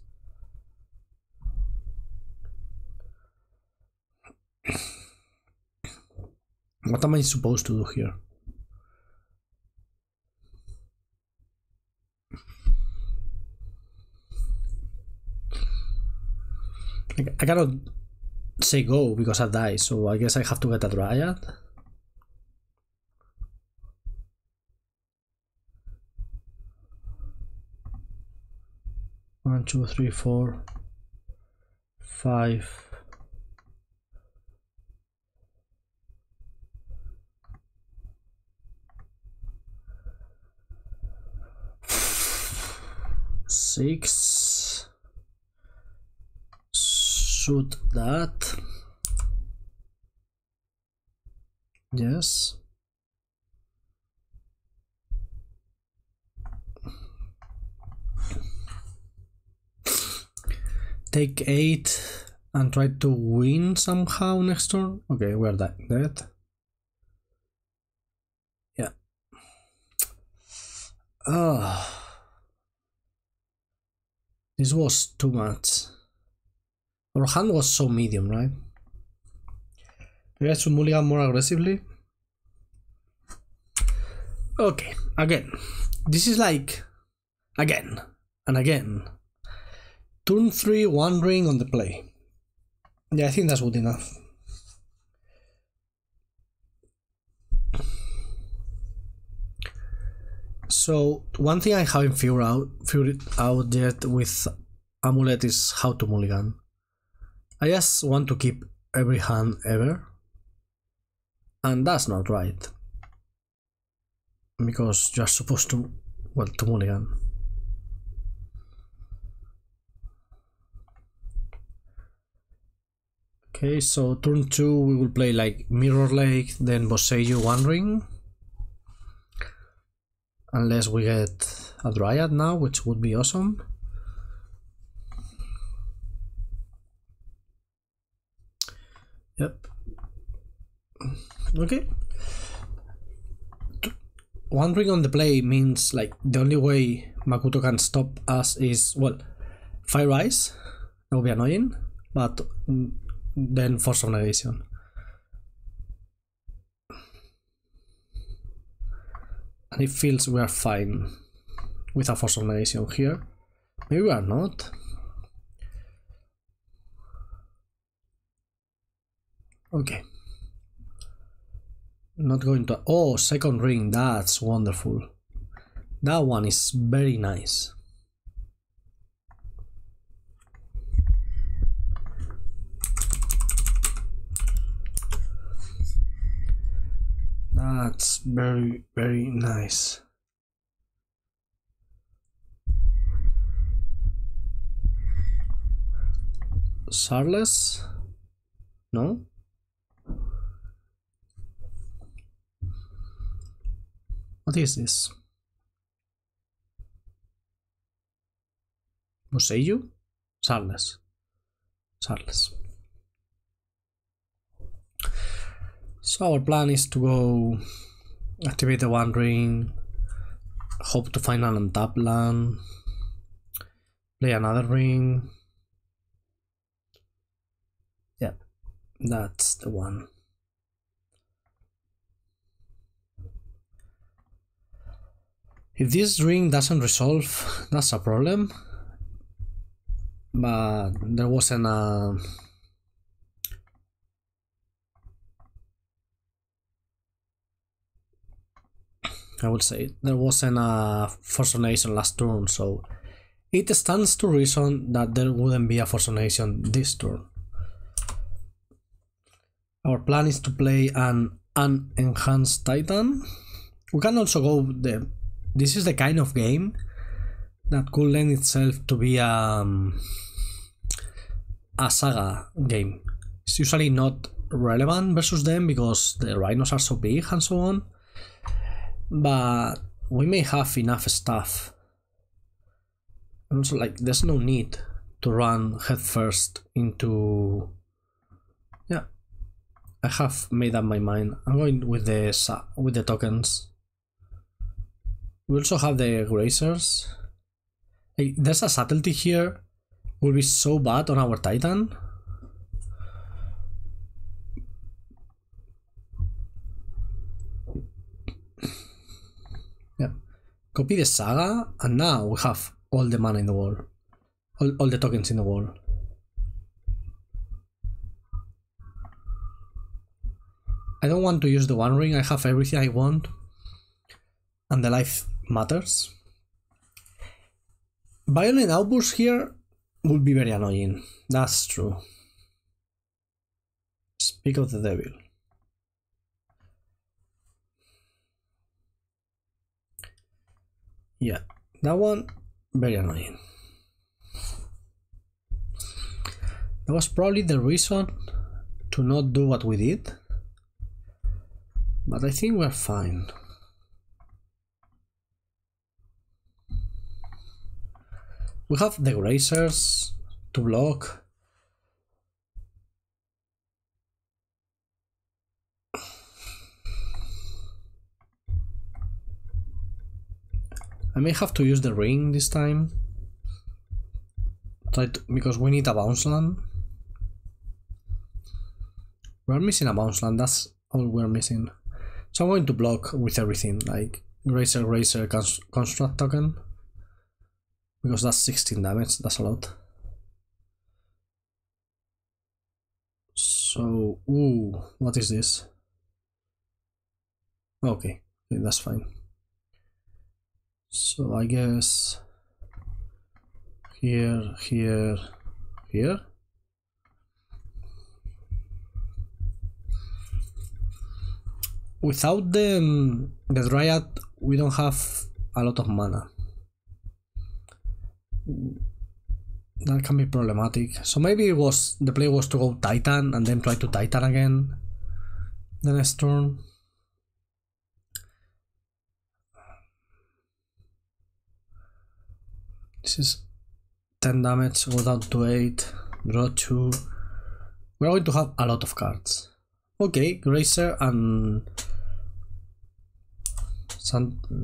What am I supposed to do here? I cannot say go because I die, so I guess I have to get a Dryad. One, two, three, 4, 5. Six. shoot that. Yes. Take 8 and try to win somehow next turn. Okay, we're dead. Yeah. This was too much. Our hand was so medium, right? Maybe I should mulligan more aggressively. Okay, again. This is like again and again. Turn 3, 1 ring on the play. Yeah, I think that's good enough. So one thing I haven't figured out yet with Amulet is how to mulligan. I just want to keep every hand ever, and that's not right, because you're supposed to, well, to mulligan. Okay, so turn 2 we will play like Mirrorlake, then Boseiju 1 ring. Unless we get a Dryad now, which would be awesome. Yep. Okay. 1 ring on the play means like the only way Makuto can stop us is, well, Fire Rise. That would be annoying, but then Force of Negation. And it feels we are fine with a Force of Negation here. Maybe we are not. Okay. Not going to... Oh, second ring, that's wonderful. That one is very nice. That's very, very nice. Sarles? No? What is this? Boseiju? Sarles. Sarles. So our plan is to go activate the 1 ring, hope to find an untapped land, play another ring. Yeah, that's the one. If this ring doesn't resolve, that's a problem. But there wasn't a... I would say there wasn't a Force of Negation last turn, so it stands to reason that there wouldn't be a Force of Negation this turn. Our plan is to play an unenhanced Titan. We can also go the... This is the kind of game that could lend itself to be a Saga game. It's usually not relevant versus them because the Rhinos are so big and so on. But we may have enough stuff. And also, like, there's no need to run headfirst into... Yeah, I have made up my mind. I'm going with the tokens. We also have the Grazers. Like, there's a subtlety here. Will be so bad on our Titan. Yeah. Copy the Saga, and now we have all the mana in the world. All the tokens in the world. I don't want to use the 1 ring, I have everything I want. And the life matters. Violent outbursts here would be very annoying. That's true. Speak of the devil. Yeah, that one very annoying. That was probably the reason to not do what we did. But I think we're fine. We have the Grazers to block. I may have to use the ring this time. Because we need a bounce land. We're missing a bounce land, that's all we're missing. So I'm going to block with everything, like Grazer, Construct Token. Because that's 16 damage, that's a lot. So, ooh, what is this? Okay, that's fine. So I guess here. Without the Dryad, we don't have a lot of mana. That can be problematic. So maybe the play was to go Titan and then try to Titan again the next turn. This is 10 damage, go down to 8, draw 2. We're going to have a lot of cards. Okay, Grazer and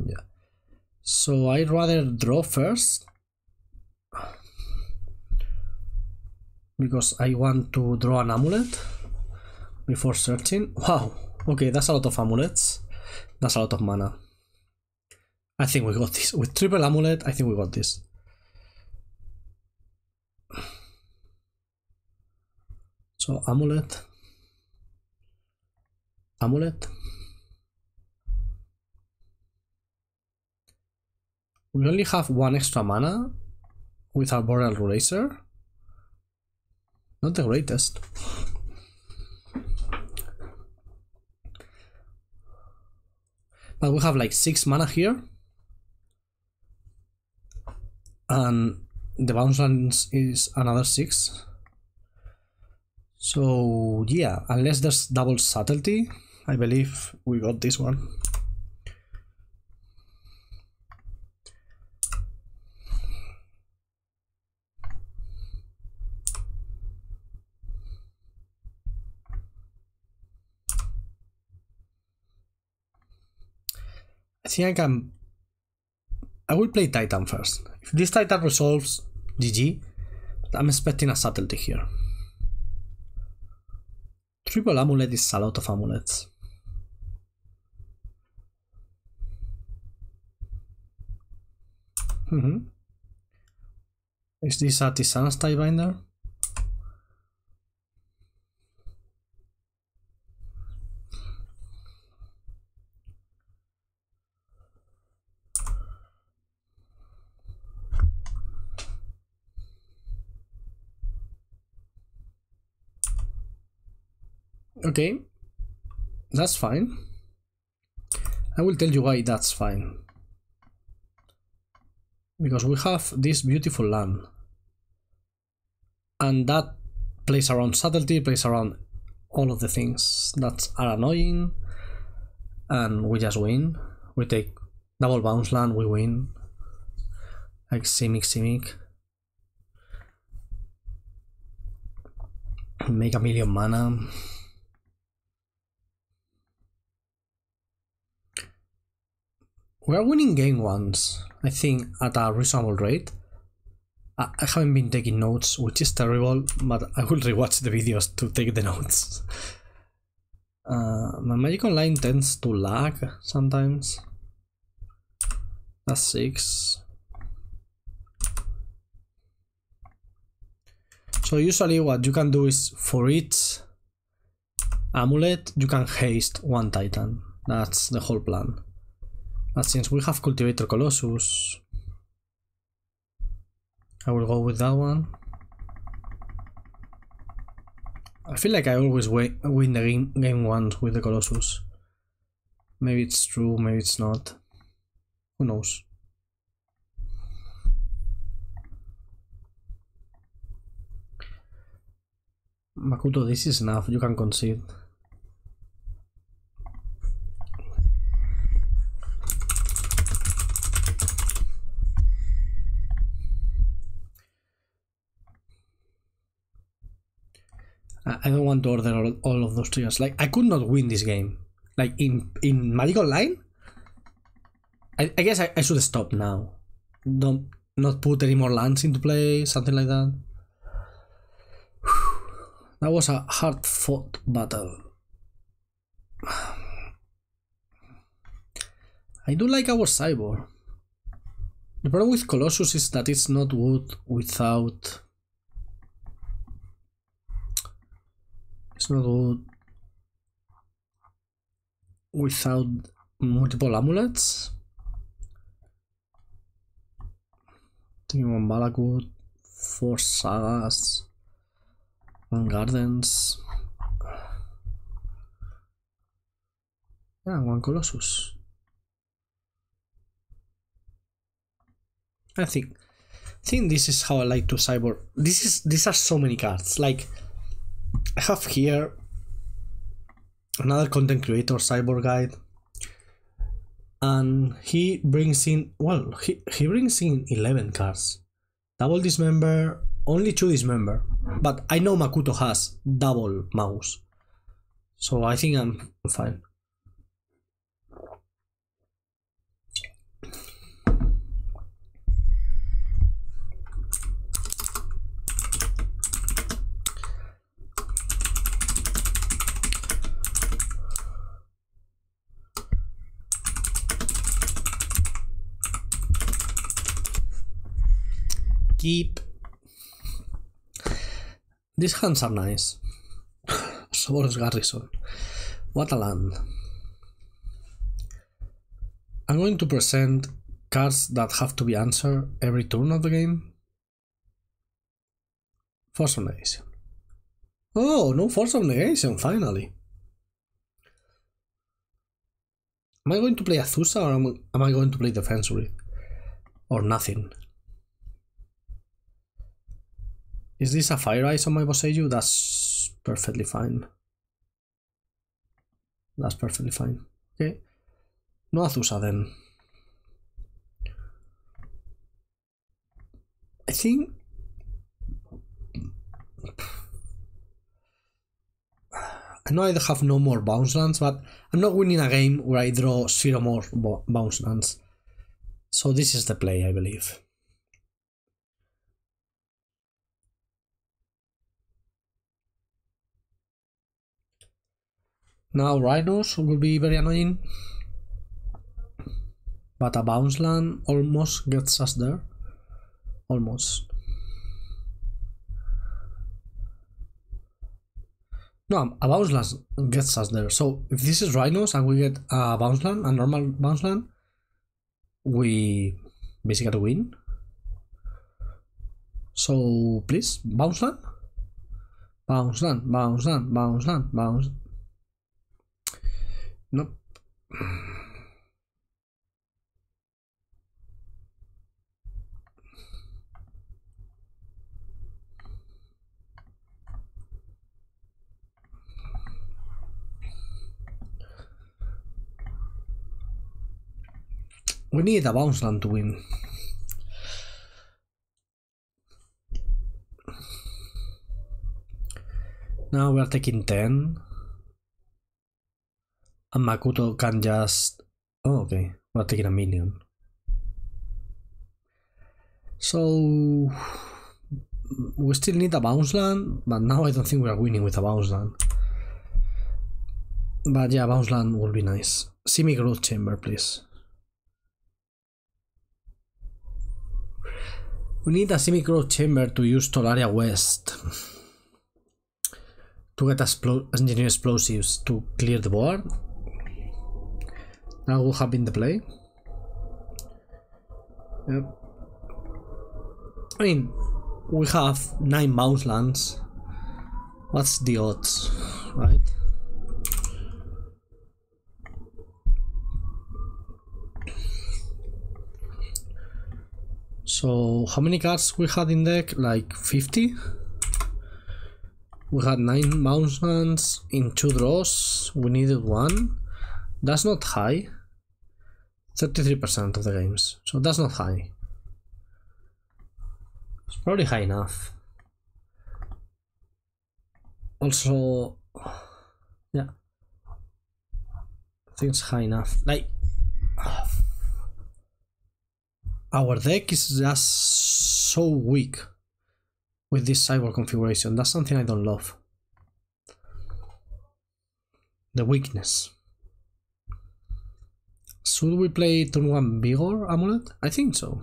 yeah. So I'd rather draw first because I want to draw an amulet before searching. Wow, okay, that's a lot of amulets. That's a lot of mana. I think we got this. With triple amulet, I think we got this. So amulet. We only have one extra mana with Arboreal Grazer. Not the greatest. But we have like 6 mana here. And the bounce land is another 6. So yeah, unless there's double subtlety, I believe we got this one. I think I will play Titan first. If this Titan resolves, GG. But I'm expecting a subtlety here. Triple amulet is a lot of amulets. Is this a Tisan's Tiebinder? Okay, that's fine. I will tell you why that's fine. Because we have this beautiful land. And that plays around subtlety, plays around all of the things that are annoying. And we just win. We take double bounce land, we win. Like Simic. Make a million mana. We are winning game ones, I think, at a reasonable rate. I haven't been taking notes, which is terrible, but I will rewatch the videos to take the notes. My Magic Online tends to lag sometimes. That's 6. So usually what you can do is, for each amulet, you can haste one Titan. That's the whole plan. But since we have Cultivator Colossus, I will go with that one. I feel like I always win the game ones with the Colossus. Maybe it's true, maybe it's not. Who knows? Makuto, this is enough, you can concede. I don't want to order all of those triggers. Like, I could not win this game. Like, in Magic Online, I guess I should stop now. Not put any more lands into play, something like that. That was a hard-fought battle. I do like our cyborg. The problem with Colossus is that it's not good without... It's not good without multiple amulets. Thinking one Valakut, 4 Sagas, 1 Gardens. Yeah, 1 Colossus. I think this is how I like to cyborg. These are so many cards. Like, I have here another content creator cyborg guide, and he brings in, well, he brings in 11 cards. Double Dismember, only 2 Dismember, but I know Makuto has double mouse, so I think I'm fine. Keep. These hands are nice. Boros Garrison. What a land. I'm going to present cards that have to be answered every turn of the game. Force of Negation. Oh, no Force of Negation, finally. Am I going to play Azusa, or am I going to play Defensory? Or nothing? Is this a Fire Ice on my Boseiju? That's perfectly fine. That's perfectly fine. Okay. No Azusa then. I think... I know I have no more bounce lands, but I'm not winning a game where I draw 0 more bounce lands. So this is the play, I believe. Now Rhinos will be very annoying, but a bounce land almost gets us there. Almost. No, a bounce land gets us there. So if this is Rhinos and we get a bounce land, a normal bounce land, we basically win. So please, bounce land? Bounce land, bounce land, bounce land, bounce. Nope. We need a bounce land to win. Now we are taking 10. And Makuto can just... Oh, okay. We're taking a million. So... We still need a bounce land, but now I don't think we are winning with a bounce land. But yeah, bounce land would be nice. Simic Growth Chamber, please. We need a Simic Growth Chamber to use Tolaria West. To get engineer explosives to clear the board. That will have been the play. Yep. I mean, we have 9 bounce lands. What's the odds, right? So, how many cards we had in deck? Like 50? We had 9 mountains in 2 draws. We needed 1. That's not high. 33% of the games. So that's not high. It's probably high enough. Also, yeah. I think it's high enough. Like, our deck is just so weak with this cyber configuration. That's something I don't love. The weakness. Should we play turn 1 Vigor Amulet? I think so.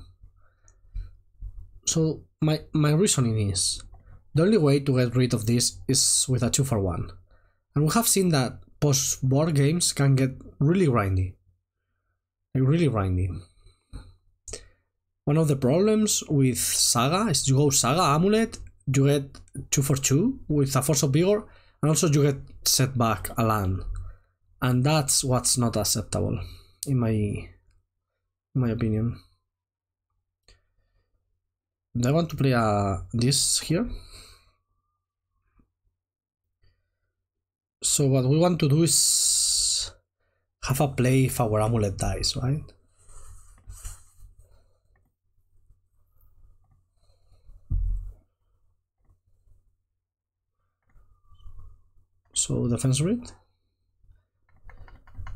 So my reasoning is, the only way to get rid of this is with a 2 for 1. And we have seen that post-board games can get really grindy. Like really grindy. One of the problems with Saga is you go Saga Amulet, you get 2 for 2 with a Force of Vigor, and also you get set back a land. And that's what's not acceptable, in my opinion. Do I want to play this here? So what we want to do is have a play if our amulet dies, right? So defense read.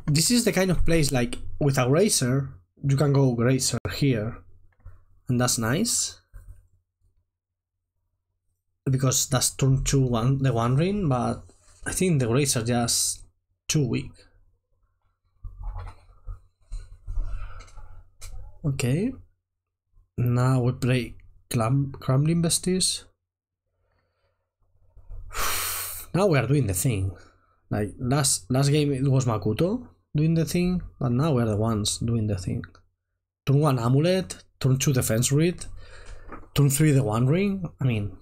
This is the kind of place like with a Grazer, you can go Grazer here, and that's nice. Because that's turn 2 the one ring, but I think the Grazer are just too weak. Okay. Now we play Crumbling Vestige. Now we are doing the thing. Like last game it was Makuto doing the thing, but now we're the ones doing the thing. Turn 1 Amulet, turn 2 defense read, turn 3 the one ring. I mean,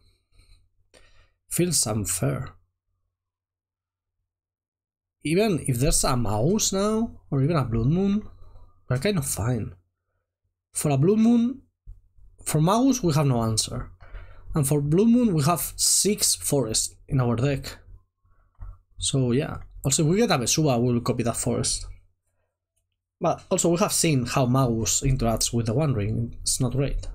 feels unfair. Even if there's a mouse now, or even a blood moon, we're kind of fine. For a blood moon, for mouse we have no answer. And for blue moon we have 6 forests in our deck. So yeah, also if we get a Vesuva we'll copy that forest. But also we have seen how mouse interacts with the one ring, it's not great.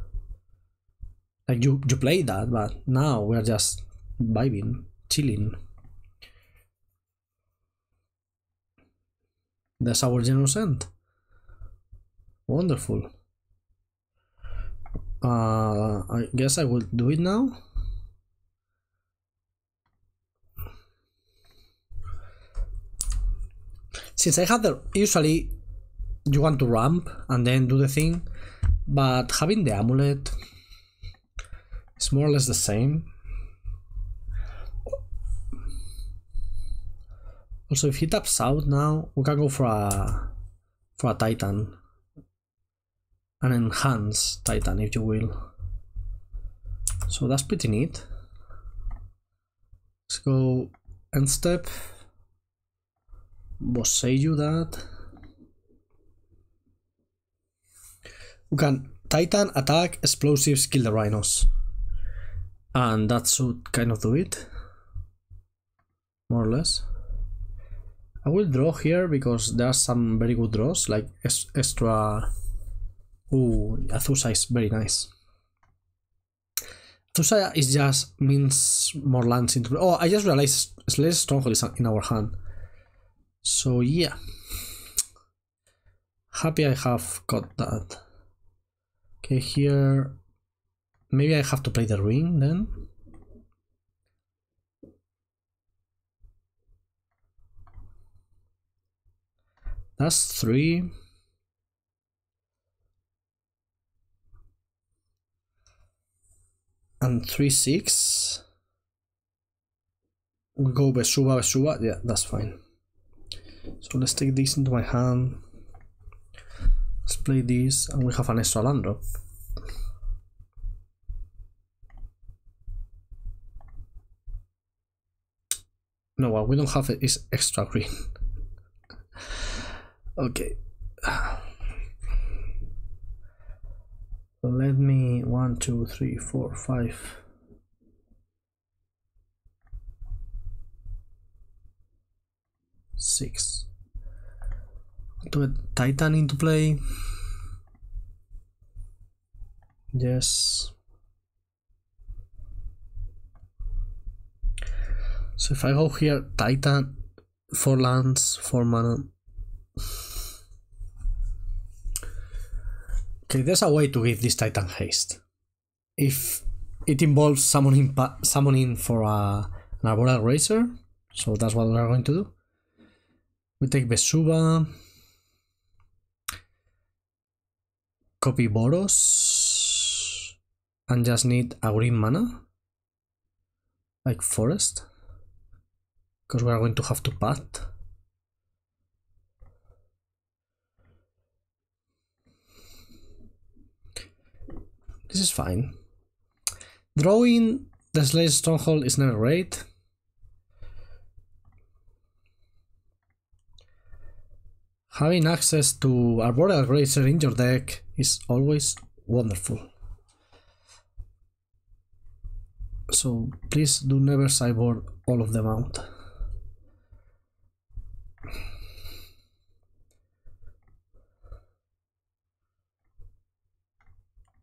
Like you play that, but now we're just vibing, chilling. That's our Generous Ent. Wonderful. I guess I will do it now. Since I have the, usually you want to ramp and then do the thing, but having the amulet is more or less the same. Also, if he taps out now, we can go for a Titan, an enhanced Titan, if you will. So that's pretty neat. Let's go end step. Boseiju that. We can Titan, attack, explosives, kill the Rhinos. And that should kind of do it. More or less. I will draw here because there are some very good draws, like extra. Ooh, Azusa is very nice. Azusa is just means more lands into. Oh, I just realized Slayers Stronghold is in our hand. So yeah, happy I have got that. Okay, here maybe I have to play the ring then. That's 3. And 3, 6. We go Vesuva. Yeah, that's fine. So let's take this into my hand. Let's play this, and we have an extra land drop. No, what we don't have is extra green. Okay. Let me 1, 2, 3, 4, 5. 6. To a Titan into play. Yes. So if I go here, Titan, 4 lands, 4 mana. Okay, there's a way to give this Titan haste. If it involves summoning for an Arboreal Grazer, so that's what we're going to do. We take Vesuva, copy Boros, and just need a green mana, like Forest, because we are going to have to Pact. This is fine. Drawing the Slayers Stronghold is never great. Having access to Arboreal Grazer in your deck is always wonderful. So please do never sideboard all of them out.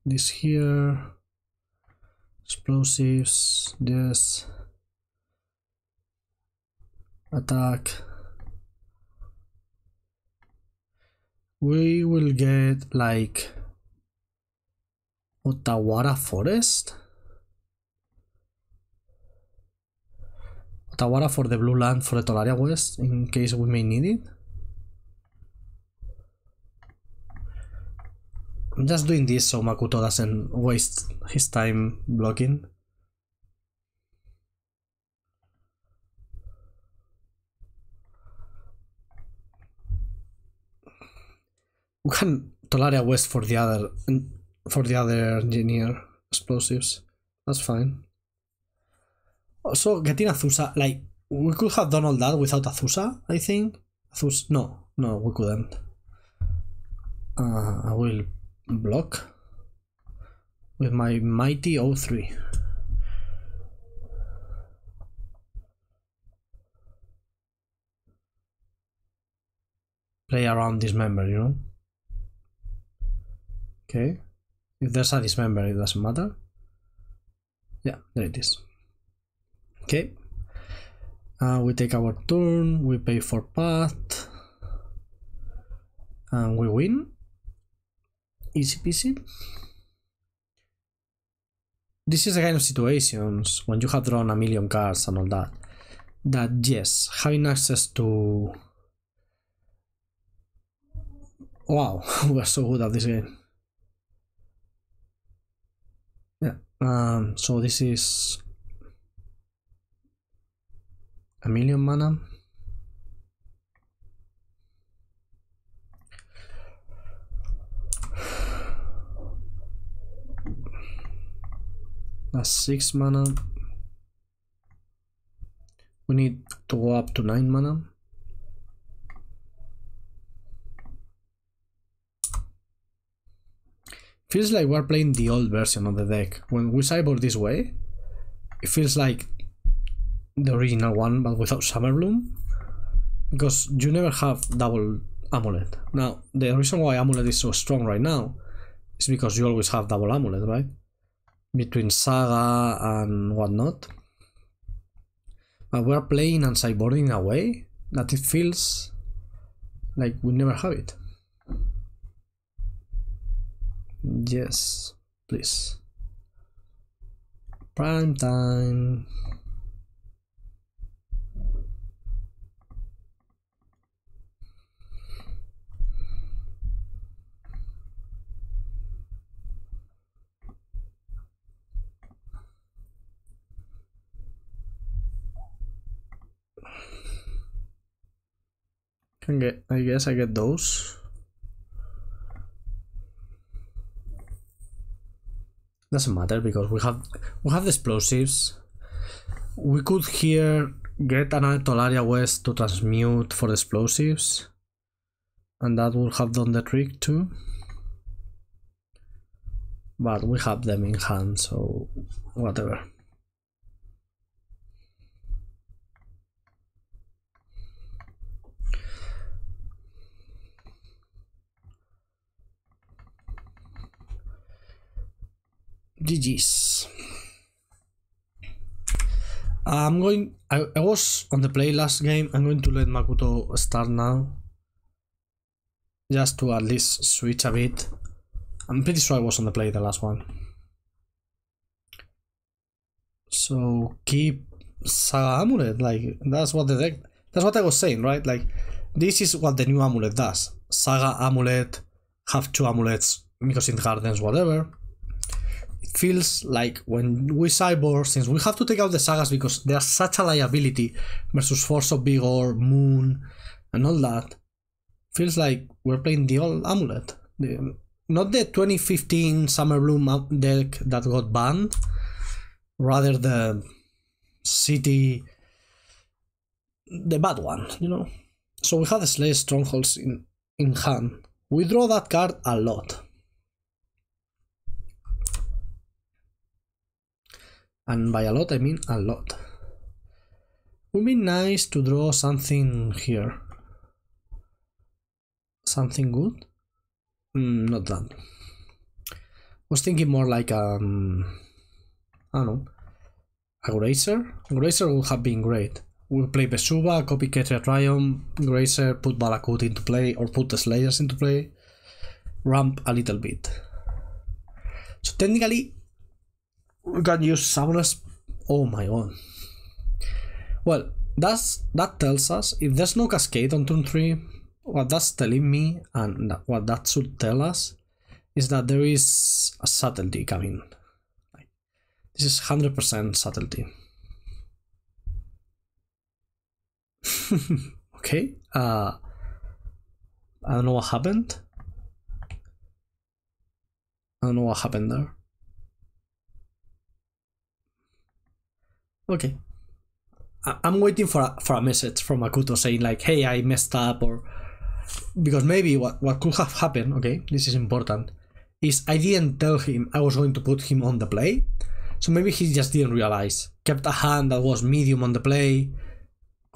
This here, explosives, this, attack. We will get like Otawara Forest. Otawara for the blue land for the Tolaria West in case we may need it. I'm just doing this so Makuto doesn't waste his time blocking. We can Tolaria West for the other engineer explosives. That's fine. Also, getting Azusa, like we could have done all that without Azusa, I think. No, we couldn't. I will block with my mighty 03. Play around dismember, you know. Okay, if there's a dismember, it doesn't matter. Yeah, there it is. Okay, we take our turn, we pay for Pact, and we win. Easy peasy. This is the kind of situations when you have drawn a million cards and all that, that yes, having access to... Wow, we're so good at this game. Yeah, so this is a million mana. That's 6 mana. We need to go up to 9 mana. Feels like we're playing the old version of the deck. When we sideboard this way, it feels like the original one, but without Summerbloom, because you never have double Amulet. Now, the reason why Amulet is so strong right now is because you always have double Amulet, right? Between Saga and whatnot. But we're playing and sideboarding in a way that it feels like we never have it. Yes, please. Prime time. I guess I get those. Doesn't matter because we have the explosives. We could here get another Tolaria West to transmute for the explosives, and that would have done the trick too. But we have them in hand, so whatever. GG's. I was on the play last game. I'm going to let Makuto start now. Just to at least switch a bit. I'm pretty sure I was on the play the last one. So keep Saga Amulet, like that's what the deck, that's what I was saying, right? Like this is what the new Amulet does. Saga Amulet, have 2 amulets, Mycosynth Gardens, whatever. It feels like when we cyborg, since we have to take out the sagas because they are such a liability versus Force of Vigor, Moon, and all that, feels like we're playing the old Amulet. Not the 2015 Summer Bloom deck that got banned, rather the city, the bad one, you know. So we have the Slayers Strongholds in hand. We draw that card a lot. And by a lot, I mean a lot. Would be nice to draw something here. Something good? Not that. Was thinking more like I don't know, a Grazer? Grazer would have been great. We'll play Vesuva, copy Triumph, Grazer, put Valakut into play, or put the Slayers into play, ramp a little bit. So technically, we can use Samuel's. Oh my god. Well, that tells us, if there's no Cascade on turn 3, what that's telling me, and what that should tell us, is that there is a subtlety coming. This is 100% subtlety. Okay, I don't know what happened. I don't know what happened there. Okay. I'm waiting for a message from Makuto saying like, hey, I messed up, or because maybe what could have happened, okay, this is important, is I didn't tell him I was going to put him on the play, so maybe he just didn't realize, kept a hand that was medium on the play,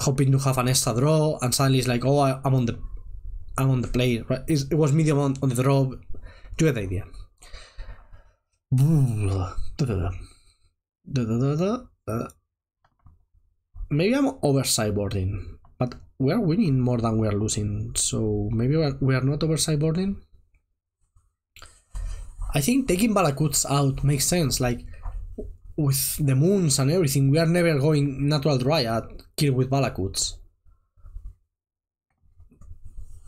hoping to have an extra draw, and suddenly it's like, oh, I'm on the play, right? It was medium on the draw. You get the idea. Maybe I'm over sideboarding, but we're winning more than we're losing, so maybe we are not over sideboarding. I think taking Valakuts out makes sense, like with the moons and everything, we are never going natural Dryad, kill with Valakuts.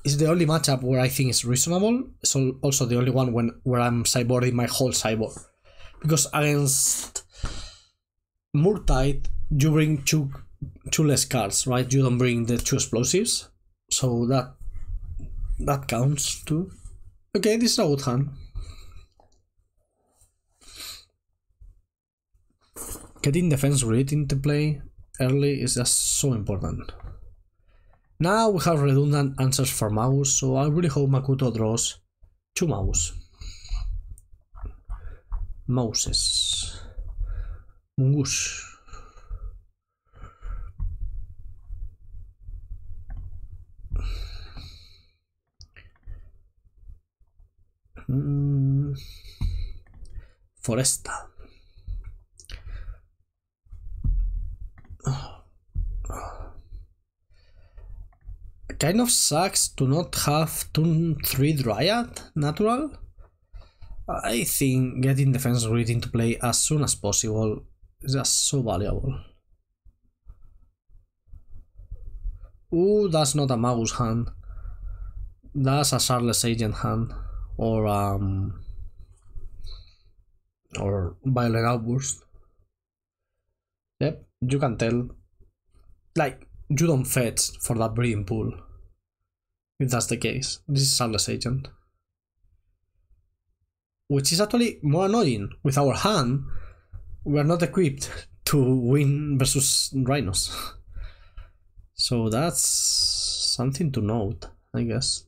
It's the only matchup where I think it's reasonable. It's also the only one where I'm sideboarding my whole sideboard. Because against Murtide, you bring two less cards, right? You don't bring the 2 explosives. So that counts too. Okay, this is a good hand. Getting defense grid into play early is just so important. Now we have redundant answers for mouse, so I really hope Makuto draws 2 mouse. Mouses. Mungus. Foresta. Kind of sucks to not have turn 3 Dryad natural. I think getting defense grid into play as soon as possible is just so valuable. Ooh, that's not a mouse hand. That's a Shardless Agent hand, or Violent Outburst. Yep, you can tell. Like, you don't fetch for that breeding pool. If that's the case, this is Shardless Agent. Which is actually more annoying. With our hand, we are not equipped to win versus Rhinos. So that's something to note, I guess.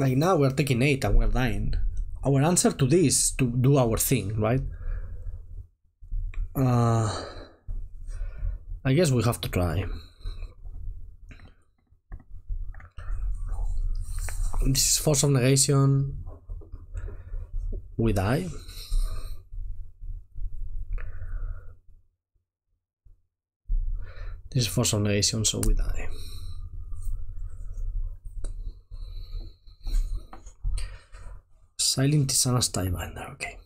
Like now we're taking 8 and we're dying. Our answer to this is to do our thing, right? I guess we have to try. This is Force of Negation. We die. This is Force of Negation, so we die. Silent Tisana's Tiebinder, okay.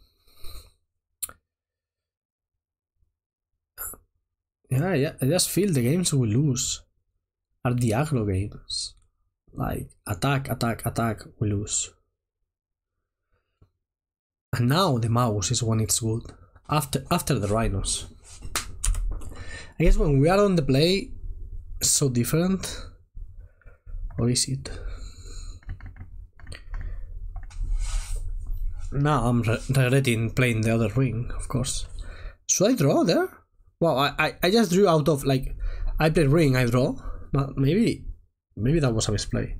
Yeah, I just feel the games we lose are the aggro games. Like, attack, we lose. And now the mouse is when it's good. After the Rhinos. I guess when we are on the play, it's so different. Or is it? Now I'm regretting playing the other ring, of course. Should I draw there? Well, I just drew out of, like, I played ring, I draw. But maybe that was a misplay.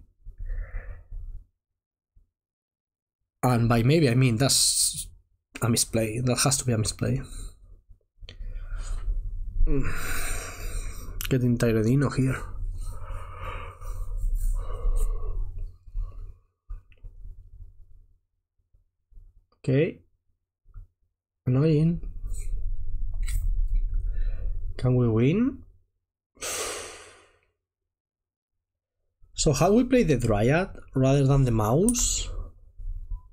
And by maybe I mean that's a misplay. That has to be a misplay. Getting tiredino here. Okay. Annoying. Can we win? So how we play the Dryad rather than the mouse?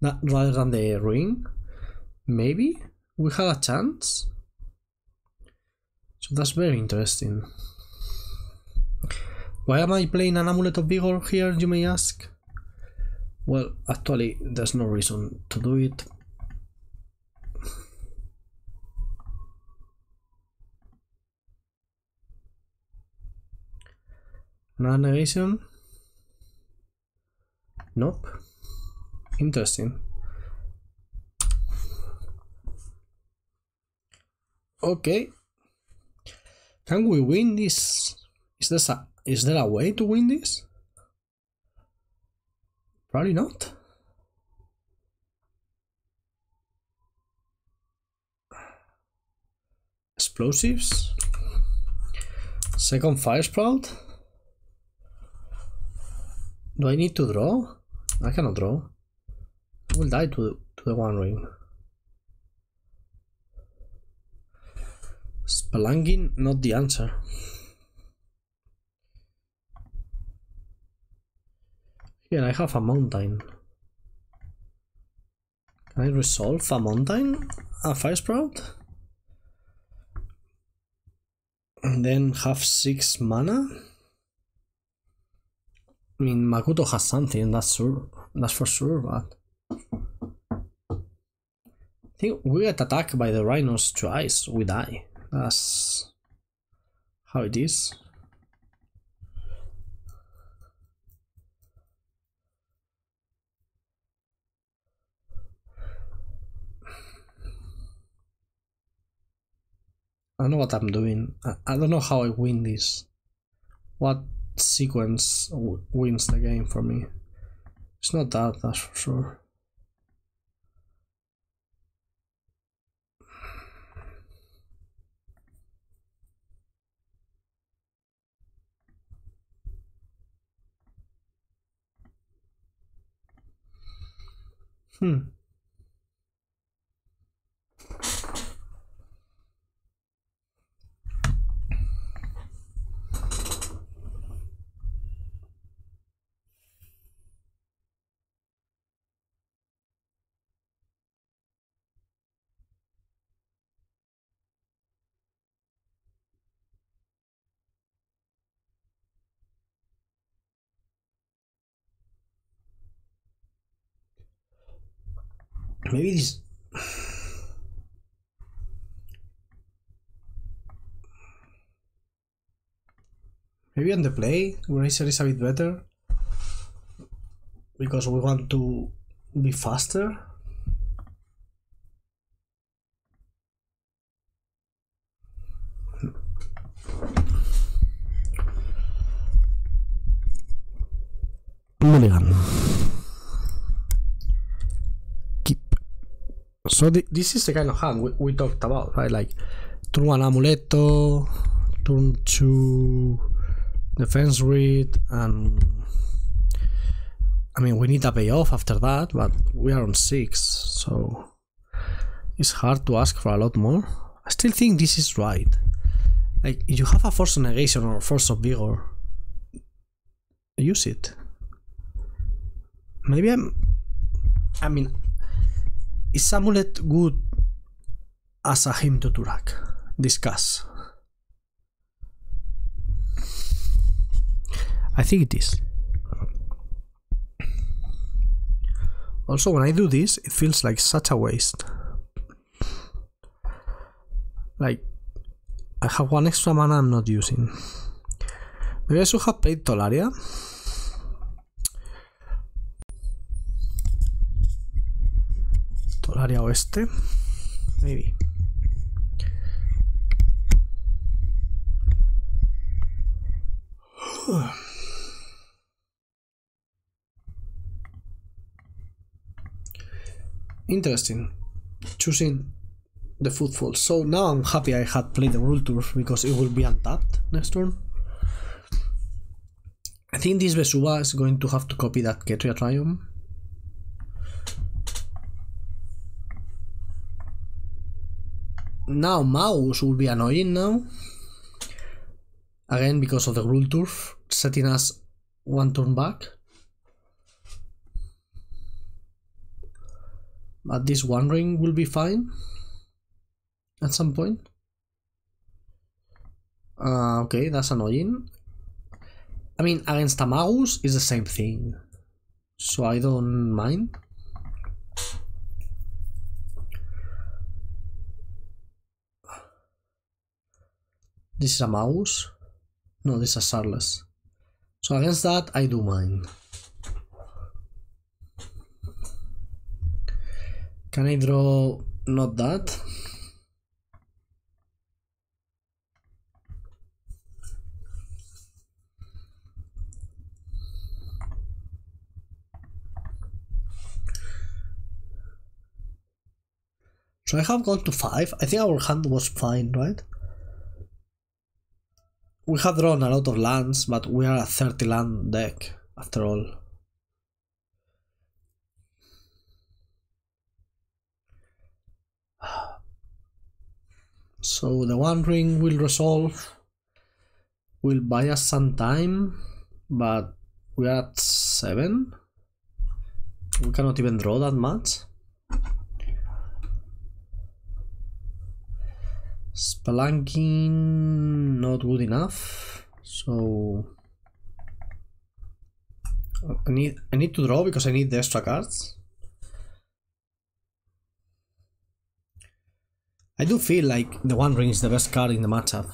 Rather than the ring? Maybe? We have a chance? So that's very interesting. Why am I playing an Amulet of Vigor here, you may ask? Well, actually, there's no reason to do it. Another negation? Nope. Interesting. Okay. Can we win this? Is there a way to win this? Probably not. Explosives. Second fire sprout. Do I need to draw? I cannot draw. I will die to the one ring. Spelunking, not the answer. Here I have a mountain. Can I resolve a mountain? A fire sprout? And then have 6 mana? I mean, Makuto has something, that's for sure, but I think we get attacked by the Rhinos twice, we die. That's how it is. I don't know what I'm doing. I don't know how I win this. What sequence wins the game for me? It's not that, that's for sure. Maybe this... Maybe on the play, Grazer is a bit better. Because we want to be faster. Mulligan. So this is the kind of hand we talked about, right? Like turn 1 Amuleto, turn 2 Defense Read, and I mean we need a payoff after that, but we are on 6, so it's hard to ask for a lot more. I still think this is right. Like if you have a Force of Negation or Force of Vigor, use it. Maybe I mean, is Amulet good as a hymn to Turak? Discuss. I think it is. Also, when I do this, it feels like such a waste. Like, I have 1 extra mana I'm not using. Maybe I should have played Tolaria. Tolaria West. Maybe. Interesting. Choosing the footfall. So now I'm happy I had played the Gruul Turf because it will be untapped next turn. I think this Vesuva is going to have to copy that Ketria Triumph. Now Mouse will be annoying now. Again because of the Gruul Turf setting us 1 turn back. But this One Ring will be fine at some point. Okay, that's annoying. I mean, against a Magus is the same thing, so I don't mind. This is a Magus. No, this is a Sarless. So against that, I do mind. Can I draw not that? So I have gone to 5. I think our hand was fine, right? We have drawn a lot of lands, but we are a 30 land deck after all. So the One Ring will resolve, will buy us some time, but we are at 7. We cannot even draw that much. Spelunking not good enough, so I need to draw because I need the extra cards. I do feel like the One Ring is the best card in the matchup.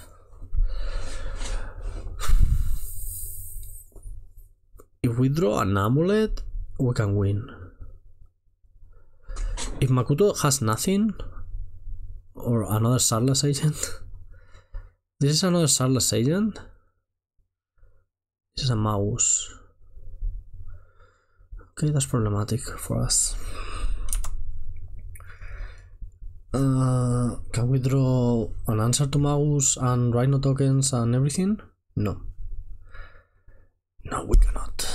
If we draw an Amulet, we can win. If Makuto has nothing, or another Sarless agent. This is another Sarless agent. This is a mouse. Okay, that's problematic for us. Can we draw an answer to mouse and Rhino tokens and everything? No. No, we cannot.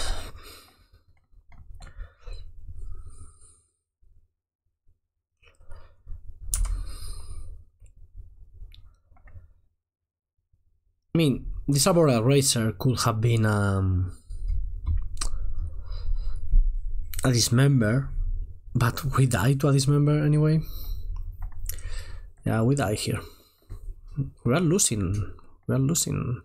I mean, this Arboreal Grazer could have been a dismember, but we died to a dismember anyway. Yeah, we die here. We are losing. We are losing.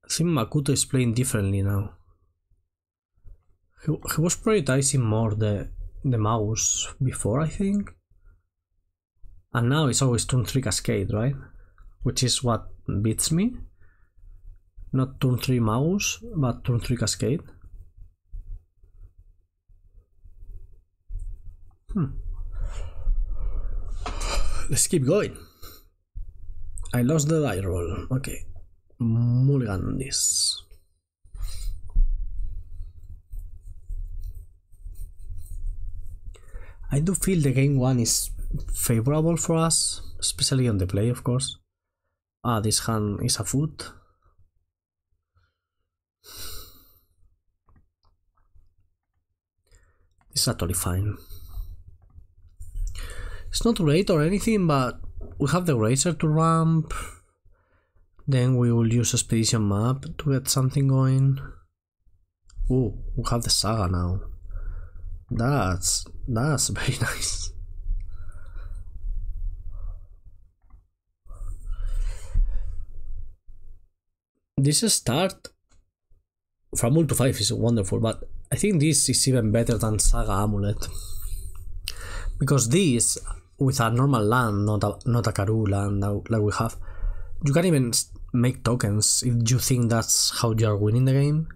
I think Makuto is playing differently now. He was prioritizing more the mouse before, I think. And now it's always turn 3 Cascade, right? Which is what beats me. Not turn 3 mouse, but turn 3 Cascade. Let's keep going. I lost the die roll. Okay. Mulligan this. I do feel the game one is favorable for us, especially on the play, of course. Ah, this hand is a foot. It's totally fine. It's not great or anything, but we have the Grazer to ramp. Then we will use Expedition Map to get something going. Ooh, we have the Saga now. That's very nice. This start from 0 to 5 is wonderful, but I think this is even better than Saga Amulet. Because this, with a normal land, not a Gruul land like we have, you can even make tokens if you think that's how you are winning the game.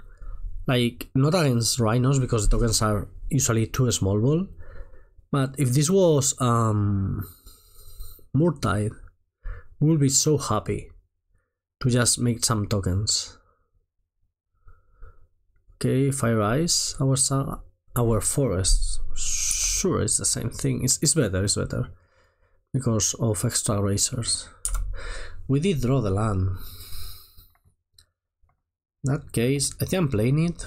Like, not against Rhinos, because the tokens are usually too small ball. But if this was Murtide, we would be so happy to just make some tokens. Okay, Fire Ice, our Saga, our Forest. Sure, it's the same thing. It's better, because of extra racers. We did draw the land. In that case, I think I'm playing it.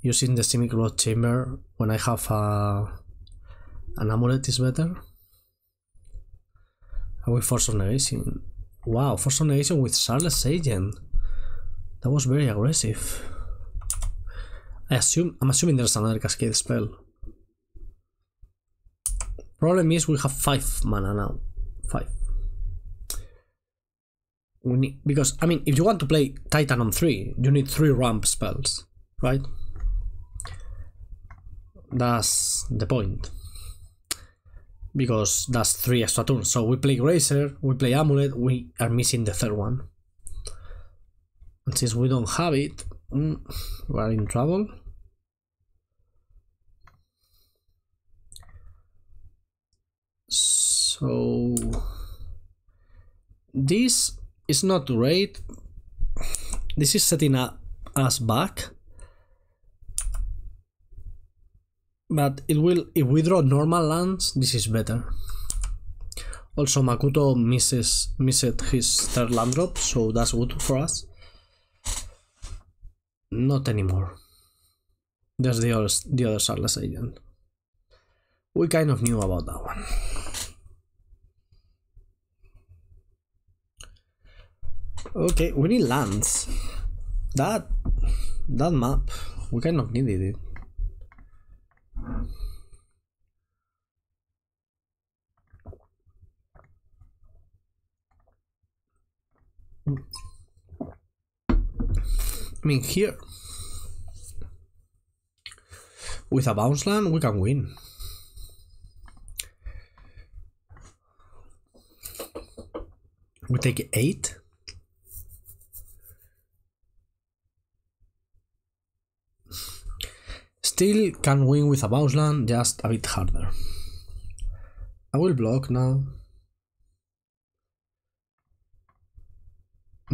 Using the Simic Road Chamber when I have an Amulet is better. And with Force of Negation. Wow, Force of Negation with Charles Agent. That was very aggressive. I'm assuming there's another Cascade spell. Problem is we have 5 mana now. 5. We need, because I mean, if you want to play Titan on 3, you need 3 ramp spells, right? That's the point. Because that's 3 extra turns. So we play Grazer, we play Amulet, we are missing the 3rd one. And since we don't have it, we are in trouble. So this is not great. This is setting us back. But it will, if we draw normal lands, this is better. Also, Makuto missed his 3rd land drop, so that's good for us. Not anymore. There's the other Charles Agent. We kind of knew about that one. Okay, we need lands. That map, we kind of needed it. I mean, here with a bounce land we can win. We take 8. Still can win with a bounce land, just a bit harder. I will block now.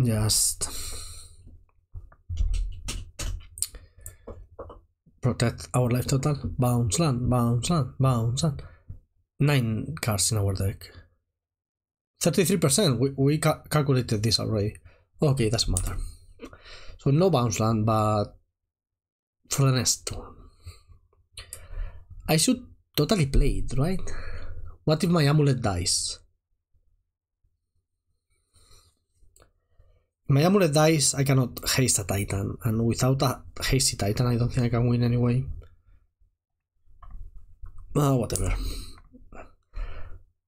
Just protect our life total. Bounce land, bounce land, bounce land. 9 cards in our deck. 33%. We calculated this already. Okay, doesn't matter. So no bounce land, but for the next turn. I should totally play it, right? What if my Amulet dies? If my Amulet dies, I cannot haste a Titan, and without a hasty Titan, I don't think I can win anyway. Whatever.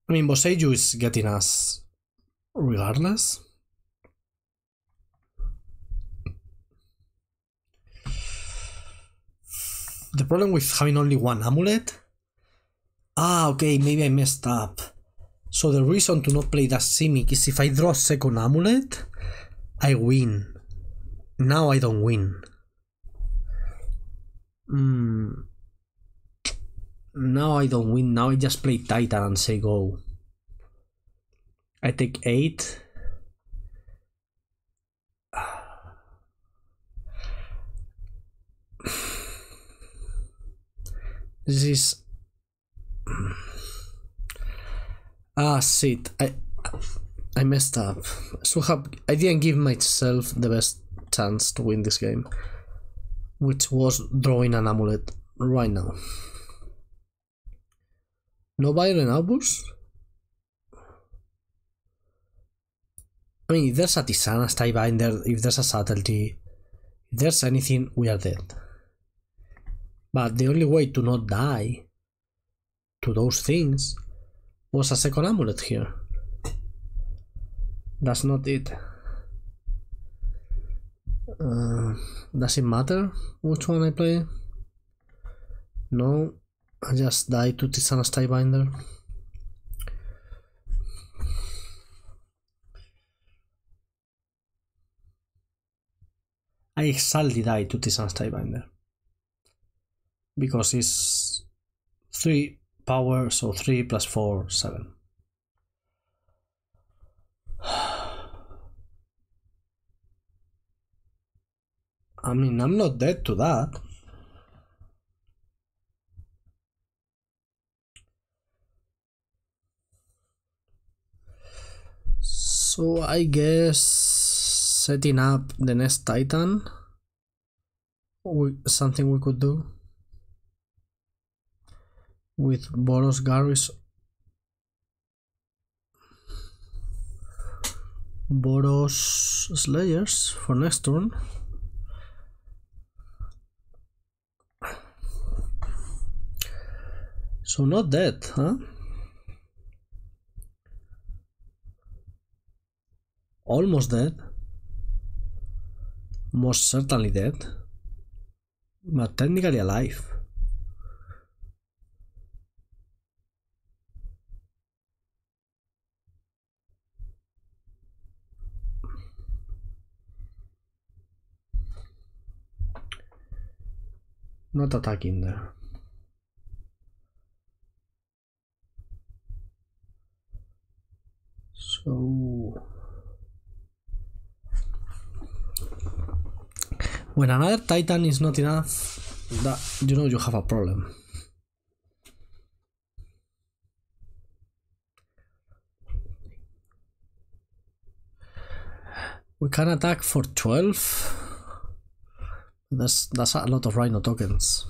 I mean, Boseiju is getting us regardless. The problem with having only one Amulet? Okay, maybe I messed up. So the reason to not play that Simic is if I draw second Amulet, I win. Now I don't win. Now I don't win. Now I just play Titan and say go. I take 8. This is... Ah, shit. I messed up. I didn't give myself the best chance to win this game, which was drawing an amulet right now. No Byron Albus? I mean, if there's a Tisana Skybinder, if there's a subtlety, if there's anything, we are dead. But the only way to not die to those things was a second amulet here. That's not it. Does it matter which one I play? No, I just die to Tisana Skybinder. I exactly die to Tisana Skybinder because it's 3 power, so 3 plus 4, 7. I mean, I'm not dead to that. So I guess setting up the next Titan, something we could do with Boros Garrison, Boros Slayers for next turn. So not dead, huh? Almost dead. Most certainly dead. But technically alive. Not attacking there. So when another Titan is not enough, that you know you have a problem. We can attack for 12. That's a lot of Rhino tokens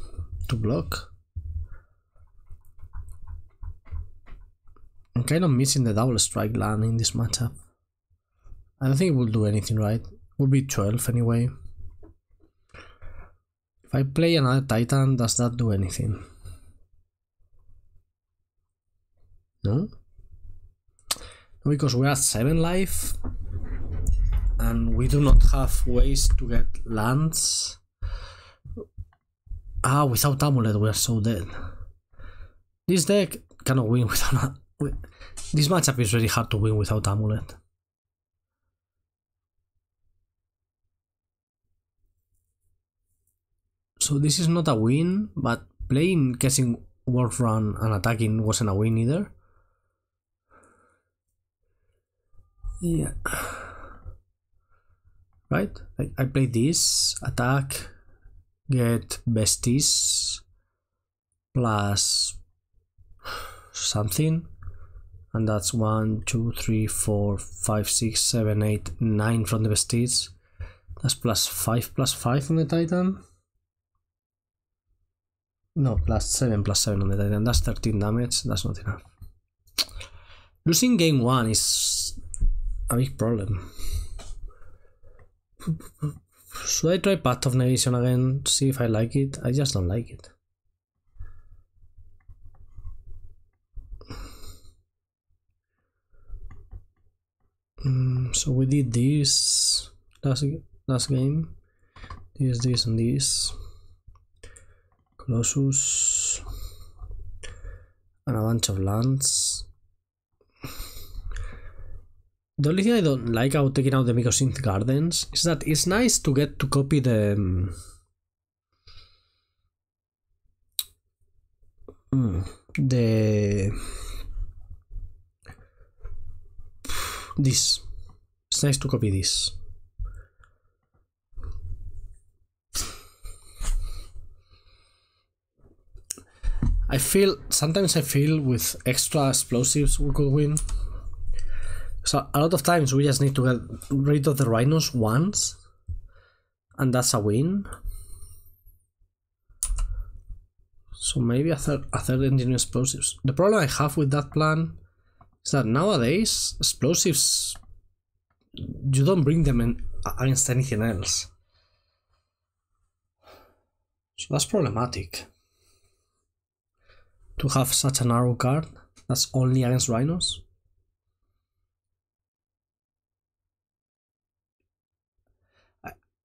to block. I'm kind of missing the double strike land in this matchup. I don't think it will do anything, right? It will be 12 anyway. If I play another Titan, does that do anything? No? Because we're at 7 life and we do not have ways to get lands. Ah, without Amulet we are so dead. This deck cannot win without... This matchup is really hard to win without Amulet. So this is not a win, but playing Kessig Wolf Run and attacking wasn't a win either. Yeah. Right? I play this, attack, get Vestige, plus something, and that's 1, 2, 3, 4, 5, 6, 7, 8, 9 from the Vestige. That's plus 5 on the Titan. No, plus 7 on the Titan. That's 13 damage. That's not enough. Losing game 1 is a big problem. Should I try Pact of Negation again? See if I like it? I just don't like it. So we did this last game. This and this. Colossus. And a bunch of lands. The only thing I don't like about taking out the Mycosynth Gardens is that it's nice to get to copy the this. It's nice to copy this. Sometimes I feel with extra explosives we could win. So a lot of times we just need to get rid of the Rhinos once, and that's a win. So maybe a third engine explosives. The problem I have with that plan is that nowadays explosives, you don't bring them in against anything else. So that's problematic. To have such a narrow card that's only against Rhinos.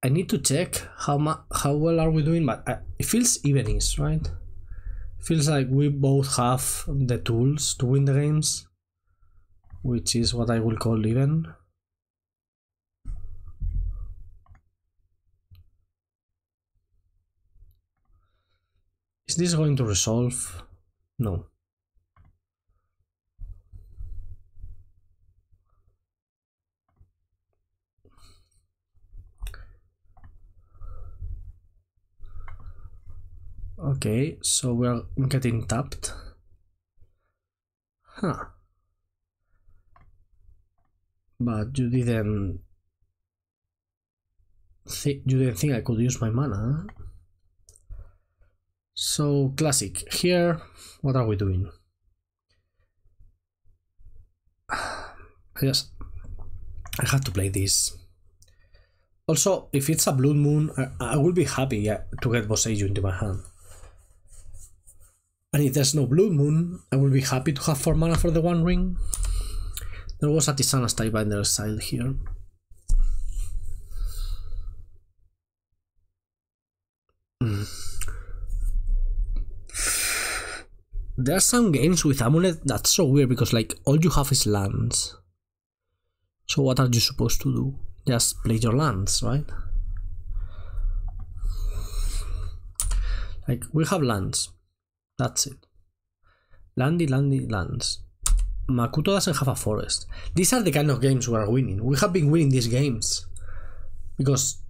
I need to check how well are we doing, but it feels even-ish, right? It feels like we both have the tools to win the games, which is what I will call even. Is this going to resolve? No. Okay, so we're getting tapped. Huh. But you didn't think I could use my mana, huh? So classic. Here, what are we doing? I have to play this. Also, if it's a Blood Moon, I will be happy to get Boseiju into my hand. And if there's no Blood Moon, I will be happy to have 4 mana for the One Ring. There was a Tisana's Typebinder exiled here. There are some games with Amulet that's so weird because like all you have is lands. So what are you supposed to do? Just play your lands, right? Like we have lands. That's it. Landy, lands. Makuto doesn't have a forest. These are the kind of games we are winning. We have been winning these games because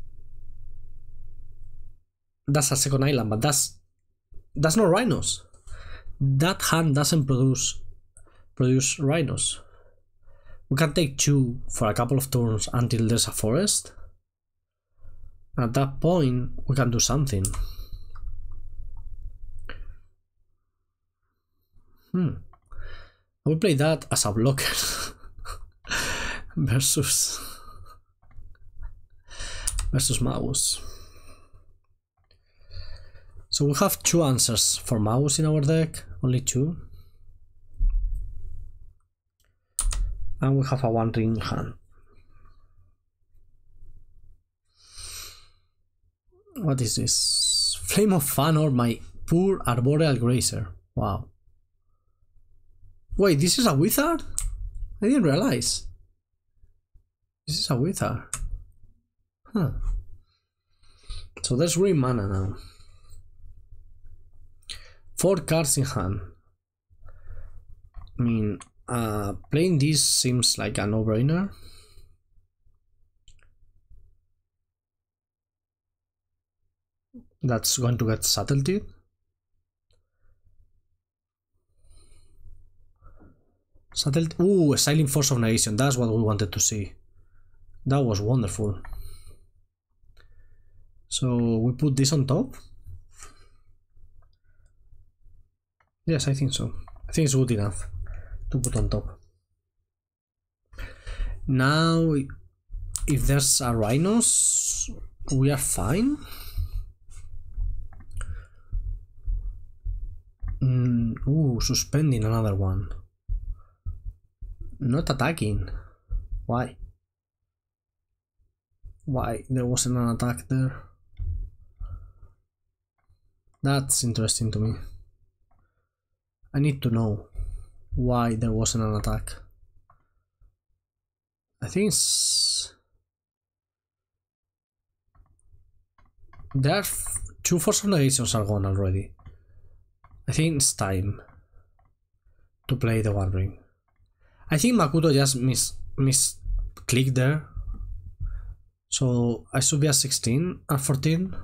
that's a second island, but that's not Rhinos. That hand doesn't produce Rhinos. We can take 2 for a couple of turns until there's a forest. At that point, we can do something. I will play that as a blocker versus Mouse. So we have 2 answers for Mouse in our deck, only 2. And we have a One Ring hand. What is this? Flame of Fun or my poor Arboreal Grazer. Wow. Wait, this is a wizard? I didn't realize. This is a wizard. Huh. So there's green mana now. 4 cards in hand. I mean, playing this seems like a no-brainer. That's going to get subtlety. Ooh, a silent Force of Negation. That's what we wanted to see. That was wonderful. So we put this on top. Yes, I think so. I think it's good enough to put on top. Now, if there's a Rhinos, we are fine. Ooh, suspending another one. Not attacking. Why? Why there wasn't an attack there? That's interesting to me. I need to know why there wasn't an attack. I think there are 2 Force of Negations are gone already. I think it's time to play the One Ring. I think Makuto just misclicked there. So I should be at 16 and 14.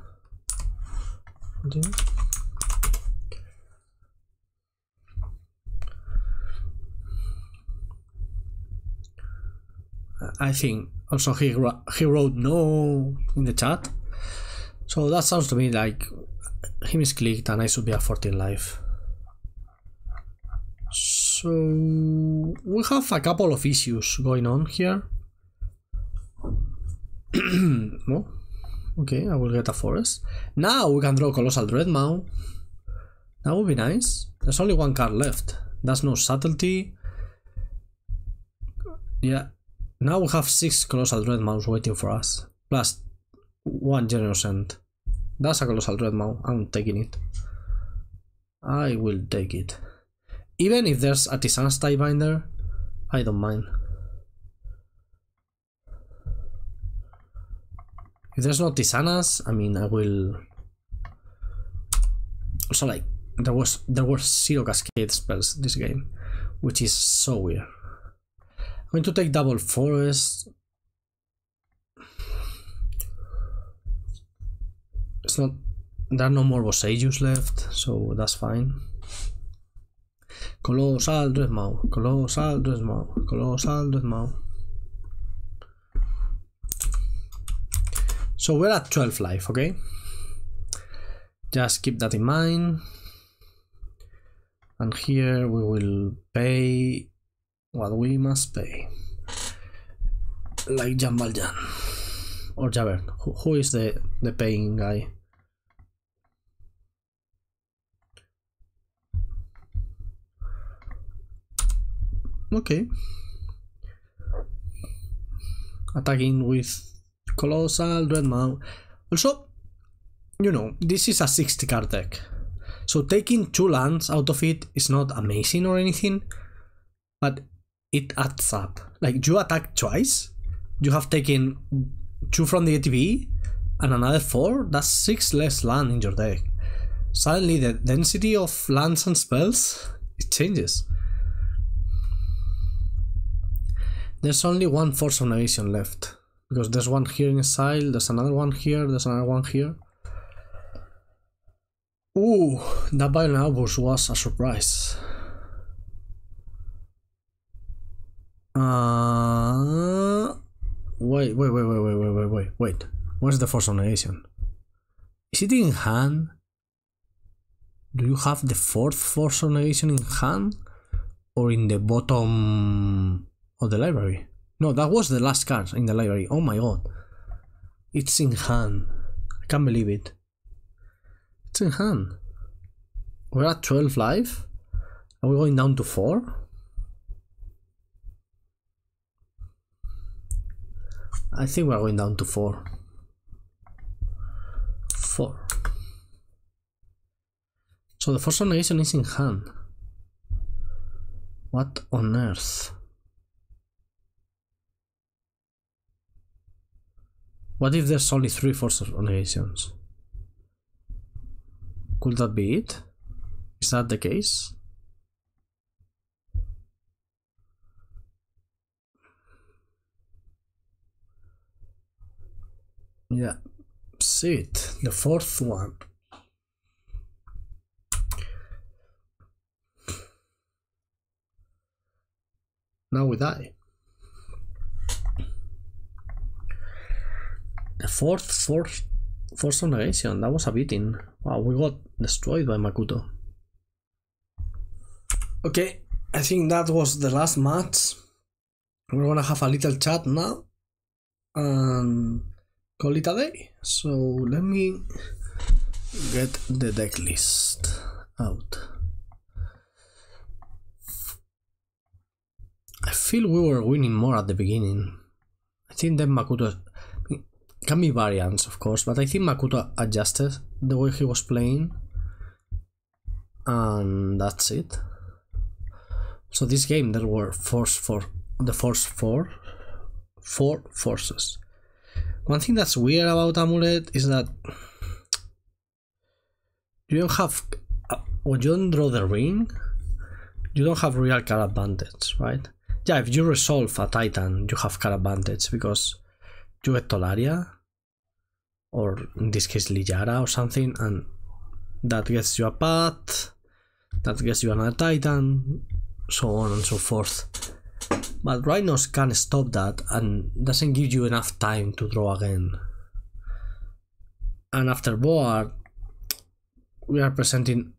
I think also he wrote no in the chat. So that sounds to me like he misclicked and I should be at 14 life. So we have a couple of issues going on here. No? Okay, I will get a forest. Now we can draw Colossal Dreadmaw. That would be nice. There's only one card left. That's no subtlety. Yeah. Now we have 6 Colossal Dreadmaws waiting for us. Plus 1 Generous Ent. That's a Colossal Dreadmaw. I'm taking it. I will take it. Even if there's a Tisana's Tiebinder, I don't mind. If there's no Tisana's, I mean, I will. Also, like, there were 0 Cascade spells this game, which is so weird. I'm going to take double forest. It's not. There are no more Boseijus left, so that's fine. Colossal Dreadmaw, Colossal Dreadmaw, Colossal Dreadmaw. So we're at 12 life, okay? Just keep that in mind. And here we will pay what we must pay. Like Jan Valjean. Or Javert. Who is the paying guy? Okay. Attacking with Colossal Dreadmaw. Also, you know, this is a 60 card deck. So taking 2 lands out of it is not amazing or anything, but it adds up. Like, you attack twice, you have taken 2 from the ATB and another 4, that's 6 less land in your deck. Suddenly the density of lands and spells, it changes. There's only 1 Force of Negation left. Because there's one here in exile, there's another one here, there's another one here. Ooh, that Violent Outburst was a surprise. Wait. Where's the Force of Negation? Is it in hand? Do you have the 4th Force of Negation in hand? Or in the bottom of the library? No, that was the last card in the library. Oh my god. It's in hand. I can't believe it. It's in hand. We're at 12 life. Are we going down to 4? I think we're going down to 4. 4. So the Force of Negation is in hand. What on earth? What if there's only 3 Force of Negations? Could that be it? Is that the case? Yeah, see it. The 4th one. Now we die. The 4th Force of Negation, that was a beating. Wow, we got destroyed by Makuto. Okay, I think that was the last match. We're gonna have a little chat now and call it a day. So let me get the deck list out. I feel we were winning more at the beginning. I think then Makuto can be variants, of course, but I think Makuto adjusted the way he was playing, and that's it. So this game there were four forces. One thing that's weird about Amulet is that you don't have, when you don't draw the ring, you don't have real card advantage, right? Yeah, if you resolve a Titan, you have card advantage because you get Tolaria, or in this case Littjara or something, and that gets you a Path, that gets you another Titan, so on and so forth. But Rhinos can stop that and doesn't give you enough time to draw again. And after board, we are presenting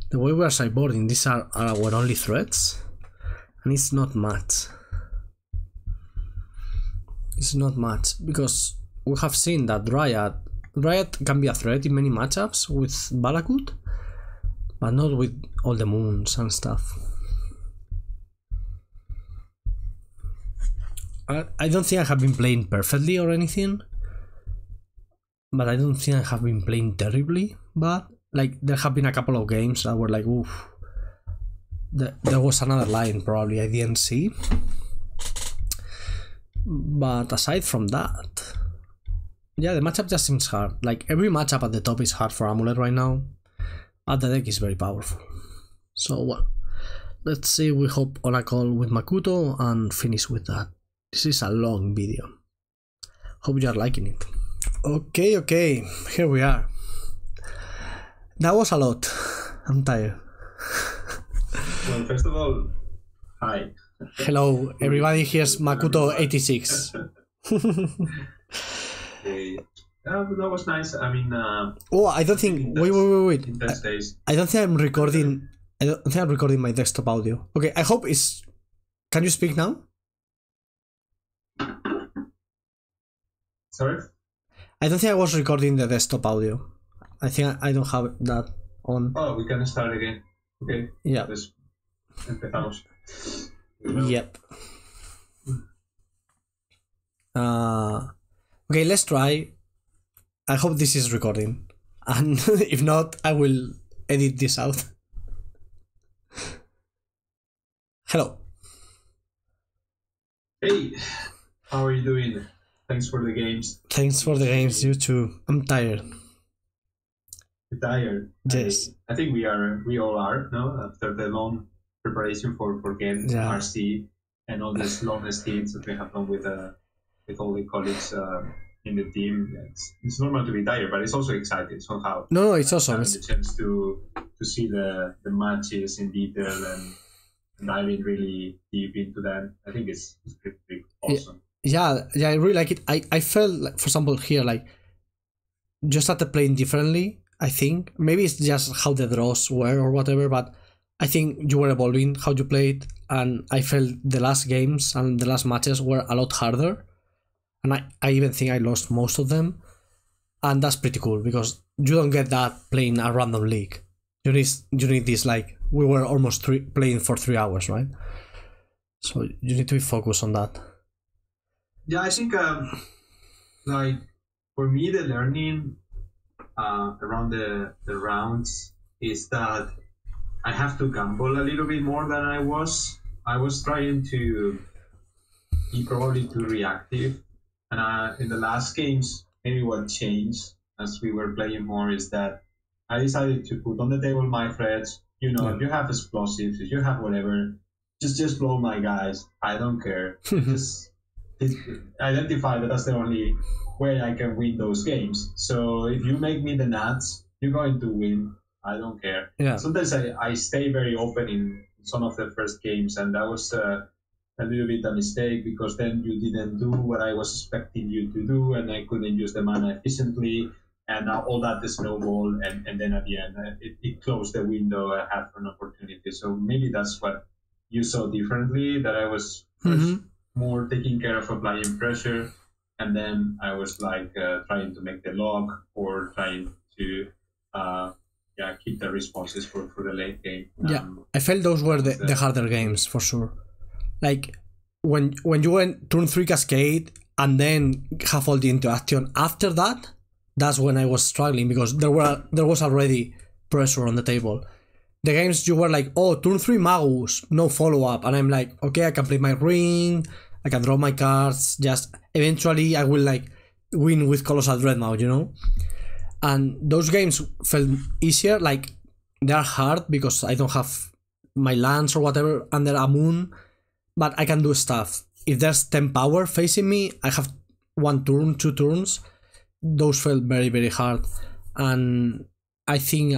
the way we are sideboarding. These are our only threats, and it's not much. It's not much because we have seen that Dryad can be a threat in many matchups with Valakut, but not with all the moons and stuff. I don't think I have been playing perfectly or anything, but I don't think I have been playing terribly bad. Like, there have been a couple of games that were like, oof, there was another line probably I didn't see. But aside from that, yeah, the matchup just seems hard. Like, every matchup at the top is hard for Amulet right now, but the deck is very powerful. So, well, let's see, we hop on a call with Makuto and finish with that. This is a long video. Hope you are liking it. Okay, here we are. That was a lot. I'm tired. Well, first of all, hi. Hello, everybody. Here's Makuto86. That was nice. I mean, oh, I don't think. Wait. I don't think I'm recording. I don't think I'm recording my desktop audio. Okay, I hope it's. Can you speak now? Sorry? I don't think I was recording the desktop audio. I think I don't have that on. Oh, we can start again. Okay. Yeah. Pues empezamos. Yep. Okay, let's try. I hope this is recording. And if not, I will edit this out. Hello. Hey, how are you doing? Thanks for the games. Thanks for the games, you too. I'm tired. You're tired? Yes. I think we all are, no? After the long preparation for games, yeah. RC, and all these long stints that we have done with all the colleagues in the team. It's normal to be tired, but it's also exciting somehow. No, it's awesome. Having the chance to see the matches in detail and diving really deep into them. I think it's pretty awesome. Yeah, I really like it. I felt like, for example, here, like, you started playing differently, I think. Maybe it's just how the draws were or whatever, but I think you were evolving how you played, and I felt the last games and the last matches were a lot harder, and I even think I lost most of them, and that's pretty cool, because you don't get that playing a random league. You need this, like, we were almost playing for 3 hours, right? So you need to be focused on that. Yeah, I think, like, for me, the learning around the rounds is that I have to gamble a little bit more than I was. I was trying to be probably too reactive. And in the last games, maybe what changed as we were playing more is that I decided to put on the table my threats. You know, if you have explosives, if you have whatever, just blow my guys. I don't care. Just identify that that's the only way I can win those games. So if you make me the nuts, you're going to win. I don't care. Yeah. Sometimes I stay very open in some of the first games, and that was a little bit a mistake, because then you didn't do what I was expecting you to do, and I couldn't use the mana efficiently, and all that snowball, and then at the end it closed the window I had for an opportunity. So maybe that's what you saw differently, that I was first more taking care of applying pressure, and then I was like trying to make the log, or trying to keep the responses for the late game. I felt those were the harder games for sure. Like when you went turn 3 cascade and then have all the interaction after that, that's when I was struggling, because there was already pressure on the table. The games you were like, oh, turn 3 Magus, no follow-up, and I'm like, okay, I can play my ring, I can draw my cards, just eventually I will like win with Colossal Dreadnought, you know? And those games felt easier. Like, they are hard because I don't have my lands or whatever under a moon, but I can do stuff. If there's 10 power facing me, I have 1 turn, 2 turns. Those felt very, very hard. And I think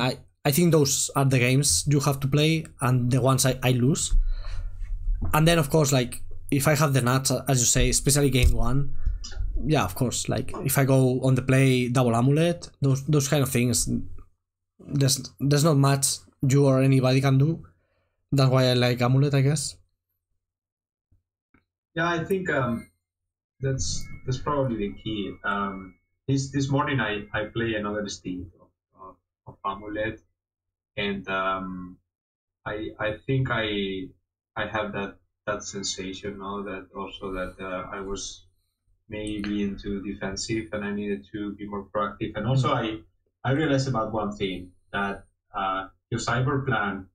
those are the games you have to play, and the ones I lose. And then of course, like if I have the nuts, as you say, especially game one, yeah, of course, like if I go on the play double amulet, those kind of things, there's not much you or anybody can do. That's why I like amulet, I guess. Yeah, I think that's probably the key. This morning I play another state of amulet, and I think I have that sensation now that also that I was maybe into defensive and I needed to be more proactive. And also I realized about one thing, that your cyber plan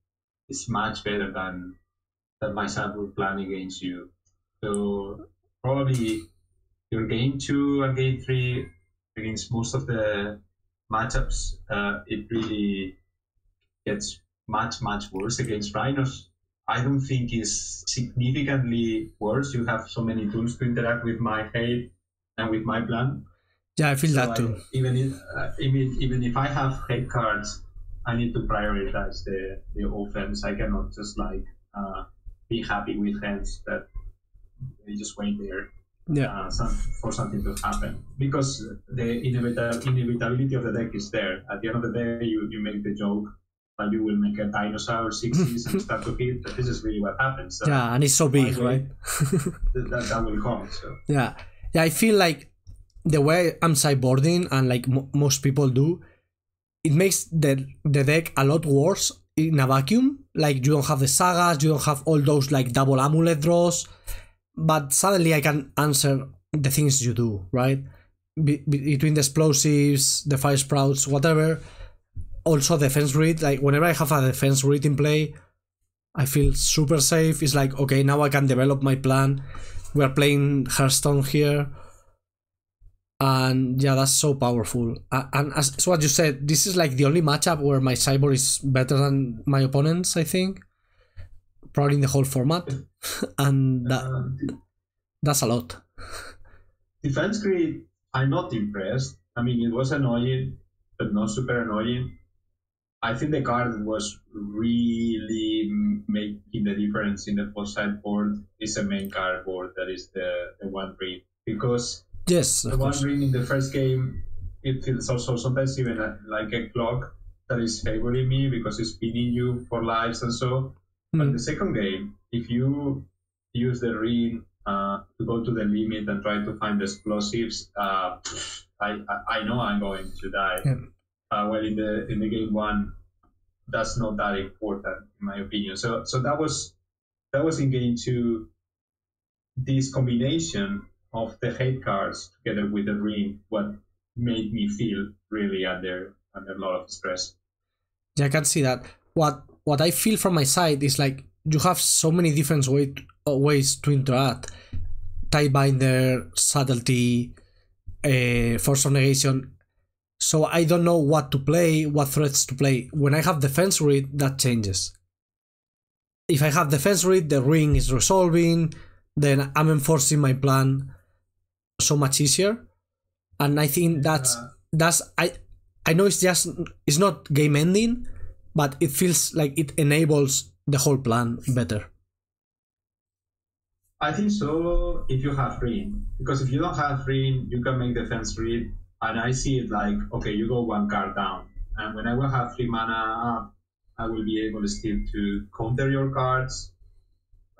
is much better than my cyber plan against you. So probably your game 2 and game 3 against most of the matchups, it really gets much worse. Against Rhinos, I don't think is significantly worse. You have so many tools to interact with my hate and with my plan. Yeah, I feel that too. Even if I have hate cards, I need to prioritize the offense. I cannot just like be happy with hands that they just wait there. Yeah. For something to happen, because the inevitability of the deck is there. At the end of the day, you make the joke, but you will make a dinosaur 60s and start to hit. But this is really what happens. So yeah, and it's so big, right? that will come. So. Yeah, I feel like the way I'm sideboarding, and like most people do, it makes the deck a lot worse in a vacuum. Like you don't have the sagas, you don't have all those like double amulet draws. But suddenly I can answer the things you do, right? Between the explosives, the fire sprouts, whatever. Also defense read, like whenever I have a defense read in play, I feel super safe. It's like, okay, now I can develop my plan. We're playing Hearthstone here. And yeah, that's so powerful. And as what you said, this is like the only matchup where my cyborg is better than my opponents, I think. Probably in the whole format. And that's a lot. Defense grid, I'm not impressed. I mean, it was annoying, but not super annoying. I think the card was really making the difference in the post side board is a main card board that is the one ring. Because yes, the one ring in the first game, it feels also sometimes even like a clock that is favoring me because it's pinning you for lives and so. But in the second game, if you use the ring to go to the limit and try to find the explosives, I know I'm going to die. Yeah. Well, in the game one, that's not that important in my opinion. So that was in game two. This combination of the hate cards together with the ring, what made me feel really under a lot of stress. Yeah, I can see that. What I feel from my side is like you have so many different ways to interact. Tidebinder, subtlety, Force of Negation. So I don't know what to play, what threats to play. When I have defense read, that changes. If I have defense read, the ring is resolving, then I'm enforcing my plan so much easier. And I think that's I know it's not game ending, but it feels like it enables the whole plan better. I think so if you have ring, because if you don't have ring, you can make defense read, and I see it like, okay, you go one card down, and when I will have 3 mana up, I will be able still to counter your cards,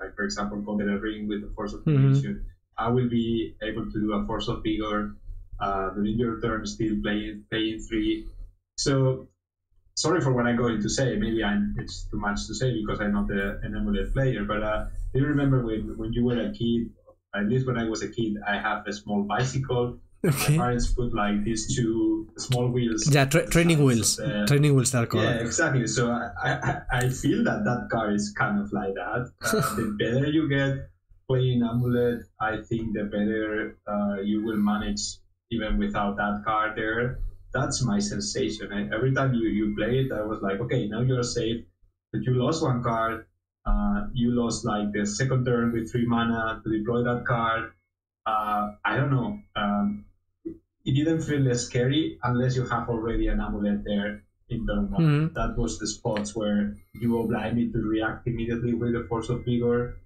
like for example, counter a ring with the Force of Negation. I will be able to do a Force of Vigor during your turn, still paying 3. So sorry for what I'm going to say. Maybe it's too much to say because I'm not an Amulet player. But do you remember when you were a kid? At least when I was a kid, I have a small bicycle. Okay. My parents put like these 2 small wheels. Yeah, training wheels. Training wheels that are called. Yeah, exactly. So I feel that car is kind of like that. The better you get playing Amulet, I think the better you will manage even without that card there. That's my sensation. Every time you play it, I was like, okay, now you're safe, but you lost 1 card. You lost like the second turn with 3 mana to deploy that card. I don't know. It didn't feel less scary unless you have already an Amulet there in turn 1. That was the spots where you obliged me to react immediately with the Force of Vigor.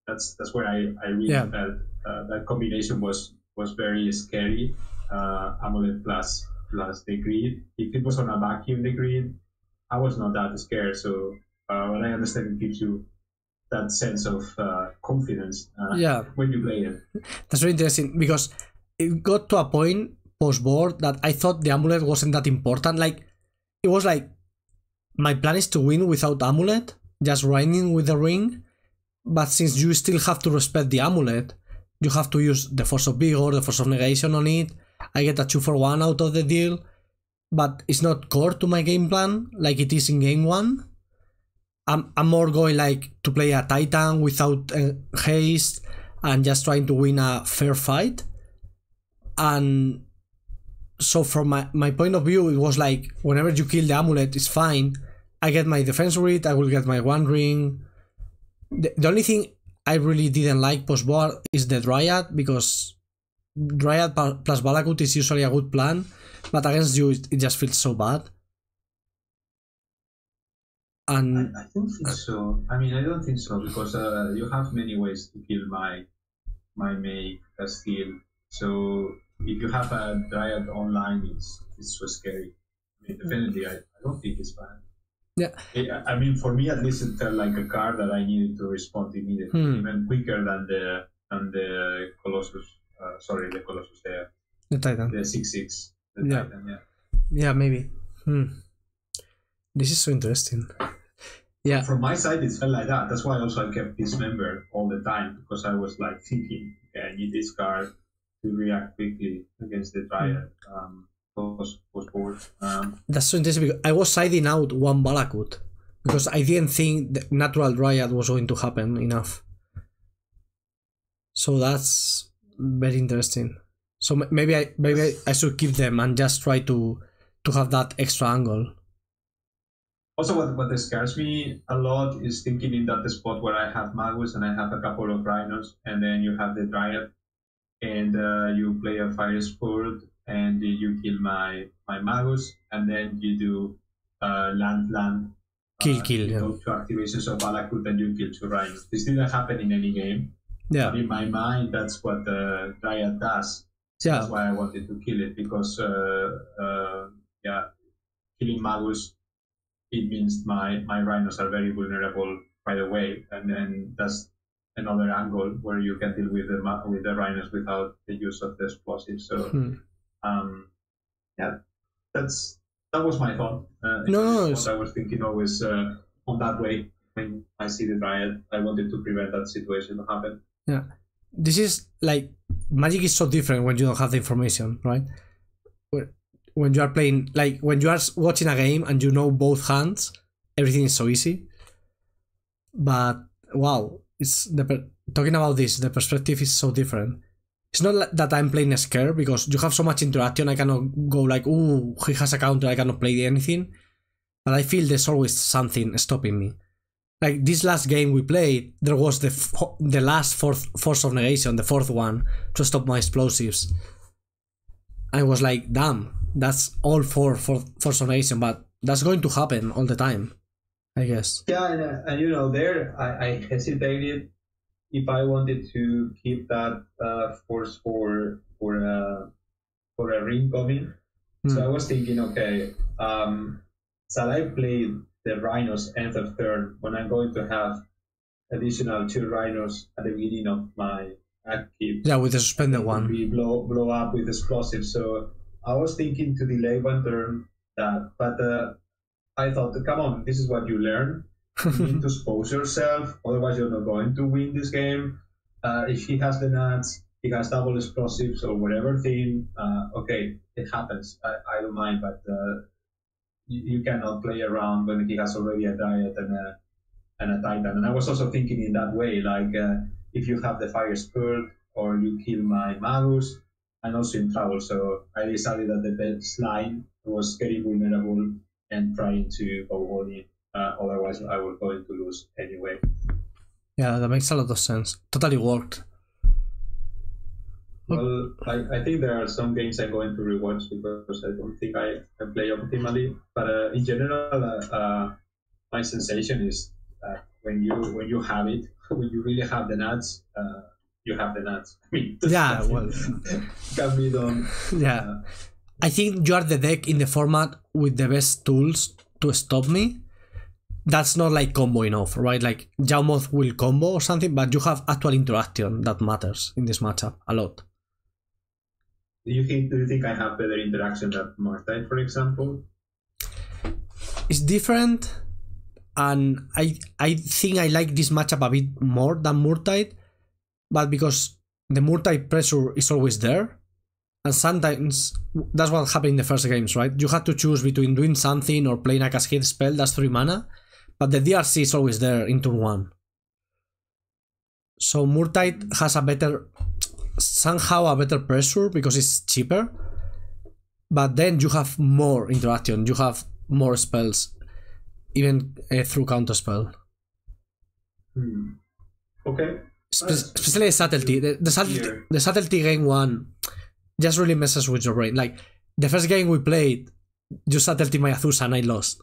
That's where I really felt that combination was very scary. Amulet plus the grid. If it was on a vacuum the grid, I was not that scared. So what I understand, it gives you that sense of confidence when you play it. That's very interesting because it got to a point post-board that I thought the amulet wasn't that important. Like, it was like, my plan is to win without amulet, just running with the ring, but since you still have to respect the amulet, you have to use the Force of Vigor, the Force of Negation on it. I get a 2-for-1 out of the deal, but it's not core to my game plan like it is in game 1. I'm more going like to play a Titan without haste and just trying to win a fair fight. And so from my point of view, it was like, whenever you kill the amulet, it's fine. I get my defense with it, I will get my 1 ring. The only thing I really didn't like post-board is the Dryad, because Dryad plus Valakut is usually a good plan, but against you it just feels so bad. And I don't think so. I mean, I don't think so, because you have many ways to kill my make steal. So if you have a Dryad online, it's so scary. I mean, definitely, I don't think it's bad. Yeah. I mean, for me at least, it felt like a card that I needed to respond immediately, even quicker than the Colossus. The Colossus there. The Titan. The 6/6. Titan, Yeah, maybe. This is so interesting. Yeah. From my side, it felt like that. That's why also I kept this member all the time, because I was like thinking, okay, I need this card to react quickly against the Dryad. Post-board. That's so interesting, because I was siding out 1 Valakut because I didn't think the natural Dryad was going to happen enough. So that's very interesting. So maybe I should keep them and just try to have that extra angle. Also, what scares me a lot is thinking in that spot where I have Magus and I have a couple of Rhinos, and then you have the Dryad, and you play a Fire Sport, and you kill my Magus, and then you do land. Kill. You go to activations of Valakut and you kill 2 Rhinos. This didn't happen in any game. Yeah. But in my mind, that's what the Dryad does. Yeah. That's why I wanted to kill it, because killing Magus, it means my Rhinos are very vulnerable right away, and then that's another angle where you can deal with the Rhinos without the use of the explosives. So that was my thought. What I was thinking always on that way. When I see the Dryad, I wanted to prevent that situation to happen. Yeah, this is like, Magic is so different when you don't have the information, right? When you are playing, like when you are watching a game and you know both hands, everything is so easy. But wow, it's talking about this, the perspective is so different. It's not that I'm playing scared, because you have so much interaction. I cannot go like, ooh, he has a counter, I cannot play anything. But I feel there's always something stopping me. Like this last game we played, there was the last Force of Negation, the 4th one, to stop my explosives. I was like, damn, that's all for Force of Negation, but that's going to happen all the time, I guess. Yeah, and there I hesitated if I wanted to keep that force for a ring coming. So I was thinking, okay, shall I play the Rhinos end of turn when I'm going to have additional 2 Rhinos at the beginning of my active? Yeah, with the suspended one. We blow up with explosives. So I was thinking to delay 1 turn that, but I thought, come on, this is what you learn. You need to expose yourself, otherwise you're not going to win this game. If he has the nuts, he has double explosives or whatever thing, okay, it happens. I don't mind, but you cannot play around when he has already a Dryad and a Titan. And I was also thinking in that way, like if you have the Fire Spurt or you kill my Magus, I'm also in trouble. So I decided that the best line was getting vulnerable and trying to go all in. Otherwise, I was going to lose anyway. Yeah, that makes a lot of sense. Totally worked. Well, I think there are some games I'm going to rewatch because I don't think I can play optimally. But in general, my sensation is that when you have it, when you really have the nuts, you have the nuts. I mean, yeah, well, can be done. Yeah, I think you are the deck in the format with the best tools to stop me. That's not like combo enough, right? Like Jaumoth will combo or something, but you have actual interaction that matters in this matchup a lot. Do you think I have better interaction than Martite, for example? It's different, and I think I like this matchup a bit more than Murtide, but because the Murtide pressure is always there, and sometimes that's what happened in the first games, right? You had to choose between doing something or playing a Cascade spell that's 3 mana, but the DRC is always there in turn 1. So Murtide has somehow a better pressure because it's cheaper, but then you have more interaction, you have more spells, even through counterspell. Okay. Especially subtlety. The subtlety game 1 just really messes with your brain. Like the first game we played, you subtlety my Azusa and I lost.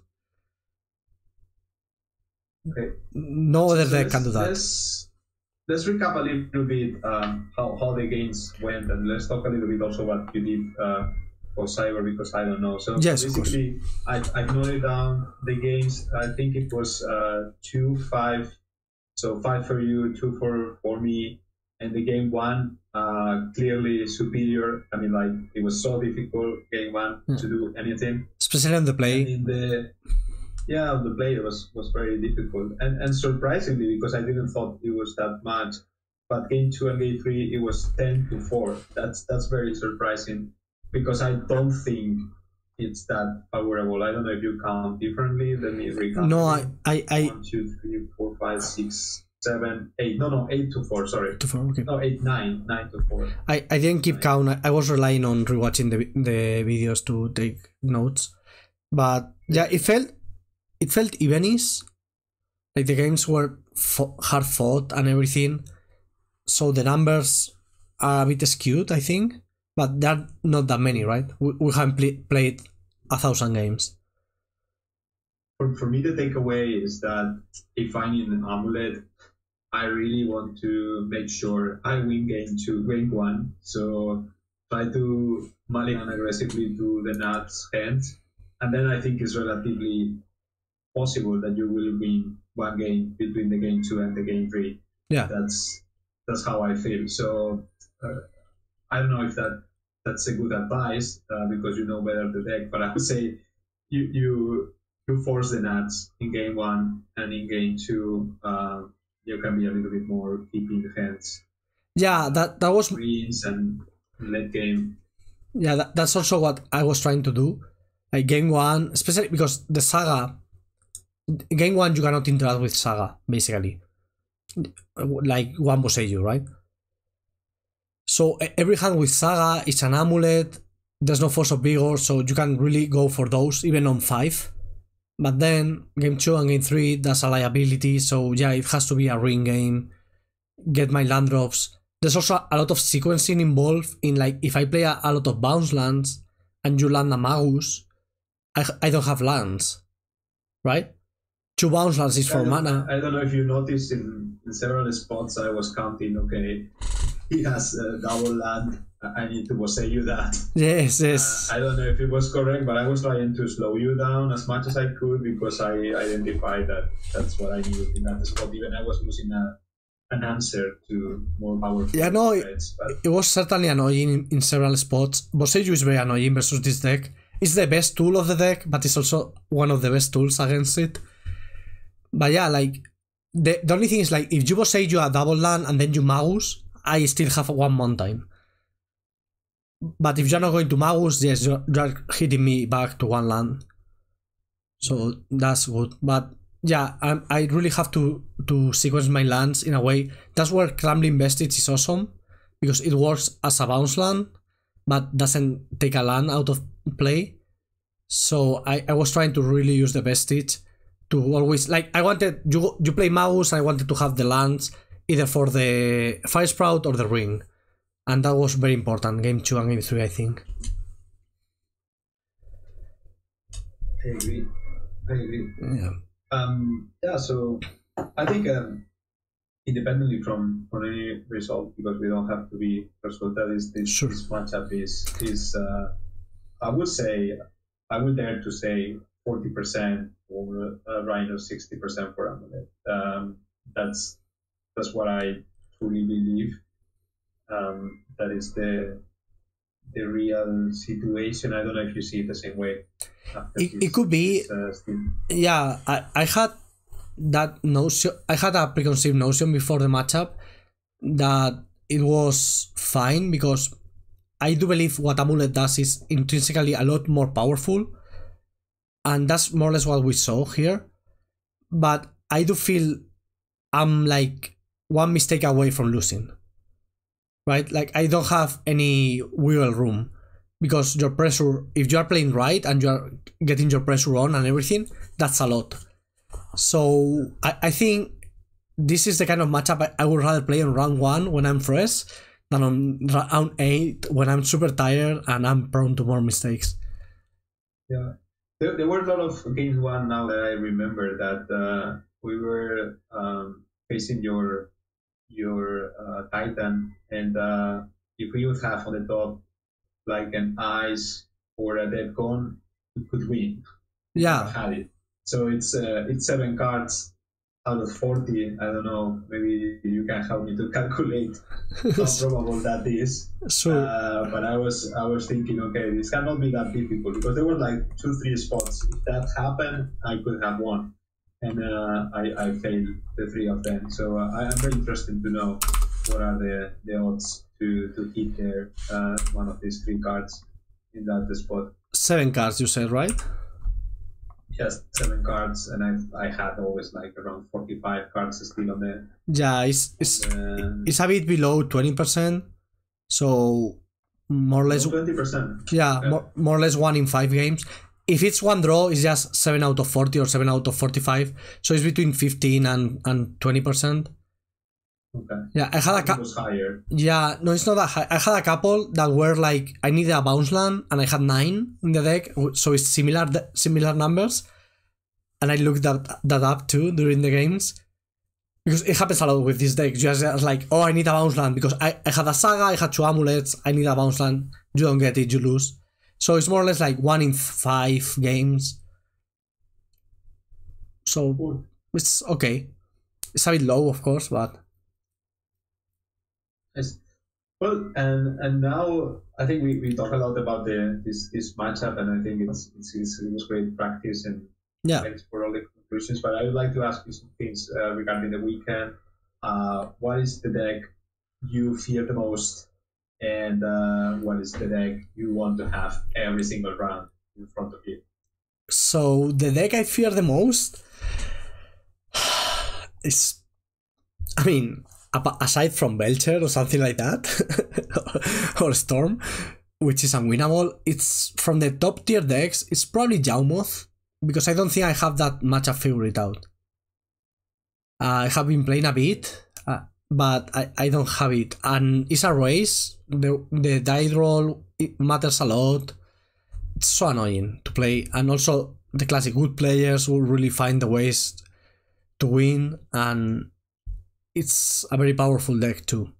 Okay. No other deck can do that. Let's recap a little bit how the games went, and let's talk a little bit also what you did for Cyber, because I don't know. So yes, basically, I've noted down the games. I think it was 2-5. So 5 for you, 2 for me, and the game 1 clearly superior. I mean, like it was so difficult game 1 to do anything, especially on the play. On the play it was very difficult, and surprisingly, because I didn't thought it was that much, but game 2 and game 3 it was 10-4. That's very surprising, because I don't think it's that favorable. I don't know if you count differently. Let me recount. No, I 1, 2, 3, 4, 5, 6, 7, 8. No, 8-4. Sorry. 2-4. Okay. No, 8, 9, 9-4. I didn't keep count. I was relying on rewatching the videos to take notes, but yeah, it felt evenish. Like the games were hard fought and everything, so the numbers are a bit skewed, I think. But there are not that many, right? We haven't played 1,000 games. For me, the takeaway is that if I need an Amulet, I really want to make sure I win game 1. So try to mulligan aggressively to the nuts hand, and then I think it's relatively possible that you will win one game between the game 2 and the game 3. Yeah, that's how I feel. So I don't know if that's a good advice because you know better the deck, but I would say you force the nuts in game 1, and in game 2 you can be a little bit more keeping the hands. Yeah, that was greens and late game. Yeah, that's also what I was trying to do. Like game 1, especially because the Saga. Game 1 you cannot interact with Saga, basically. Like one Boseiju, right? So every hand with Saga is an Amulet, there's no Force of Vigor, so you can really go for those, even on 5. But then, game 2 and game 3, that's a liability, so yeah, it has to be a ring game, get my land drops. There's also a lot of sequencing involved in, like, if I play a lot of bounce lands, and you land a Magus, I don't have lands, right? 2 bounce lands is 4 mana. I don't know if you noticed in several spots I was counting, okay, he has a double land, I need to Boseiju that. Yes. I don't know if it was correct, but I was trying to slow you down as much as I could, because I identified that that's what I needed in that spot. Even I was losing an answer to more powerful. Yeah, no, it was certainly annoying in several spots. Boseiju is very annoying versus this deck. It's the best tool of the deck, but it's also one of the best tools against it. But yeah, like, the only thing is, like, if you Boseiju a double land and then you Magus, I still have 1 Mountain. But if you're not going to Magus, yes, you're hitting me back to 1 land. So that's good. But yeah, I really have to sequence my lands in a way. That's where Crumbling Vestige is awesome, because it works as a bounce land, but doesn't take a land out of play. So I was trying to really use the Vestige to always, like, I wanted, you play Magus, and I wanted to have the lands either for the Fire Sprout or the Ring. And that was very important, game 2 and game 3, I think. I agree. Yeah. So I think independently from any result, because we don't have to be resulted. This matchup is I would dare to say 40% for Rhinos, 60% for Amulet. That's what I truly believe. That is the real situation. I don't know if you see it the same way. It could be. Yeah, I had that notion. I had a preconceived notion before the matchup that it was fine, because I do believe what Amulet does is intrinsically a lot more powerful, and that's more or less what we saw here. But I do feel I'm like one mistake away from losing. Right? Like, I don't have any wiggle room, because your pressure, if you are playing right and you are getting your pressure on and everything, that's a lot. So I think this is the kind of matchup I would rather play on round 1 when I'm fresh than on round 8 when I'm super tired and I'm prone to more mistakes. Yeah, there were a lot of games won now that I remember that we were facing your Titan, and if we would have on the top like an ice or a dead gone, we could win. Yeah, had it. So it's 7 cards out of 40. I don't know. Maybe you can help me to calculate how probable that is. Sure. But I was thinking, okay, this cannot be that difficult, because there were like 2-3 spots. If that happened, I could have won, and I failed the 3 of them. So I am very interested to know what are the odds to hit there one of these 3 cards in that spot. 7 cards, you said, right? Yes, 7 cards, and I had always like around 45 cards still on there. Yeah, it's a bit below 20%, so more or less 20%. Yeah, more or less 1 in 5 games. If it's 1 draw, it's just 7 out of 40 or 7 out of 45, so it's between 15 and 20%. Okay. Yeah, I had a couple. Higher. Yeah, no, it's not that high. I had a couple that were like, I needed a bounce land and I had 9 in the deck, so it's similar numbers. And I looked that up too during the games, because it happens a lot with this deck. Just like, oh, I need a bounce land because I had a Saga, I had 2 amulets, I need a bounce land. You don't get it, you lose. So it's more or less like 1 in 5 games. So cool. It's okay. It's a bit low, of course, but. Yes. Well, and now I think we talk a lot about this matchup, and I think it was great practice, and thanks for all the conclusions. But I would like to ask you some things regarding the weekend. What is the deck you fear the most, and what is the deck you want to have every single round in front of you? So the deck I fear the most is, I mean, aside from Belcher or something like that, or Storm, which is unwinnable, it's from the top tier decks, it's probably Jaumoth, because I don't think I have that much a favorite out. I have been playing a bit, but I don't have it, and it's a race. The die roll, it matters a lot. It's so annoying to play, and also the classic good players will really find the ways to win, and it's a very powerful deck too.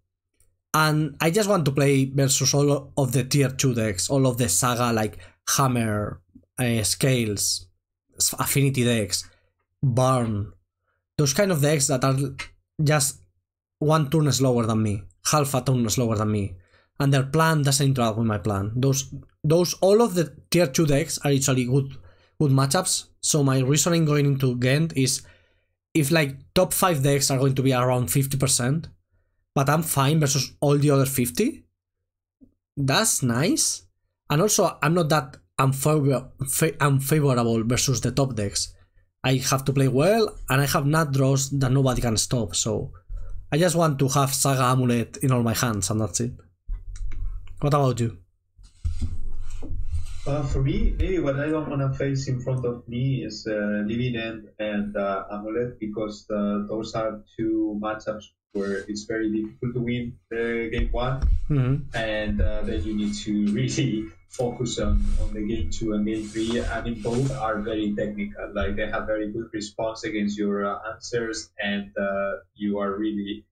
And I just want to play versus all of the tier 2 decks, all of the Saga, like Hammer, Scales, Affinity decks, Burn, those kind of decks that are just 1 turn slower than me, half a turn slower than me, and their plan doesn't interact with my plan. Those all of the tier 2 decks are actually good matchups. So my reasoning going into Ghent is, if like top 5 decks are going to be around 50%, but I'm fine versus all the other 50, that's nice. And also, I'm not that unfavorable versus the top decks. I have to play well, and I have nut draws that nobody can stop, so I just want to have Saga Amulet in all my hands, and that's it. What about you? For me, maybe what I don't want to face in front of me is Living End and Amulet, because those are 2 matchups where it's very difficult to win the game 1, and then you need to really focus on the game 2 and game 3. I mean, both are very technical. Like, they have very good response against your answers, and you are really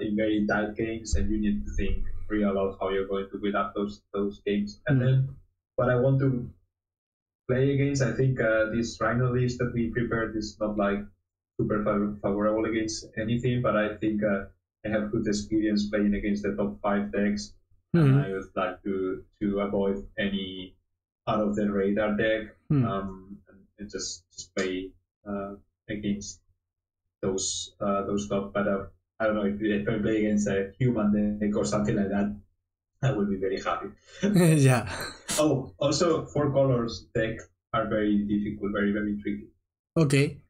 in very tight games, and you need to think real about how you're going to win up those games. And then what I want to play against, I think this Rhino list that we prepared is not like super favorable against anything, but I think I have good experience playing against the top 5 decks. And I would like to avoid any out of the radar deck, and just play against those top. But I don't know, if I play against a human deck or something like that, I will be very happy. Yeah. Oh, also 4 colors deck are very difficult, very very tricky. Okay,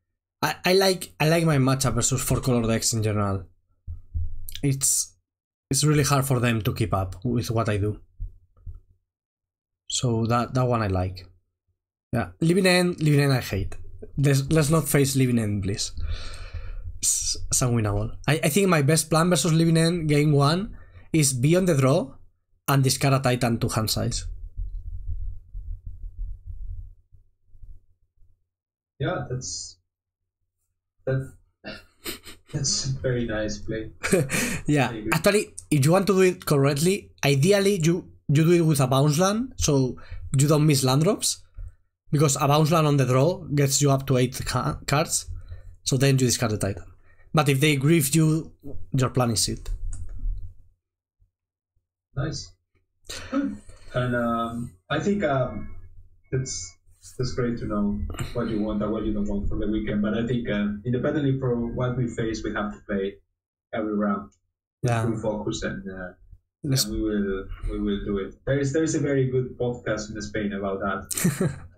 I like my matchup versus 4 color decks in general. It's really hard for them to keep up with what I do. So that one I like. Yeah, Living End I hate. Let's not face Living End, please. It's unwinnable. I think my best plan versus Living End game 1 is be on the draw and discard a Titan to hand size. Yeah, that's very nice play. Yeah, actually, if you want to do it correctly, ideally you do it with a bounce land, so you don't miss land drops, because a bounce land on the draw gets you up to 8 cards, so then you discard the Titan. But if they grief you, your plan is it. Nice. And I think that's great to know what you want and what you don't want for the weekend. But I think independently from what we face, we have to play every round. Yeah. Full focus, and we will do it. There is a very good podcast in Spain about that.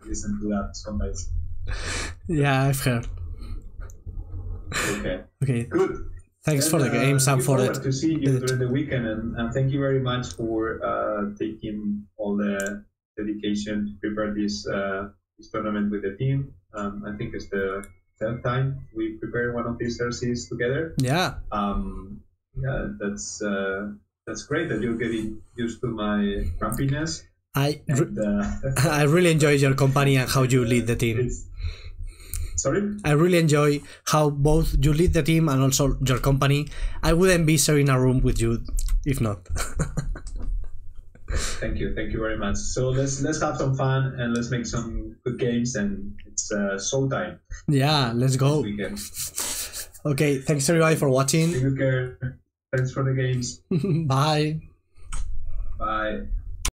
I listen to that sometimes. Yeah, I've heard. Okay. Good. Thanks for the games and for it. To see you during the weekend, and thank you very much for taking all the dedication to prepare this tournament with the team. I think it's the 10th time we prepare one of these RCs together. Yeah. Yeah, that's great that you're getting used to my grumpiness. I really enjoy your company and how you lead the team. Sorry? I really enjoy how both you lead the team and also your company. I wouldn't be sharing a room with you if not. Thank you very much. So let's have some fun and let's make some good games, and it's show time. Yeah, let's go. Okay, thanks everybody for watching. Take good care. Thanks for the games. Bye. Bye.